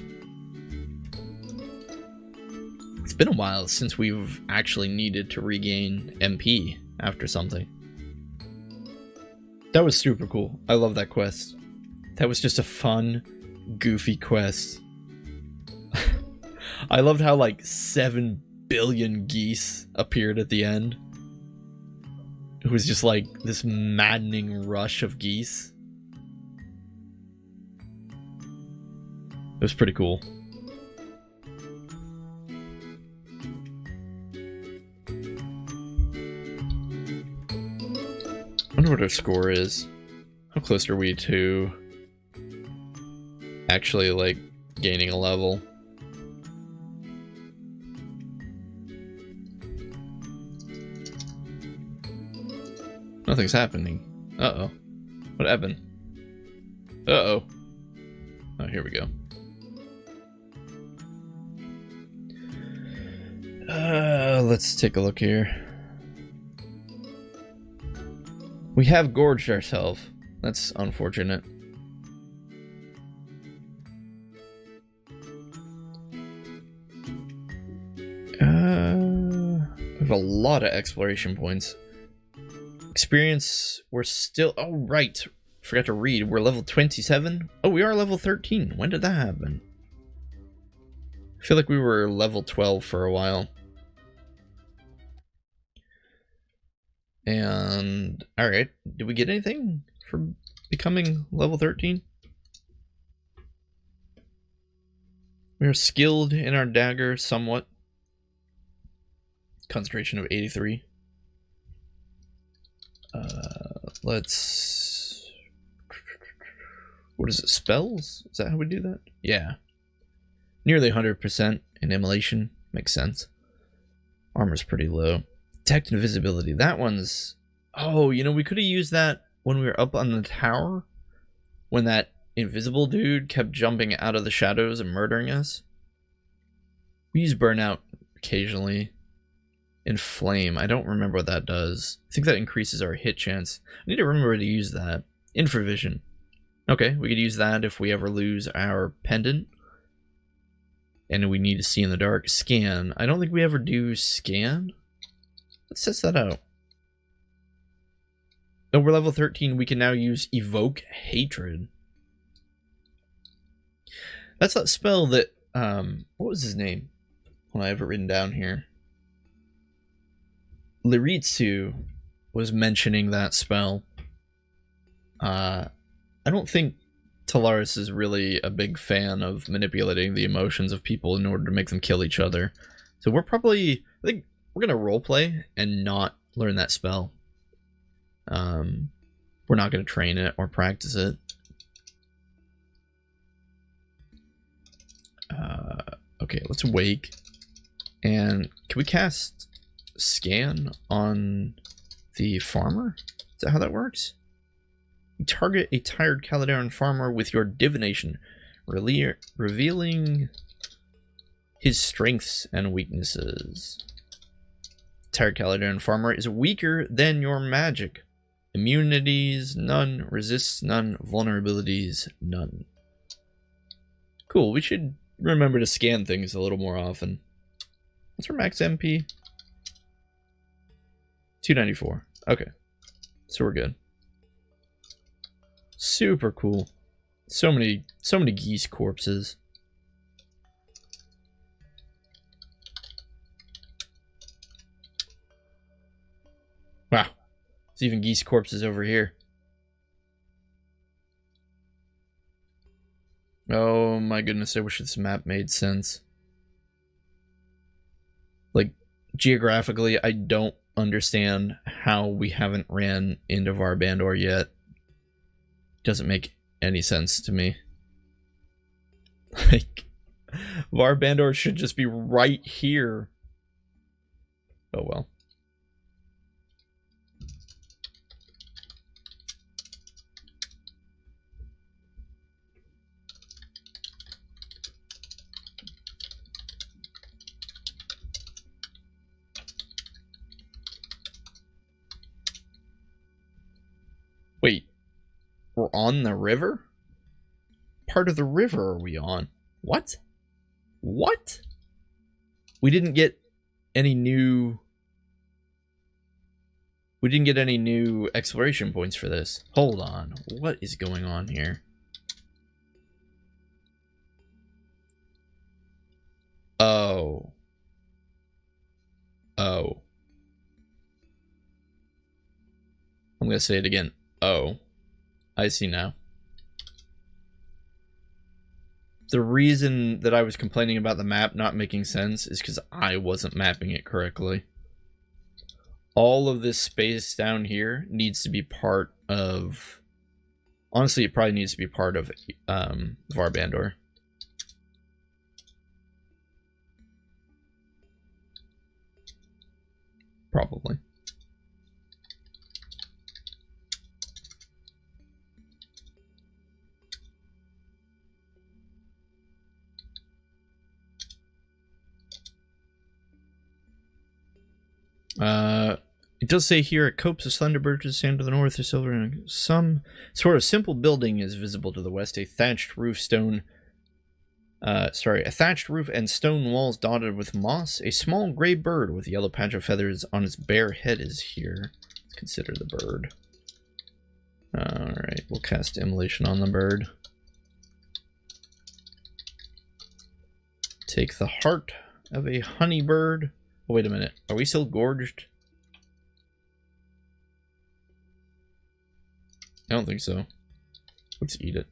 It's been a while since we've actually needed to regain MP after something. That was super cool. I love that quest. That was just a fun, goofy quest. I loved how like 7 billion geese appeared at the end. It was just like this maddening rush of geese. It was pretty cool. I wonder what our score is. How close are we to actually like gaining a level? Nothing's happening. Uh-oh. What happened? Uh-oh. Oh, here we go. Let's take a look here. We have gorged ourselves. That's unfortunate. We have a lot of exploration points. Experience, we're still... Oh, right. Forgot to read. We're level 27. Oh, we are level 13. When did that happen? I feel like we were level 12 for a while. And... Alright. Did we get anything for becoming level 13? We are skilled in our dagger somewhat. Concentration of 83. Let's... What is it? Spells? Is that how we do that? Yeah. Nearly 100% in immolation. Makes sense. Armor's pretty low. Detect invisibility. That one's... Oh, you know, we could have used that when we were up on the tower. When that invisible dude kept jumping out of the shadows and murdering us. We use burnout occasionally. Inflame. I don't remember what that does. I think that increases our hit chance. I need to remember to use that. Infravision. Okay, we could use that if we ever lose our pendant. And we need to see in the dark. Scan. I don't think we ever do scan. Let's test that out. Oh, we're level 13. We can now use Evoke Hatred. That's that spell that... what was his name? Well, I have it written down here. Liritsu was mentioning that spell. I don't think Talaris is really a big fan of manipulating the emotions of people in order to make them kill each other. So we're probably... I think we're going to roleplay and not learn that spell. We're not going to train it or practice it. Okay, let's wake. And can we cast scan on the farmer? Is that how that works? You target a tired Caladeran farmer with your divination, revealing his strengths and weaknesses. Tired Caladeran farmer is weaker than your magic. Immunities, none. Resists, none. Vulnerabilities, none. Cool, we should remember to scan things a little more often. What's our max MP? 294. Okay. So we're good. Super cool. So many geese corpses. Wow. There's even geese corpses over here. Oh my goodness, I wish this map made sense. Like, geographically, I don't understand how we haven't ran into Avendar yet. Doesn't make any sense to me. Like, Avendar should just be right here. Oh well. Wait, we're on the river? Part of the river are we on? What? What? We didn't get any new... We didn't get any new exploration points for this. Hold on. What is going on here? Oh. Oh. I'm gonna say it again. Oh. I see now. The reason that I was complaining about the map not making sense is because I wasn't mapping it correctly. All of this space down here needs to be part of... Honestly, it probably needs to be part of Avendar. Probably. It does say here, it copes of slender birches, stand to the north, or silver, and some sort of simple building is visible to the west. A thatched roof and stone walls dotted with moss. A small gray bird with a yellow patch of feathers on its bare head is here. Let's consider the bird. Alright, we'll cast Immolation on the bird. Take the heart of a honey bird. Oh, wait a minute. Are we still gorged? I don't think so. Let's eat it.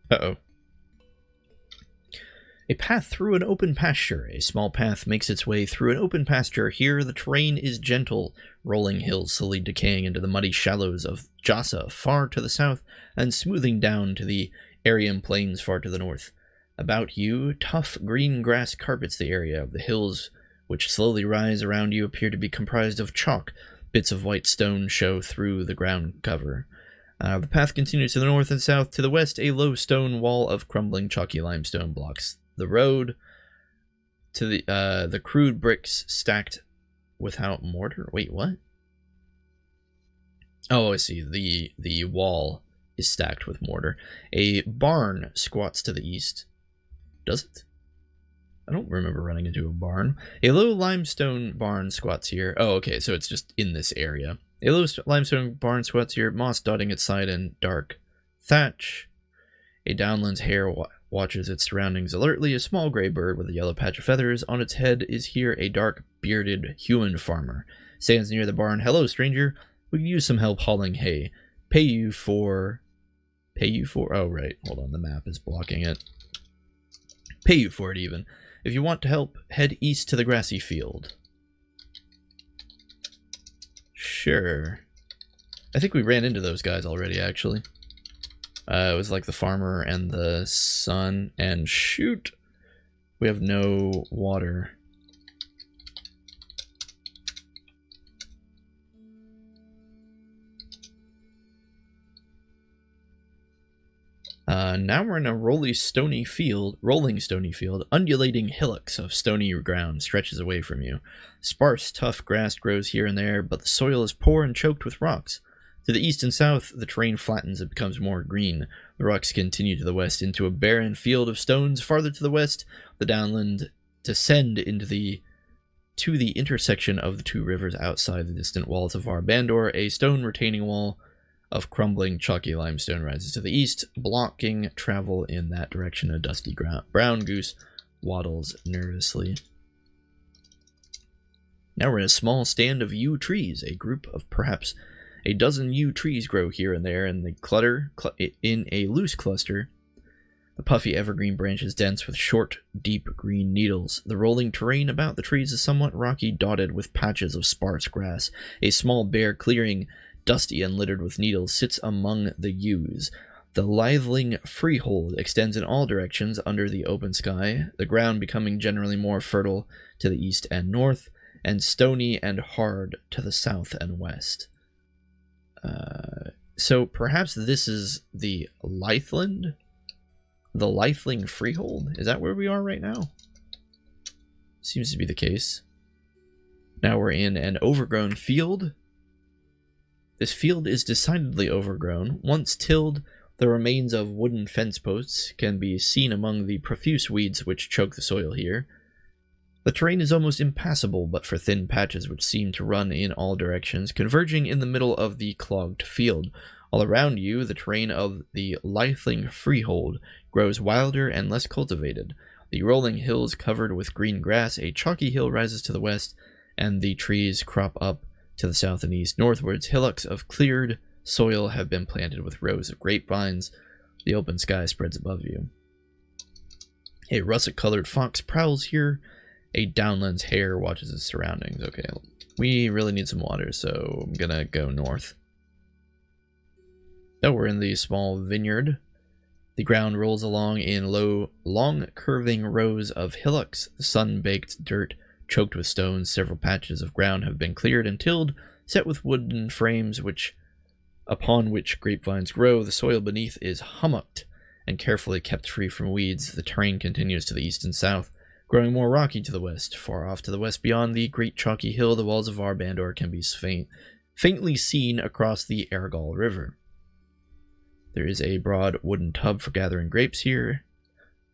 Uh-oh. A path through an open pasture. A small path makes its way through an open pasture. Here, the terrain is gentle, rolling hills slowly decaying into the muddy shallows of Jasa far to the south, and smoothing down to the Aryan plains far to the north. About you, tough green grass carpets the area. The hills which slowly rise around you appear to be comprised of chalk. Bits of white stone show through the ground cover. The path continues to the north and south. To the west, a low stone wall of crumbling chalky limestone blocks the road to the crude bricks stacked without mortar. Wait, what? Oh, I see. The wall is stacked with mortar. A barn squats to the east. Does it? I don't remember running into a barn. A low limestone barn squats here. Oh, okay, so it's just in this area. A low limestone barn squats here, moss dotting its side and dark thatch. A downland's hare watches its surroundings alertly. A small gray bird with a yellow patch of feathers on its head is here. A dark, bearded human farmer stands near the barn. Hello, stranger. We could use some help hauling hay. Pay you for... Oh, right. Hold on. The map is blocking it. Pay you for it, even. If you want to help, head east to the grassy field. Sure. I think we ran into those guys already, actually. It was like the farmer and the son, and shoot, we have no water. Now we're in a rolling stony field. Undulating hillocks of stony ground stretches away from you. Sparse, tough grass grows here and there, but the soil is poor and choked with rocks. To the east and south, the terrain flattens and becomes more green. The rocks continue to the west into a barren field of stones. Farther to the west, the downland descend to the intersection of the two rivers outside the distant walls of Avendar. A stone retaining wall of crumbling chalky limestone rises to the east, blocking travel in that direction. A dusty brown goose waddles nervously. Now we're in a small stand of yew trees. A group of perhaps a dozen yew trees grow here and there, and they clutter in a loose cluster. The puffy evergreen branches dense with short, deep green needles. The rolling terrain about the trees is somewhat rocky, dotted with patches of sparse grass. A small bare clearing, dusty and littered with needles, sits among the yews. The liveling freehold extends in all directions under the open sky, the ground becoming generally more fertile to the east and north, and stony and hard to the south and west. So perhaps this is the Litheland? The Liveling freehold? Is that where we are right now? Seems to be the case. Now we're in an overgrown field. This field is decidedly overgrown. Once tilled, the remains of wooden fence posts can be seen among the profuse weeds which choke the soil here. The terrain is almost impassable but for thin patches which seem to run in all directions, converging in the middle of the clogged field. All around you, the terrain of the Liveling freehold grows wilder and less cultivated. The rolling hills covered with green grass, a chalky hill rises to the west, and the trees crop up to the south and east. Northwards, hillocks of cleared soil have been planted with rows of grapevines. The open sky spreads above you. A russet-colored fox prowls here. A downland's hare watches its surroundings. Okay, we really need some water, so I'm gonna go north. Now we're in the small vineyard. The ground rolls along in long curving rows of hillocks. The sun-baked dirt choked with stones. Several patches of ground have been cleared and tilled, set with wooden frames which upon which grapevines grow. The soil beneath is hummocked and carefully kept free from weeds. The terrain continues to the east and south, growing more rocky to the west. Far off to the west beyond the great chalky hill, the walls of Avendar can be faintly seen across the Ergal River. There is a broad wooden tub for gathering grapes here,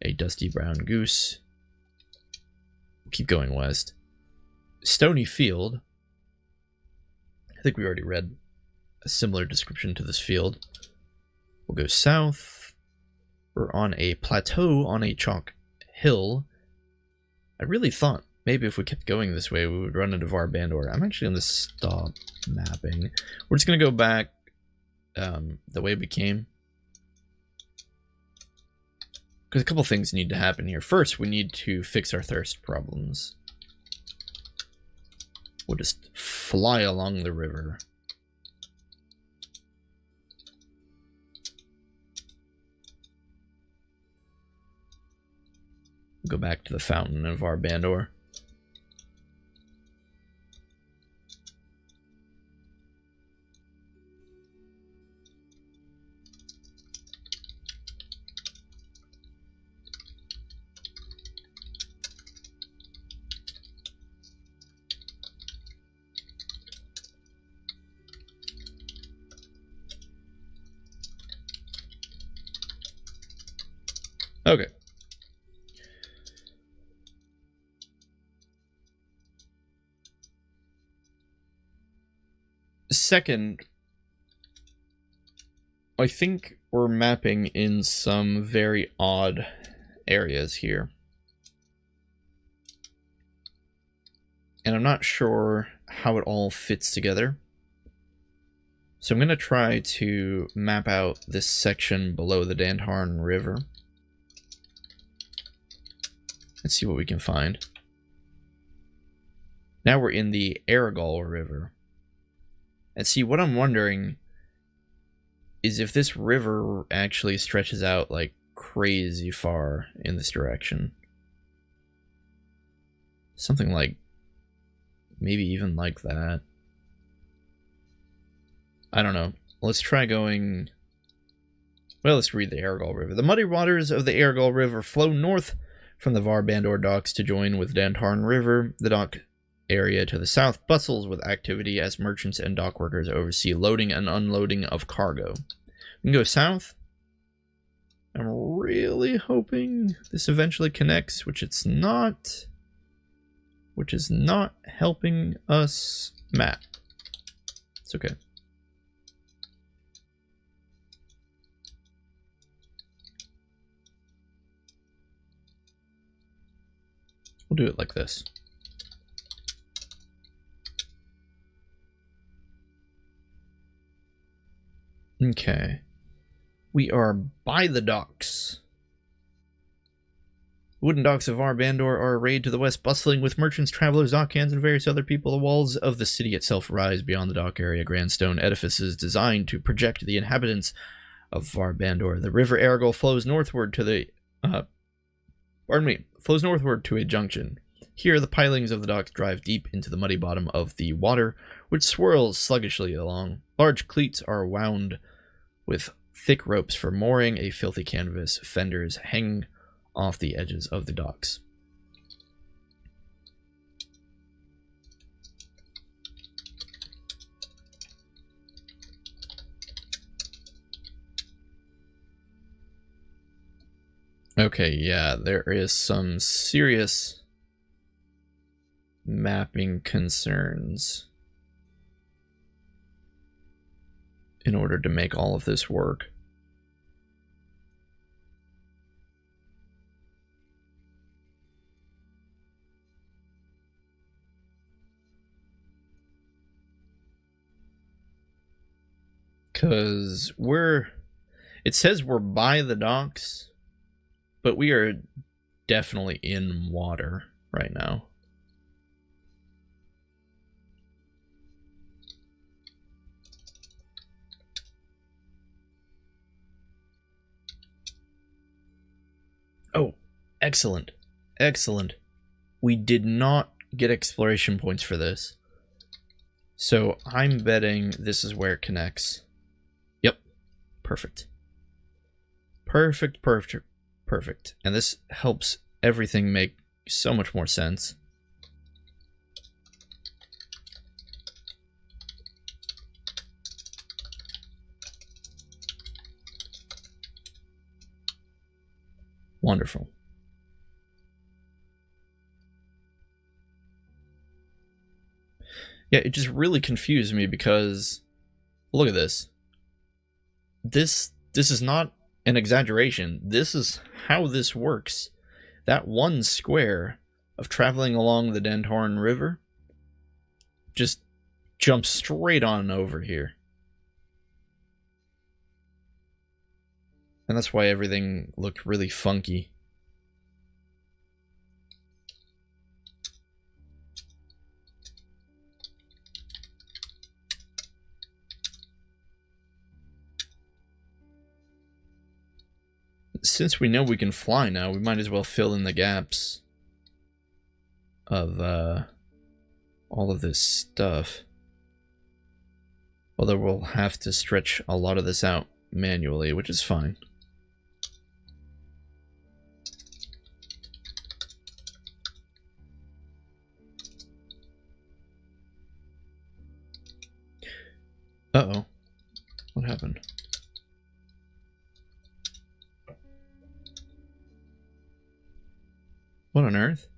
a dusty brown goose. Keep going west. Stony field. I think we already read a similar description to this field. We'll go south. We're on a plateau on a chalk hill. I really thought maybe if we kept going this way, we would run into Avendar. I'm actually going to stop mapping. We're just going to go back the way we came. Because a couple things need to happen here. First, we need to fix our thirst problems. We'll just fly along the river. Go back to the fountain of Avendar. Okay. Second, I think we're mapping in some very odd areas here. And I'm not sure how it all fits together. So I'm going to try to map out this section below the Dandharn River. Let's see what we can find. Now we're in the Ergal River. And see, what I'm wondering is if this river actually stretches out like crazy far in this direction. Something like, maybe even like that. I don't know. Let's try going, well, let's read the Ergal River. The muddy waters of the Ergal River flow north from the Avendar docks to join with Dandharn River. The dock area to the south bustles with activity as merchants and dock workers oversee loading and unloading of cargo. We can go south. I'm really hoping this eventually connects, which it's not. Which is not helping us map. It's okay. We'll do it like this. Okay. We are by the docks. The wooden docks of Avendar are arrayed to the west, bustling with merchants, travelers, dock hands, and various other people. The walls of the city itself rise beyond the dock area, grand stone edifices designed to project the inhabitants of Avendar. The river Ergal flows northward to the flows northward to a junction. Here, the pilings of the docks drive deep into the muddy bottom of the water, which swirls sluggishly along. Large cleats are wound with thick ropes for mooring. A filthy canvas fenders hang off the edges of the docks. Okay, yeah, there is some serious mapping concerns in order to make all of this work. Because it says we're by the docks, but we are definitely in water right now. Oh, excellent. Excellent. We did not get exploration points for this. So I'm betting this is where it connects. Perfect. Perfect, perfect, perfect. And this helps everything make so much more sense. Wonderful. Yeah, it just really confused me because look at this. This is not an exaggeration. This is how this works. That one square of traveling along the Dentorn River just jumps straight on over here. And that's why everything looked really funky. Since we know we can fly now, we might as well fill in the gaps of all of this stuff. Although we'll have to stretch a lot of this out manually, which is fine. Uh-oh. What happened? What on earth?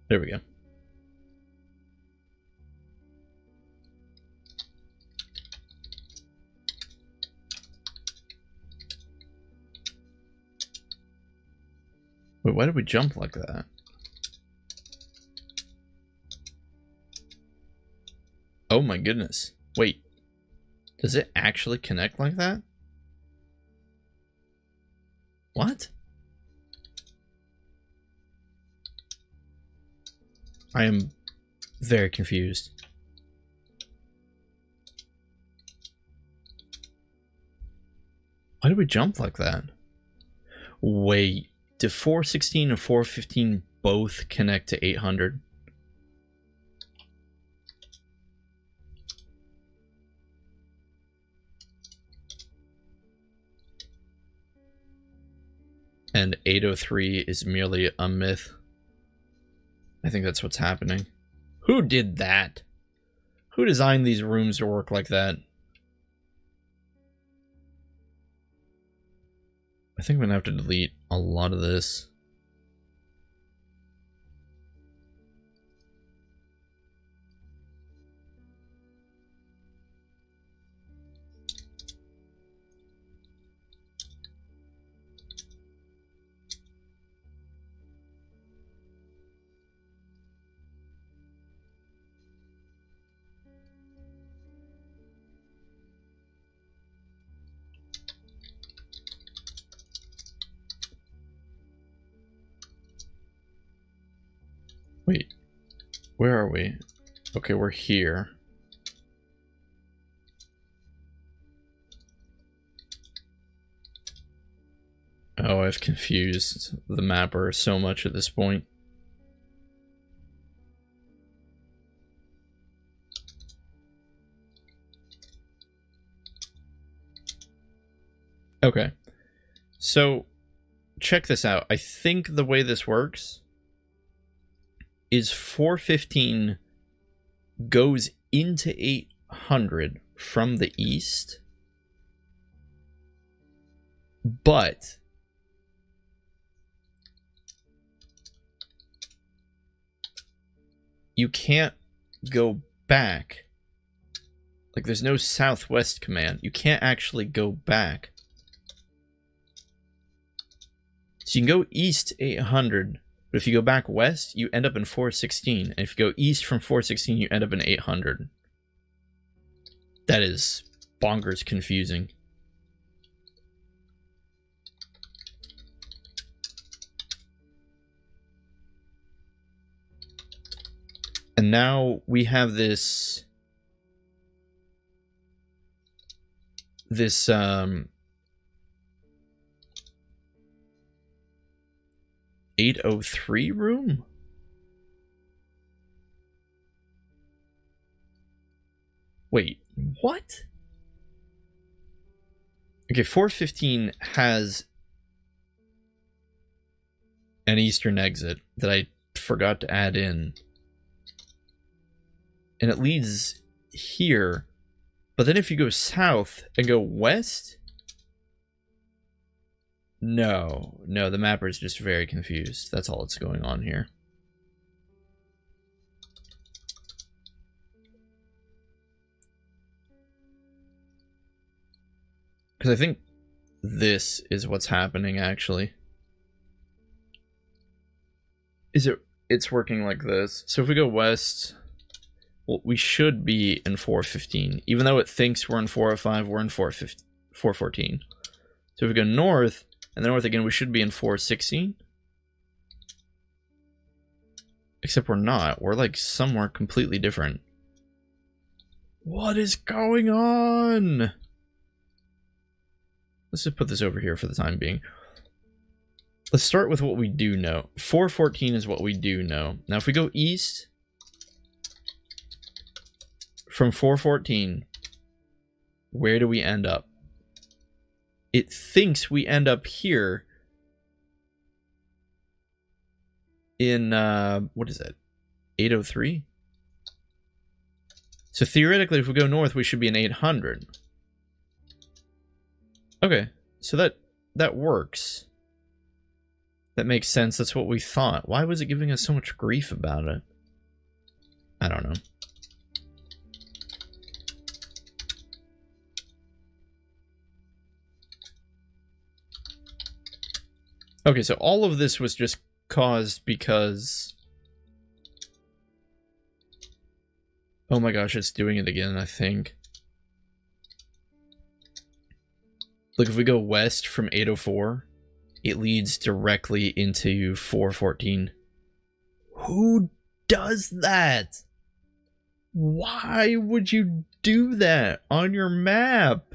There we go. Wait, why did we jump like that? Oh my goodness. Wait. Does it actually connect like that? What? I am very confused. Why did we jump like that? Wait, did 416 and 415 both connect to 800? And 803 is merely a myth. I think that's what's happening. Who did that? Who designed these rooms to work like that? I think I'm gonna have to delete a lot of this. Wait, where are we? Okay, we're here. Oh, I've confused the mapper so much at this point. Okay, so check this out. I think the way this works is 415 goes into 800 from the east, but you can't go back. Like, there's no southwest command. You can't actually go back. So you can go east 800, But if you go back west, you end up in 416. And if you go east from 416, you end up in 800. That is bonkers confusing. And now we have this 803 room? Wait, what? Okay, 415 has an eastern exit that I forgot to add in. And it leads here. But then if you go south and go west... No, the mapper is just very confused. That's all that's going on here. Because I think this is what's happening, actually. It's working like this. So if we go west, well, we should be in 415. Even though it thinks we're in 405, we're in 414. So if we go north, and then north again, we should be in 416. Except we're not. We're like somewhere completely different. What is going on? Let's just put this over here for the time being. Let's start with what we do know. 414 is what we do know. Now if we go east from 414, where do we end up? It thinks we end up here in, what is that? 803? So theoretically, if we go north, we should be in 800. Okay, so that works. That makes sense. That's what we thought. Why was it giving us so much grief about it? I don't know. Okay, so all of this was just caused because... Oh my gosh, it's doing it again, I think. Look, if we go west from 804, it leads directly into 414. Who does that? Why would you do that on your map?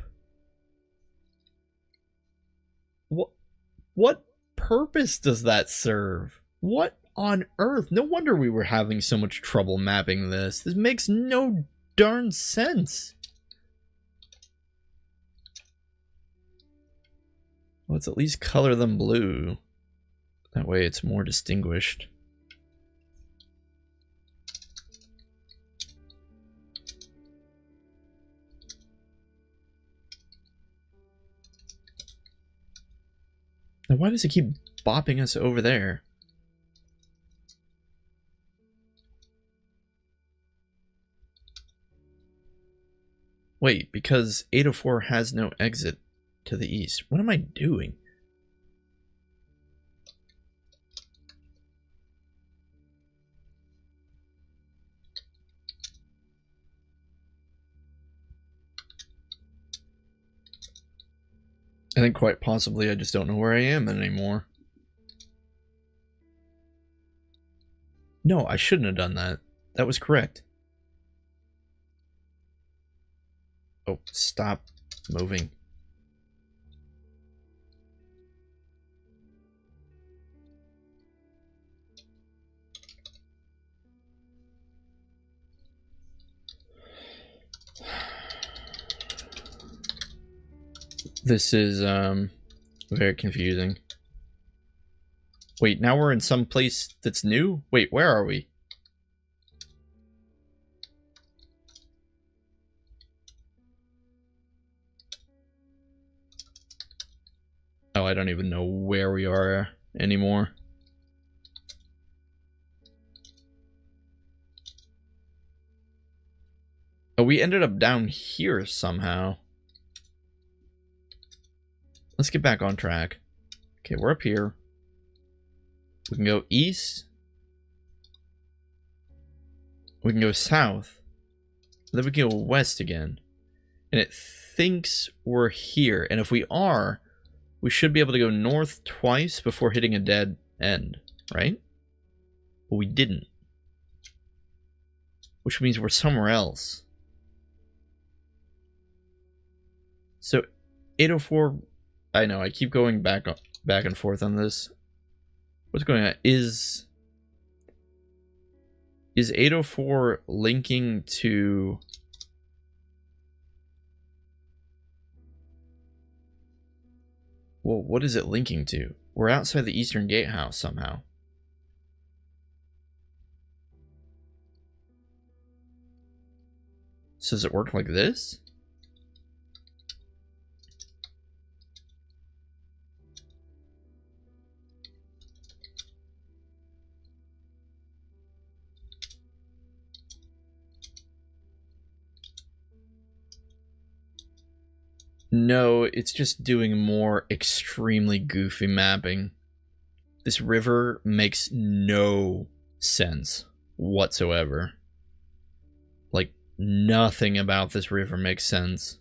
What purpose does that serve? What on earth? No wonder we were having so much trouble mapping this. This makes no darn sense. Let's at least color them blue. That way it's more distinguished. Now why does it keep bopping us over there? Wait, because 804 has no exit to the east. What am I doing? I think quite possibly I just don't know where I am anymore. No, I shouldn't have done that. That was correct. Oh, stop moving. This is very confusing. Wait, now we're in some place that's new? Wait, where are we? Oh, I don't even know where we are anymore. Oh, we ended up down here somehow. Let's get back on track. Okay, we're up here. We can go east. We can go south. Then we can go west again. And it thinks we're here. And if we are, we should be able to go north twice before hitting a dead end, right? But we didn't. Which means we're somewhere else. So 804, I know, I keep going back and forth on this. What's going on? Is 804 linking to... Well, what is it linking to? We're outside the Eastern Gatehouse somehow. So does it work like this? No, it's just doing more extremely goofy mapping. This river makes no sense whatsoever. Like, nothing about this river makes sense.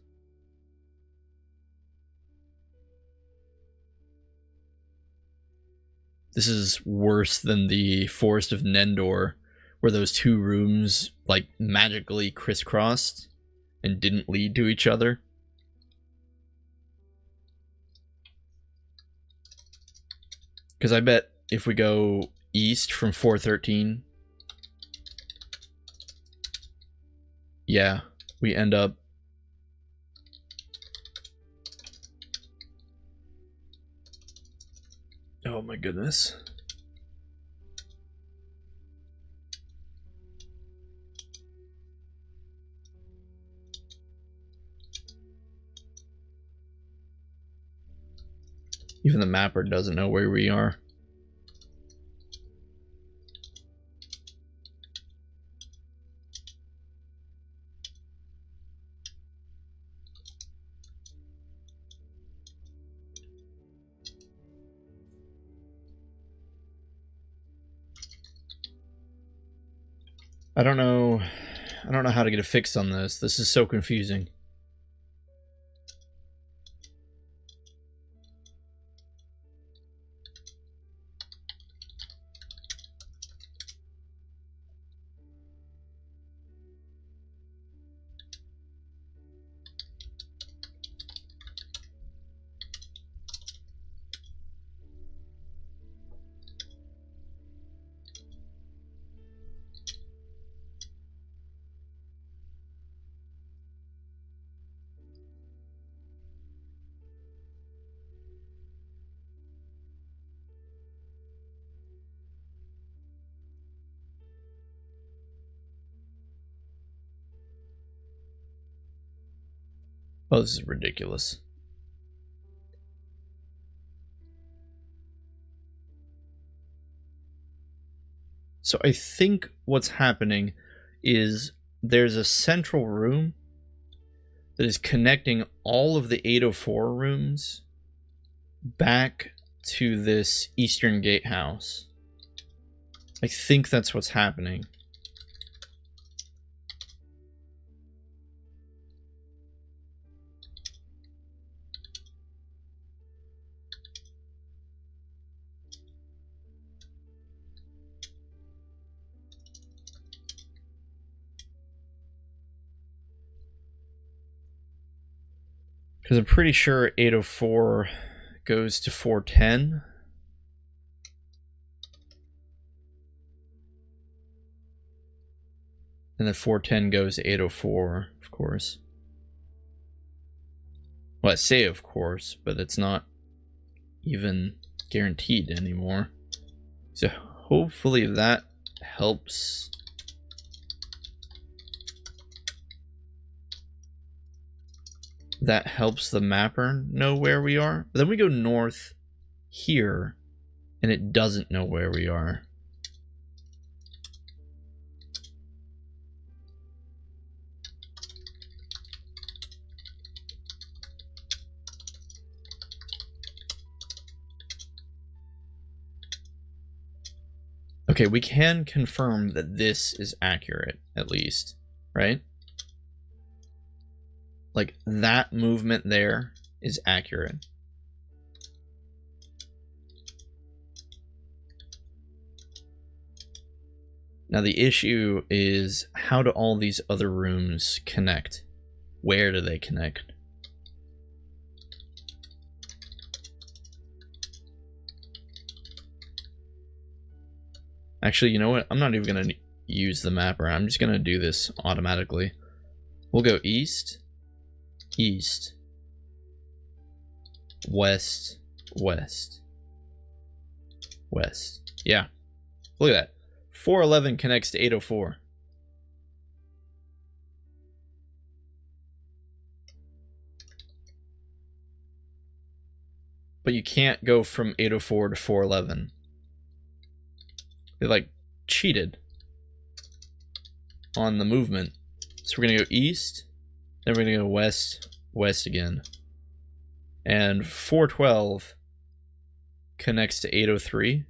This is worse than the Forest of Nendor, where those two rooms, like, magically crisscrossed and didn't lead to each other. Because I bet if we go east from 413, yeah, we end up... Oh my goodness. Even the mapper doesn't know where we are. I don't know how to get a fix on this. This is so confusing. Oh, this is ridiculous. So I think what's happening is there's a central room that is connecting all of the 804 rooms back to this Eastern Gatehouse. I think that's what's happening. Because I'm pretty sure 804 goes to 410. And then 410 goes to 804, of course. Well, I say of course, but it's not even guaranteed anymore. So hopefully that helps. That helps the mapper know where we are. But then we go north here, and it doesn't know where we are. Okay, we can confirm that this is accurate, at least, right? Like, that movement there is accurate. Now the issue is, how do all these other rooms connect? Where do they connect? Actually, you know what? I'm not even going to use the mapper. I'm just going to do this automatically. We'll go east, east, west, west, west. Yeah. Look at that. 411 connects to 804. But you can't go from 804 to 411. They like cheated on the movement. So we're gonna go east, then we're gonna go west, west again. And 412 connects to 803.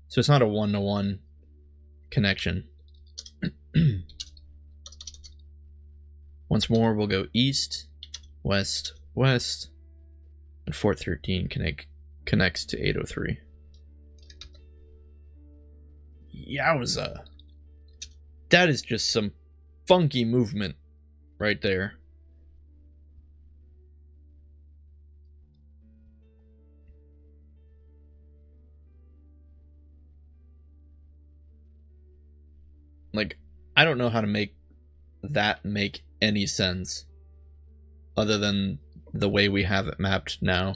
So it's not a one-to-one connection. Once more, we'll go east, west, west, and 413 connects to 803. Yowza. That is just some funky movement right there. Like, I don't know how to make that make any sense other than the way we have it mapped now.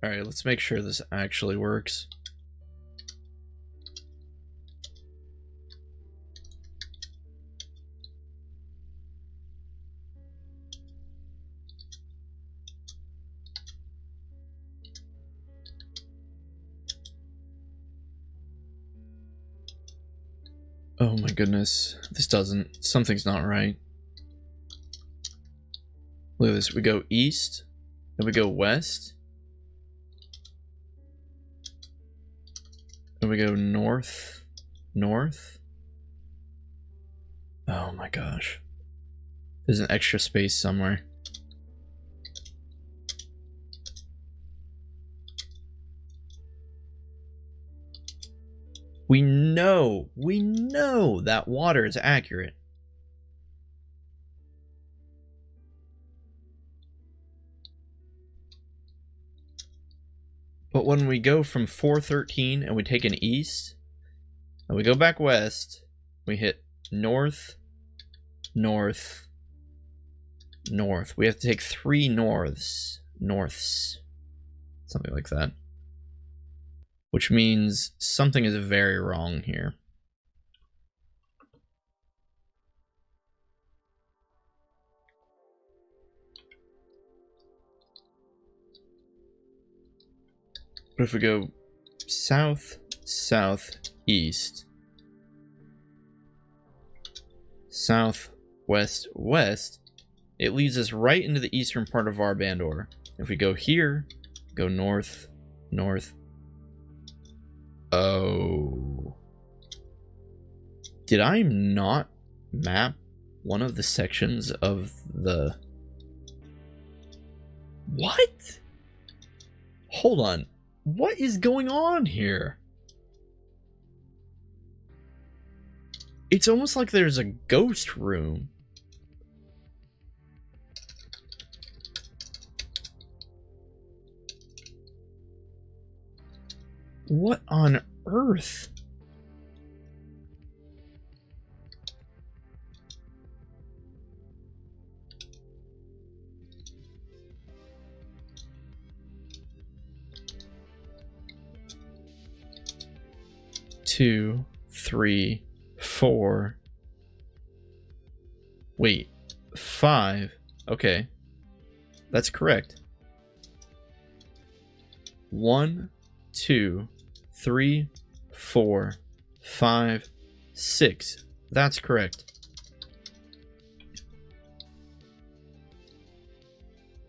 Alright, let's make sure this actually works. Oh my goodness, this doesn't. Something's not right. Look at this. We go east, then we go west, then we go north, north. Oh my gosh. There's an extra space somewhere. We know that water is accurate. But when we go from 413 and we take an east, and we go back west, we hit north, north, north. We have to take 3 norths, something like that. Which means something is very wrong here. But if we go south, southeast, south, west, west, it leads us right into the eastern part of Avendar. If we go here, go north, north. Oh. Did I not map one of the sections of the... What? Hold on. What is going on here? It's almost like there's a ghost room. What on earth? Two, 3, 4. Wait, 5. Okay, that's correct. 1, 2, 3, 4, 5, 6. That's correct.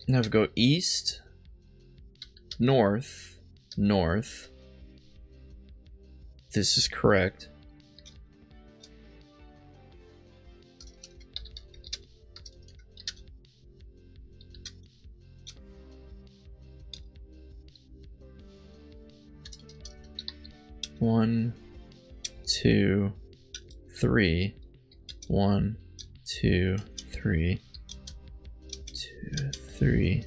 Now we go east, north, north. This is correct. One, 2, 3. 1, 2, 3. 2, 3.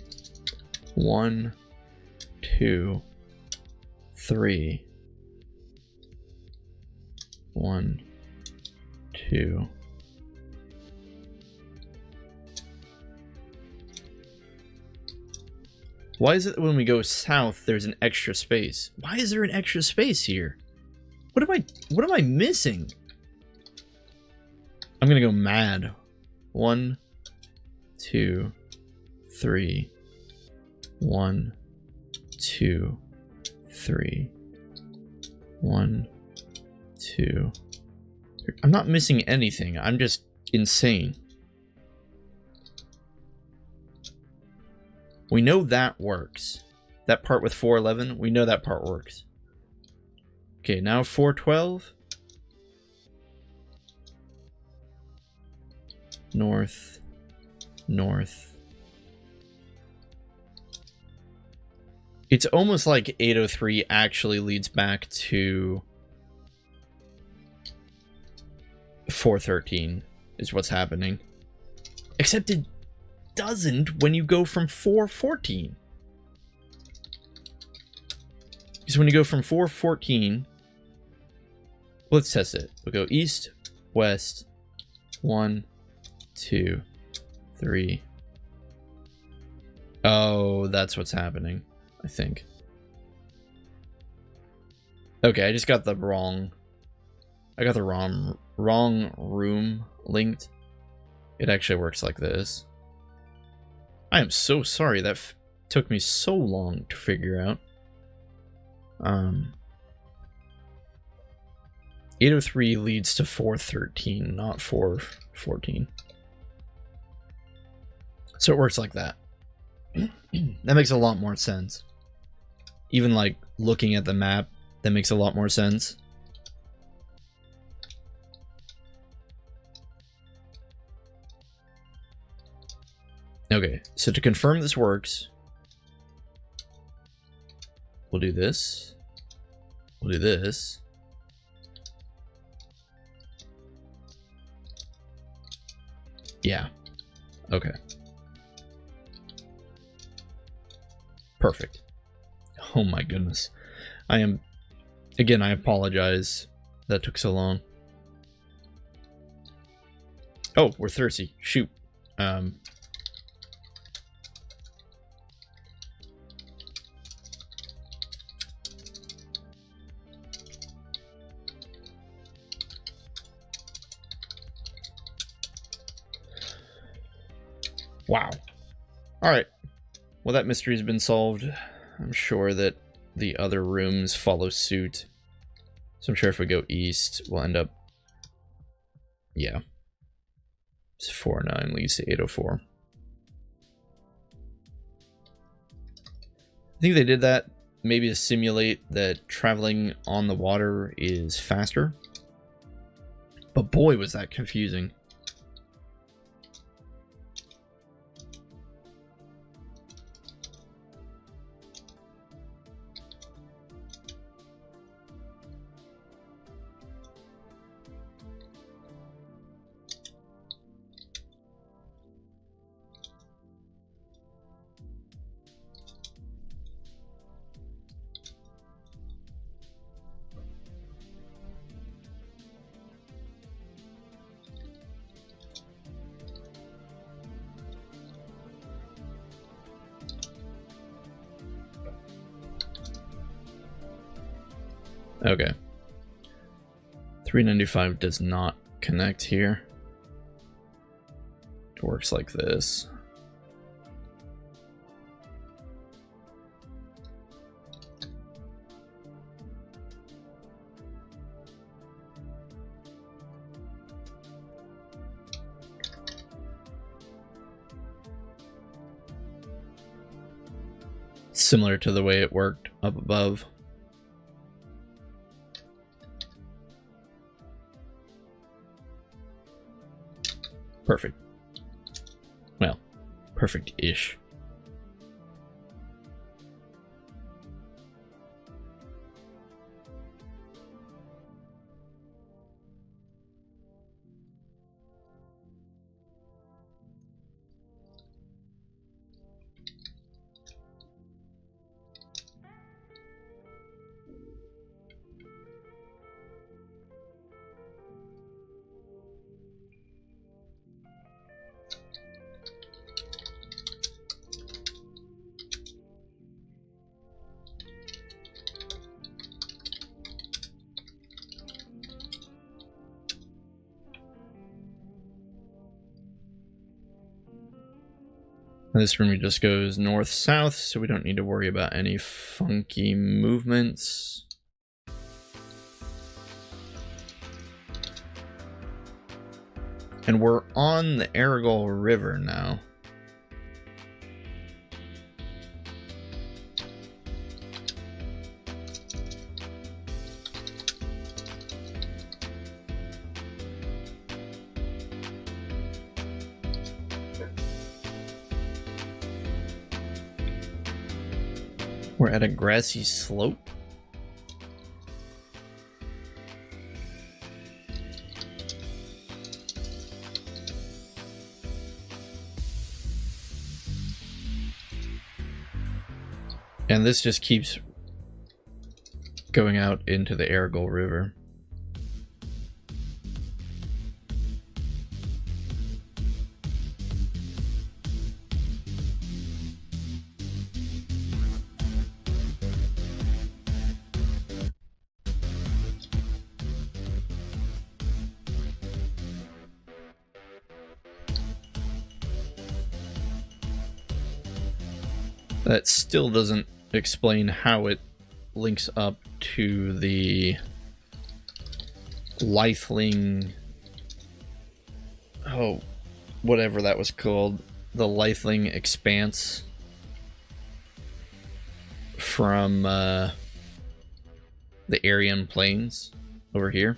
1, 2, 3. 1, 2. Why is it when we go south there's an extra space? Why is there an extra space here? What am I missing? I'm gonna go mad. 1, 2, 3. 1, 2, 3. 1, 2. I'm not missing anything. I'm just insane. We know that works. That part with 411, we know that part works. Okay, now 412. North, north. It's almost like 803 actually leads back to 413 is what's happening. Except it doesn't when you go from 414. Because when you go from 414, let's test it. We'll go east, west, 1, 2, 3. Oh, that's what's happening, I think. Okay, I just got the wrong... I got the wrong room linked. It actually works like this. I am so sorry. That took me so long to figure out. 803 leads to 413, not 414. So it works like that. That makes a lot more sense. Even like looking at the map, that makes a lot more sense. Okay, so to confirm this works, we'll do this. We'll do this. Yeah. Okay. Perfect. Oh my goodness. Again, I apologize that took so long. Oh, we're thirsty. Shoot. Wow. Alright. Well, that mystery's been solved. I'm sure that the other rooms follow suit. So I'm sure if we go east, we'll end up... Yeah. It's 409 leads to 804. I think they did that maybe to simulate that traveling on the water is faster. But boy, was that confusing. Okay. 395 does not connect here. It works like this. Similar to the way it worked up above. Perfect. Well, perfect-ish. And this room just goes north-south, so we don't need to worry about any funky movements. And we're on the Argol River now. We're at a grassy slope. And this just keeps going out into the Argol River. That still doesn't explain how it links up to the Lithling, oh, whatever that was called, the Lithling Expanse from the Aryan Plains over here.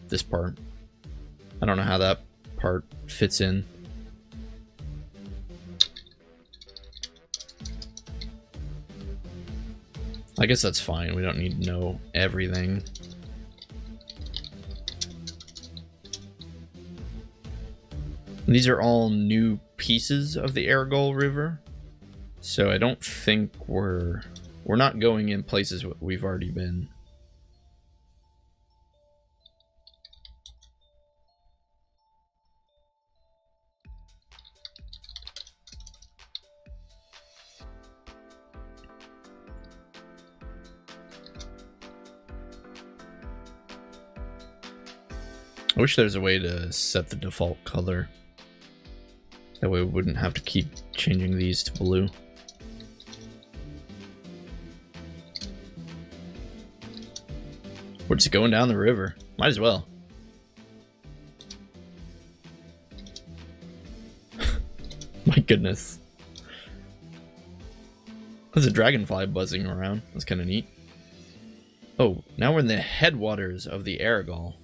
This part. I don't know how that part fits in. I guess that's fine. We don't need to know everything. And these are all new pieces of the Argol River, so I don't think we're not going in places we've already been. I wish there was a way to set the default color. That way we wouldn't have to keep changing these to blue. We're just going down the river. Might as well. My goodness. There's a dragonfly buzzing around. That's kind of neat. Oh, now we're in the headwaters of the Argol.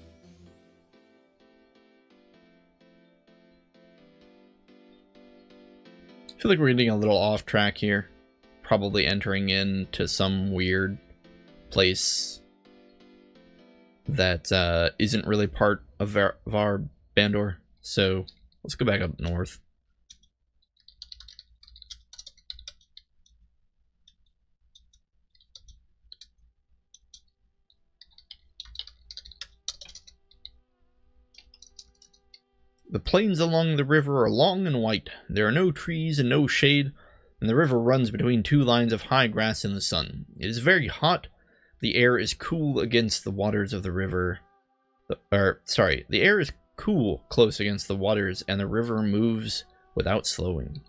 I feel like we're getting a little off track here. Probably entering into some weird place that isn't really part of our Bandor. So let's go back up north. The plains along the river are long and white. There are no trees and no shade, and the river runs between two lines of high grass in the sun. It is very hot. The air is cool against the waters of the river. The air is cool close against the waters, and the river moves without slowing.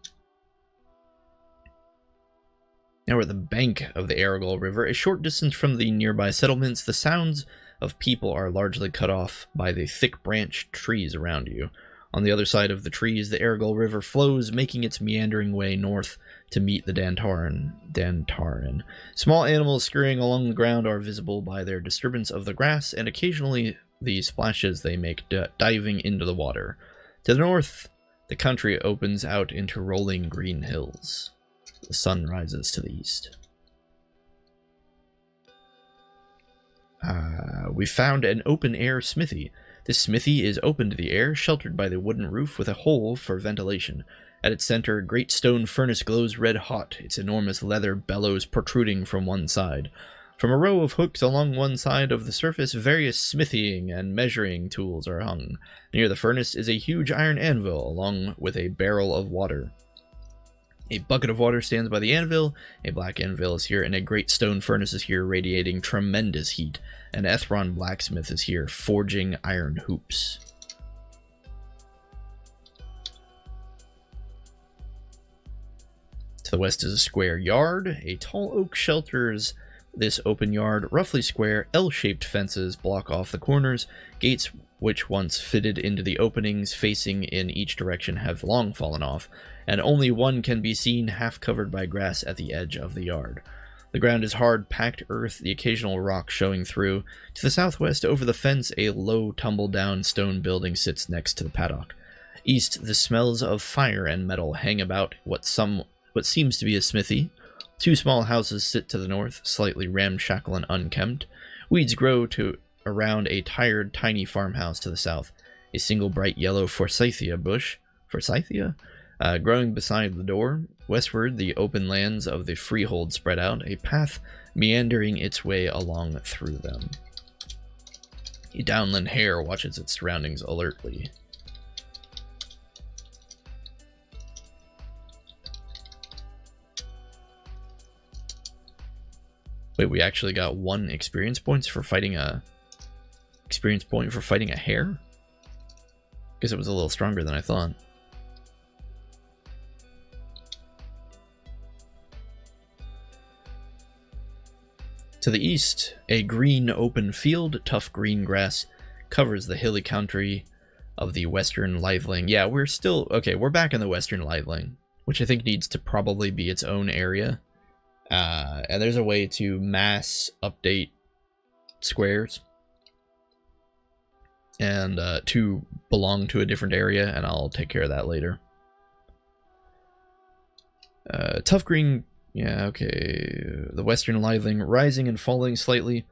Now we're at the bank of the Argol River. A short distance from the nearby settlements, the sounds of people are largely cut off by the thick branched trees around you. On the other side of the trees, the Ergal River flows, making its meandering way north to meet the Dantaran. Small animals scurrying along the ground are visible by their disturbance of the grass, and occasionally the splashes they make diving into the water. To the north, the country opens out into rolling green hills. The sun rises to the east. We found an open-air smithy. This smithy is open to the air, sheltered by the wooden roof with a hole for ventilation. At its center, a great stone furnace glows red-hot, its enormous leather bellows protruding from one side. From a row of hooks along one side of the surface, various smithing and measuring tools are hung. Near the furnace is a huge iron anvil, along with a barrel of water. A bucket of water stands by the anvil, a black anvil is here, and a great stone furnace is here, radiating tremendous heat. An Ethron blacksmith is here, forging iron hoops. To the west is a square yard. A tall oak shelters this open yard. Roughly square, L-shaped fences block off the corners. Gates, which once fitted into the openings facing in each direction, have long fallen off, and only one can be seen half covered by grass at the edge of the yard. The ground is hard, packed earth, the occasional rock showing through. To the southwest, over the fence, a low, tumble-down stone building sits next to the paddock. East, the smells of fire and metal hang about what seems to be a smithy. Two small houses sit to the north, slightly ramshackle and unkempt. Weeds grow around a tired, tiny farmhouse to the south. A single bright yellow forsythia bush, growing beside the door. Westward, the open lands of the freehold spread out, a path meandering its way along through them. A downland hare watches its surroundings alertly. Wait, we actually got 1 experience point for fighting a hare? Guess it was a little stronger than I thought. To the east, a green open field, tough green grass covers the hilly country of the Western Liveling. Yeah, we're back in the Western Liveling, which I think needs to probably be its own area. And there's a way to mass update squares and to belong to a different area, and I'll take care of that later. Tough green, yeah, okay. The Western Liveling rising and falling slightly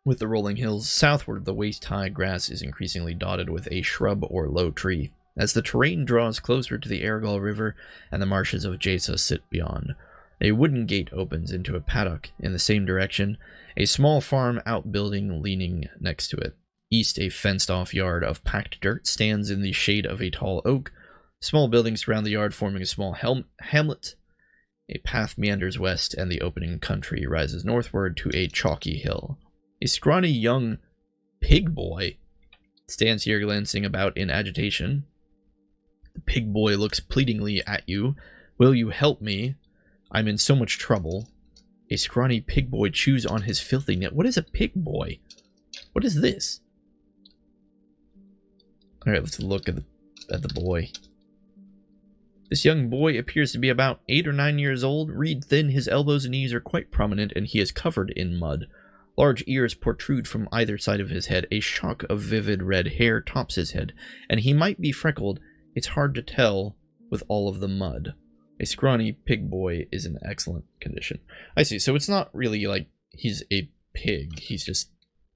with the rolling hills. Southward, the waist-high grass is increasingly dotted with a shrub or low tree, as the terrain draws closer to the Ergal River and the marshes of Jesa sit beyond. A wooden gate opens into a paddock in the same direction, a small farm outbuilding leaning next to it. East, a fenced-off yard of packed dirt stands in the shade of a tall oak. Small buildings surround the yard, forming a small hamlet. A path meanders west, and the opening country rises northward to a chalky hill. A scrawny young pig boy stands here glancing about in agitation. The pig boy looks pleadingly at you. "Will you help me? I'm in so much trouble." A scrawny pig boy chews on his filthy net. What is a pig boy? What is this? Alright, let's look at the boy. This young boy appears to be about 8 or 9 years old. Reed thin, his elbows and knees are quite prominent, and he is covered in mud. Large ears protrude from either side of his head. A shock of vivid red hair tops his head, and he might be freckled. It's hard to tell with all of the mud. A scrawny pig boy is in excellent condition. I see, so it's not really like he's a pig, he's just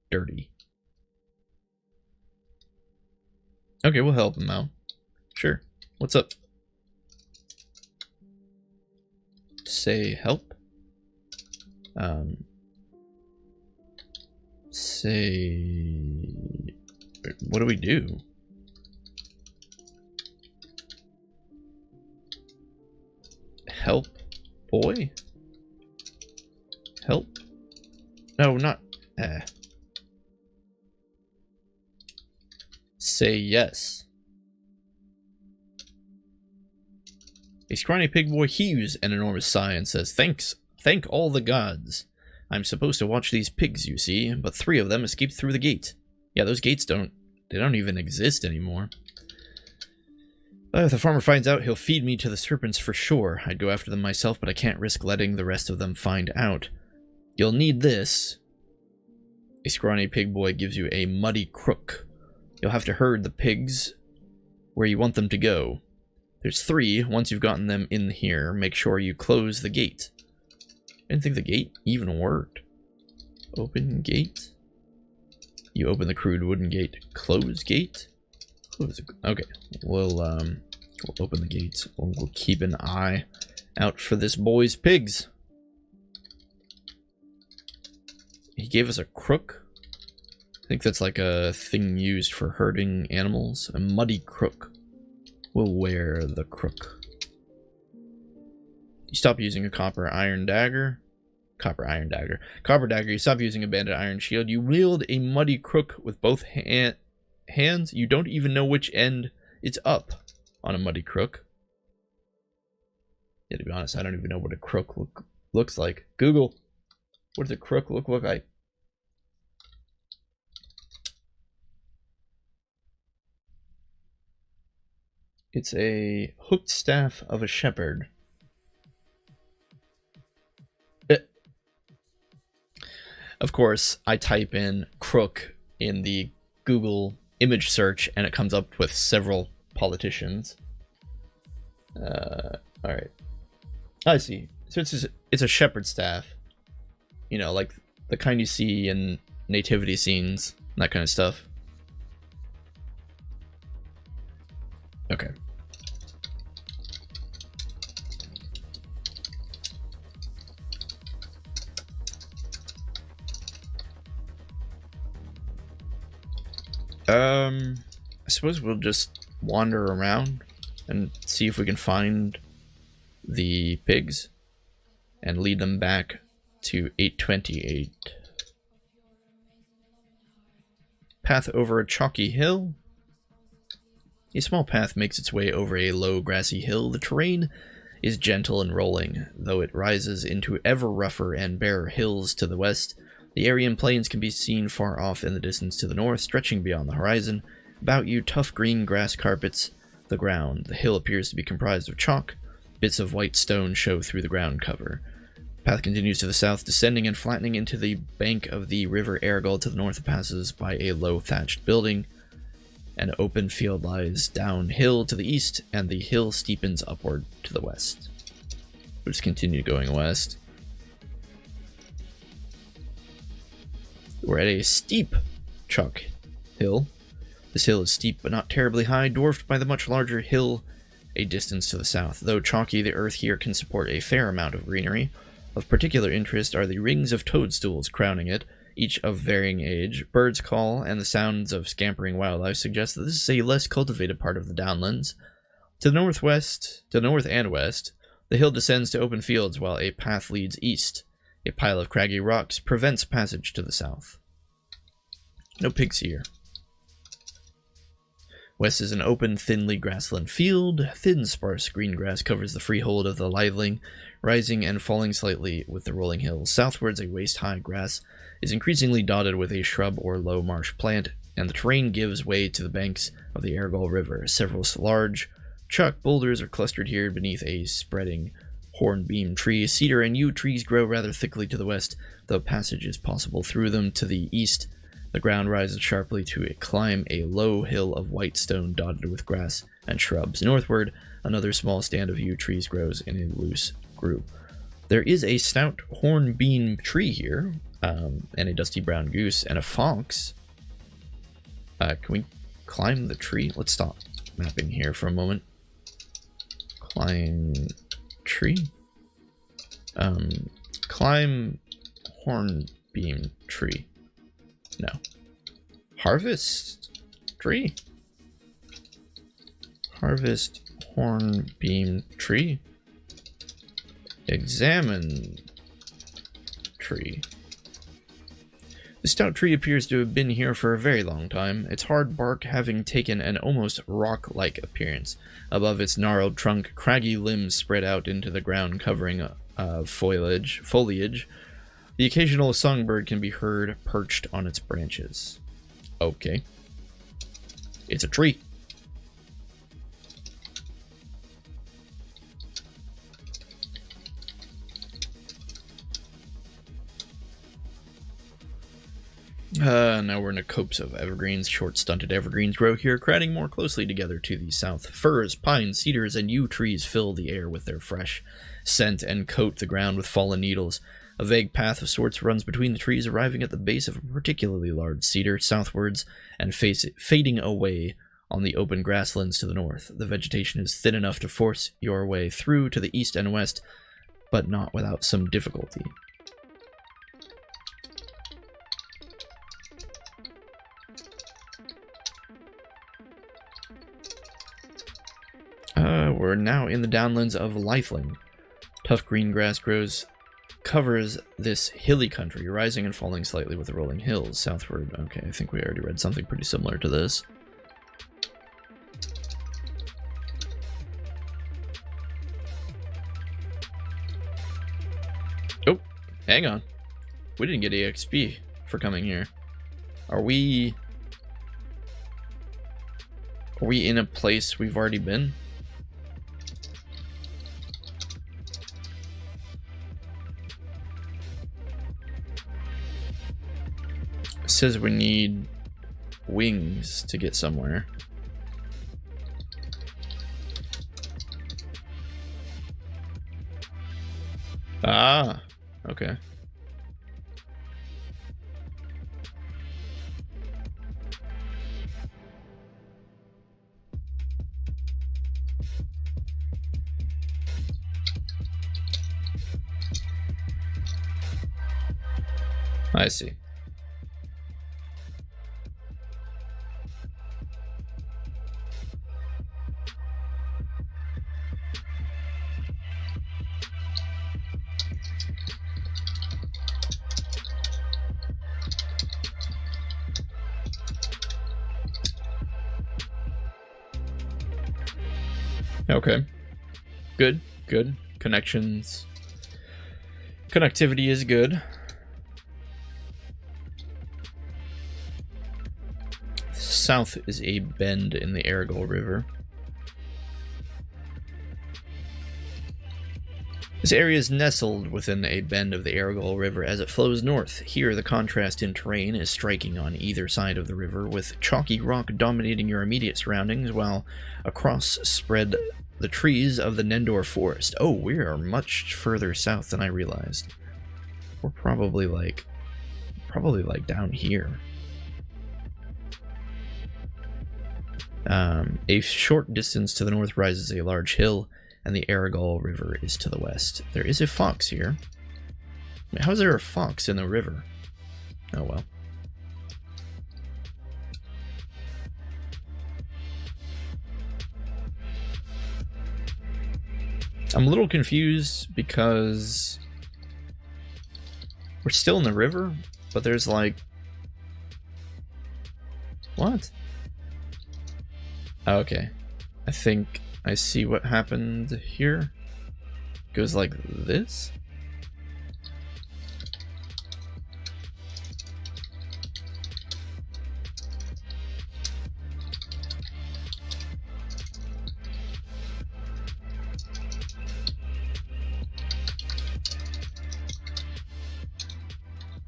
dirty. Okay, we'll help him out. Sure. What's up? Say help. Say... What do we do? Help, boy? Help? No, not... Say yes. A scrawny pig boy heaves an enormous sigh and says, Thank all the gods. I'm supposed to watch these pigs, you see, but 3 of them escaped through the gate. Yeah, those gates don't even exist anymore. If the farmer finds out, he'll feed me to the serpents for sure. I'd go after them myself, but I can't risk letting the rest of them find out. You'll need this. A scrawny pig boy gives you a muddy crook. You'll have to herd the pigs where you want them to go. There's 3. Once you've gotten them in here, make sure you close the gate. I didn't think the gate even worked. Open gate. You open the crude wooden gate. Close gate. Okay, we'll open the gates. We'll keep an eye out for this boy's pigs. He gave us a crook. I think that's like a thing used for herding animals. A muddy crook. We'll wear the crook. You stop using a copper iron dagger. Copper iron dagger. Copper dagger. You stop using a banded iron shield. You wield a muddy crook with both hands. You don't even know which end it's up on a muddy crook. Yeah, to be honest, I don't even know what a crook looks like. Google. What does a crook look like? It's a hooked staff of a shepherd. Of course, I type in crook in the Google image search and it comes up with several politicians. Alright. I see. So it's a shepherd staff. You know, like the kind you see in nativity scenes, that kind of stuff. Okay. I suppose we'll just wander around and see if we can find the pigs and lead them back to 828. Path over a chalky hill. A small path makes its way over a low grassy hill. The terrain is gentle and rolling, though it rises into ever rougher and barer hills to the west. The Aryan plains can be seen far off in the distance to the north, stretching beyond the horizon. About you, tough green grass carpets the ground. The hill appears to be comprised of chalk. Bits of white stone show through the ground cover. The path continues to the south, descending and flattening into the bank of the river Argol. To the north, it passes by a low thatched building. An open field lies downhill to the east, and the hill steepens upward to the west. We'll just continue going west. We're at a steep chalk hill. This hill is steep but not terribly high, dwarfed by the much larger hill a distance to the south. Though chalky, the earth here can support a fair amount of greenery. Of particular interest are the rings of toadstools crowning it, each of varying age. Birds call, and the sounds of scampering wildlife suggest that this is a less cultivated part of the downlands. To the north and west, the hill descends to open fields while a path leads east. A pile of craggy rocks prevents passage to the south. No pigs here. West is an open, thinly grassland field. Thin, sparse green grass covers the freehold of the liveling, rising and falling slightly with the rolling hills. Southwards, a waist-high grass is increasingly dotted with a shrub or low marsh plant, and the terrain gives way to the banks of the Argol River. Several large chalk boulders are clustered here beneath a spreading hornbeam tree. Cedar and yew trees grow rather thickly to the west, though passage is possible through them. To the east, the ground rises sharply to climb a low hill of white stone dotted with grass and shrubs. Northward, another small stand of yew trees grows in a loose group. There is a stout hornbeam tree here, and a dusty brown goose, and a fox. Can we climb the tree? Let's stop mapping here for a moment. Climb tree. Climb hornbeam tree. No. Harvest tree. Harvest hornbeam tree. Examine tree. The stout tree appears to have been here for a very long time, its hard bark having taken an almost rock-like appearance. Above its gnarled trunk, craggy limbs spread out into the ground covering foliage. The occasional songbird can be heard perched on its branches. Okay. It's a tree. Now we're in a copse of evergreens. Short, stunted evergreens grow here, crowding more closely together to the south. Firs, pines, cedars, and yew trees fill the air with their fresh scent and coat the ground with fallen needles. A vague path of sorts runs between the trees, arriving at the base of a particularly large cedar southwards and fading away on the open grasslands to the north. The vegetation is thin enough to force your way through to the east and west, but not without some difficulty. We're now in the downlands of Lythling. Tough green grass covers this hilly country, rising and falling slightly with the rolling hills southward. Okay, I think we already read something pretty similar to this. Oh, hang on. We didn't get EXP for coming here. Are we in a place we've already been? It says we need wings to get somewhere. Ah, okay. I see. Okay. Good, good. Connections. Connectivity is good. South is a bend in the Aragol River. This area is nestled within a bend of the Aragol River as it flows north. Here, the contrast in terrain is striking on either side of the river, with chalky rock dominating your immediate surroundings, while across spread the trees of the Nendor Forest. Oh, we are much further south than I realized. We're probably like down here. A short distance to the north rises a large hill, and the Aragol River is to the west. There is a fox here. How is there a fox in the river? Oh well. I'm a little confused because we're still in the river, but there's like... What? Okay. I think I see what happened here. Goes like this?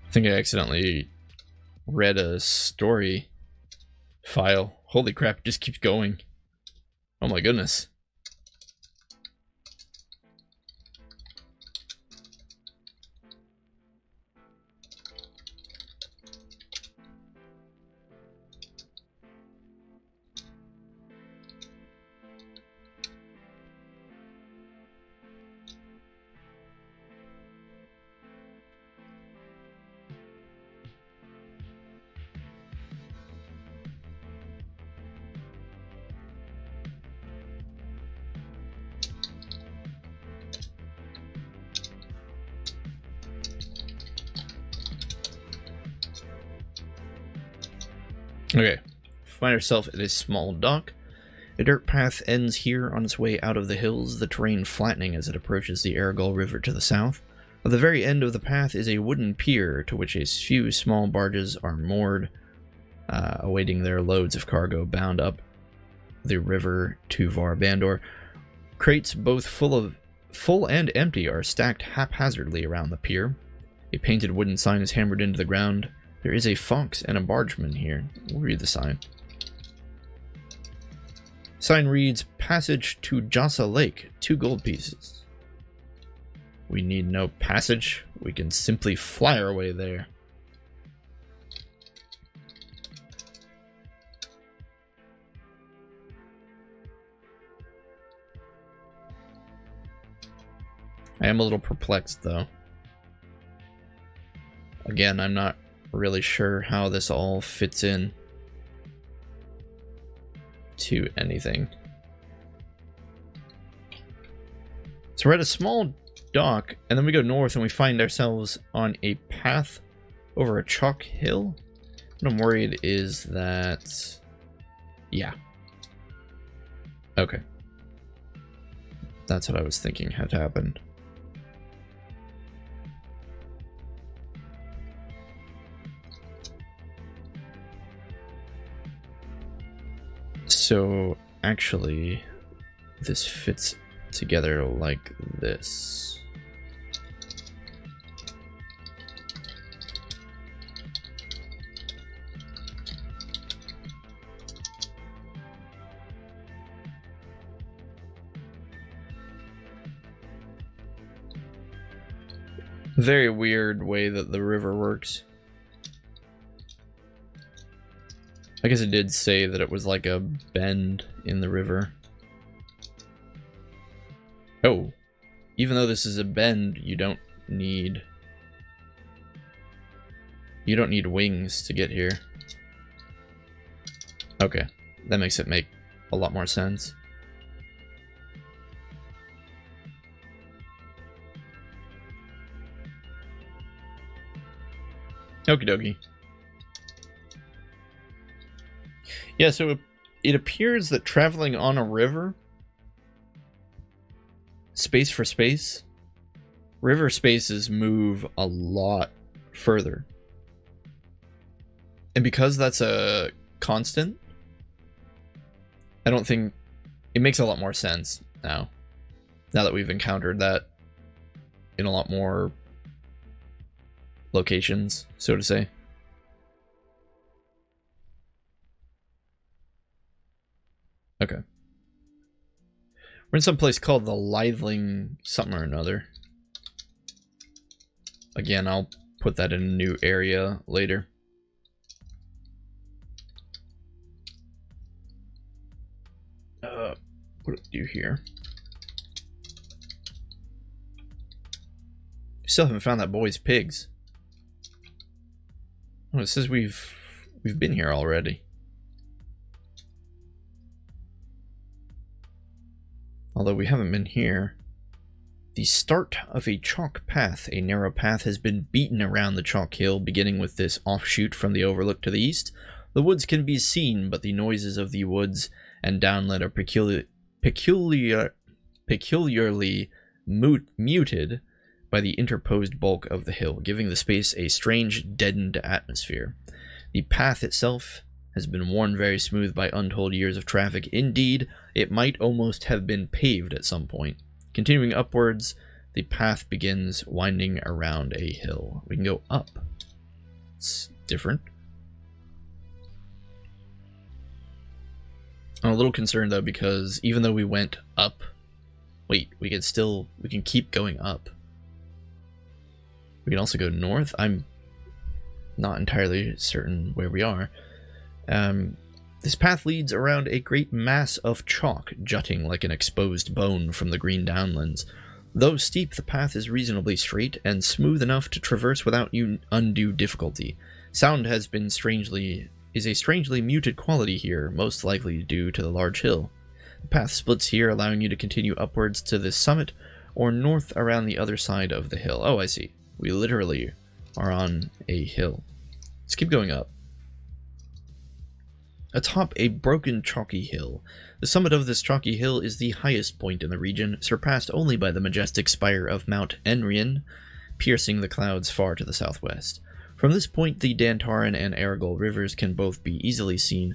I think I accidentally read a story file. Holy crap, it just keeps going. Oh my goodness. Okay, find ourselves at a small dock. A dirt path ends here on its way out of the hills, the terrain flattening as it approaches the Aragol River to the south. At the very end of the path is a wooden pier to which a few small barges are moored, awaiting their loads of cargo bound up the river to Varbandor. Crates, both full and empty, are stacked haphazardly around the pier. A painted wooden sign is hammered into the ground. There is a fox and a bargeman here. We'll read the sign. Sign reads, Passage to Jassa Lake, 2 gold pieces. We need no passage. We can simply fly our way there. I am a little perplexed, though. Again, I'm not really sure how this all fits in to anything. So we're at a small dock, and then we go north and we find ourselves on a path over a chalk hill. What I'm worried is that... yeah. Okay. That's what I was thinking had happened. So, actually, this fits together like this. Very weird way that the river works. I guess it did say that it was like a bend in the river. Oh, even though this is a bend, you don't need wings to get here. Okay, that makes it make a lot more sense. Okie dokie. Yeah, so it appears that traveling on a river, space for space, river spaces move a lot further. And because that's a constant, I don't think it makes a lot more sense now. Now that we've encountered that in a lot more locations, so to say. Okay. We're in some place called the Lithling something or another. Again, I'll put that in a new area later. What do we do here? Still haven't found that boy's pigs. Oh, it says we've been here already. Although we haven't been here. The start of a chalk path. A narrow path has been beaten around the chalk hill, beginning with this offshoot from the overlook to the east. The woods can be seen, but the noises of the woods and downlet are peculiarly muted by the interposed bulk of the hill, giving the space a strange, deadened atmosphere. The path itself has been worn very smooth by untold years of traffic. Indeed, it might almost have been paved at some point. Continuing upwards, the path begins winding around a hill. We can go up. It's different. I'm a little concerned though, because even though we went up, wait, we can keep going up. We can also go north. I'm not entirely certain where we are. This path leads around a great mass of chalk, jutting like an exposed bone from the green downlands. Though steep, the path is reasonably straight and smooth enough to traverse without undue difficulty. Sound is a strangely muted quality here, most likely due to the large hill. The path splits here, allowing you to continue upwards to the summit, or north around the other side of the hill. Oh, I see. We literally are on a hill. Let's keep going up. Atop a broken chalky hill. The summit of this chalky hill is the highest point in the region, surpassed only by the majestic spire of Mount Enrien, piercing the clouds far to the southwest. From this point, the Dantaran and Aragol rivers can both be easily seen,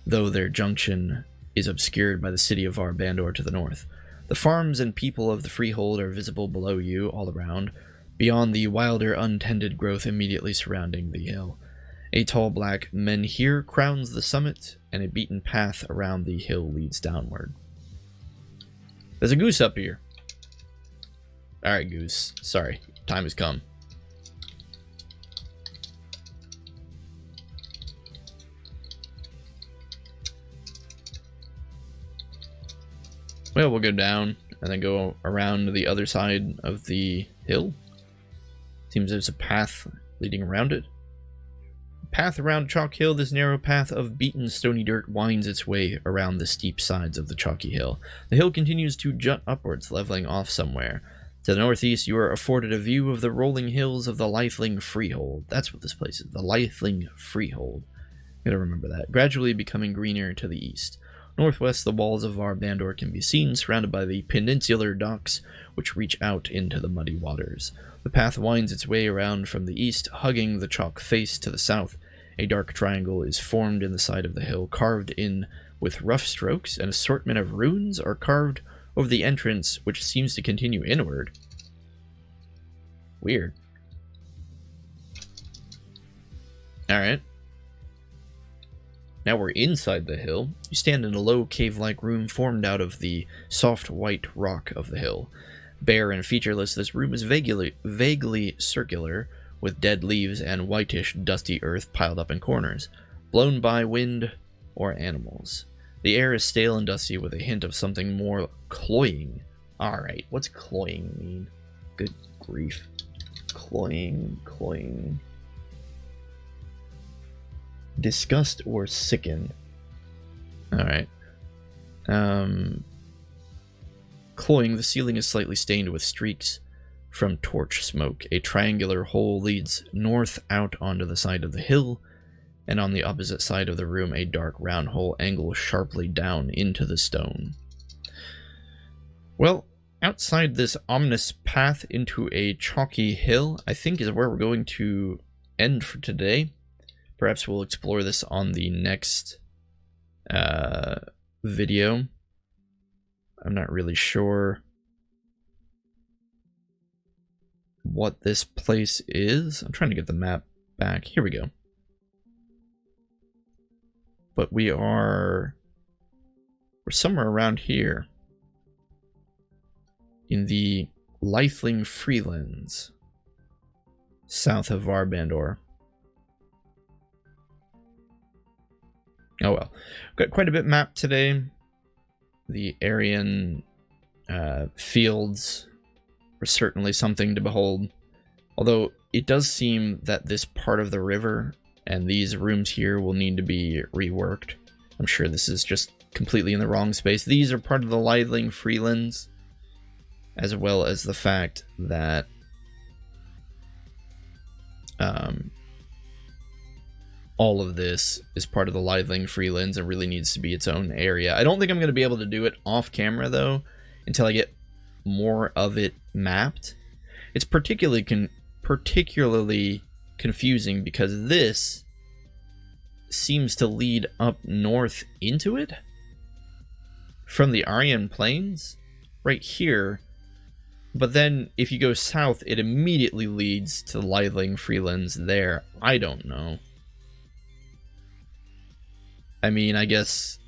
though their junction is obscured by the city of Varbandor to the north. The farms and people of the freehold are visible below you all around, beyond the wilder, untended growth immediately surrounding the hill. A tall black menhir crowns the summit, and a beaten path around the hill leads downward. There's a goose up here. Alright, goose. Sorry. Time has come. Well, we'll go down and then go around to the other side of the hill. Seems there's a path leading around it. Path around Chalk Hill, this narrow path of beaten stony dirt winds its way around the steep sides of the chalky hill. The hill continues to jut upwards, leveling off somewhere. To the northeast, you are afforded a view of the rolling hills of the Lythling Freehold. That's what this place is, the Lythling Freehold. Gotta remember that. Gradually becoming greener to the east. Northwest, the walls of Avendar can be seen, surrounded by the peninsular docks, which reach out into the muddy waters. The path winds its way around from the east, hugging the chalk face to the south. A dark triangle is formed in the side of the hill, carved in with rough strokes. An assortment of runes are carved over the entrance, which seems to continue inward. Weird. Alright. Now we're inside the hill. You stand in a low cave-like room formed out of the soft white rock of the hill. Bare and featureless, this room is vaguely circular, with dead leaves and whitish, dusty earth piled up in corners, blown by wind or animals. The air is stale and dusty, with a hint of something more cloying. Alright, what's cloying mean? Good grief. Cloying. Disgust or sickened. Alright. Cloying, the ceiling is slightly stained with streaks from torch smoke. A triangular hole leads north out onto the side of the hill, and on the opposite side of the room, a dark round hole angles sharply down into the stone. Well, outside this ominous path into a chalky hill, I think is where we're going to end for today. Perhaps we'll explore this on the next video. I'm not really sure what this place is. I'm trying to get the map back. Here we go. But we're somewhere around here in the Lythling Freelands, south of Avendar. Oh well. Got quite a bit mapped today. The Aryan fields were certainly something to behold. Although it does seem that this part of the river and these rooms here will need to be reworked. I'm sure this is just completely in the wrong space. These are part of the Lythling Freelands, as well as the fact that all of this is part of the Lythling Freelands and really needs to be its own area. I don't think I'm going to be able to do it off camera, though, until I get more of it mapped. It's particularly confusing because this seems to lead up north into it from the Aryan Plains right here. But then if you go south, it immediately leads to the Lythling Freelands there. I don't know. I mean, I guess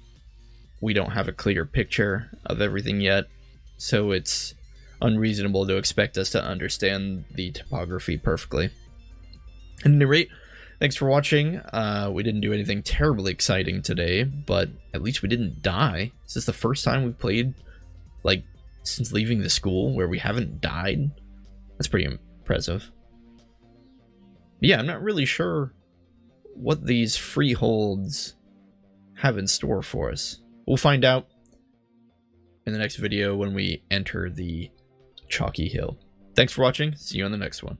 we don't have a clear picture of everything yet, so it's unreasonable to expect us to understand the topography perfectly. At any rate, thanks for watching. We didn't do anything terribly exciting today, but at least we didn't die. Is this the first time we've played, like, since leaving the school where we haven't died? That's pretty impressive. But yeah, I'm not really sure what these freeholds have in store for us. We'll find out in the next video when we enter the chalky hill. Thanks for watching. See you on the next one.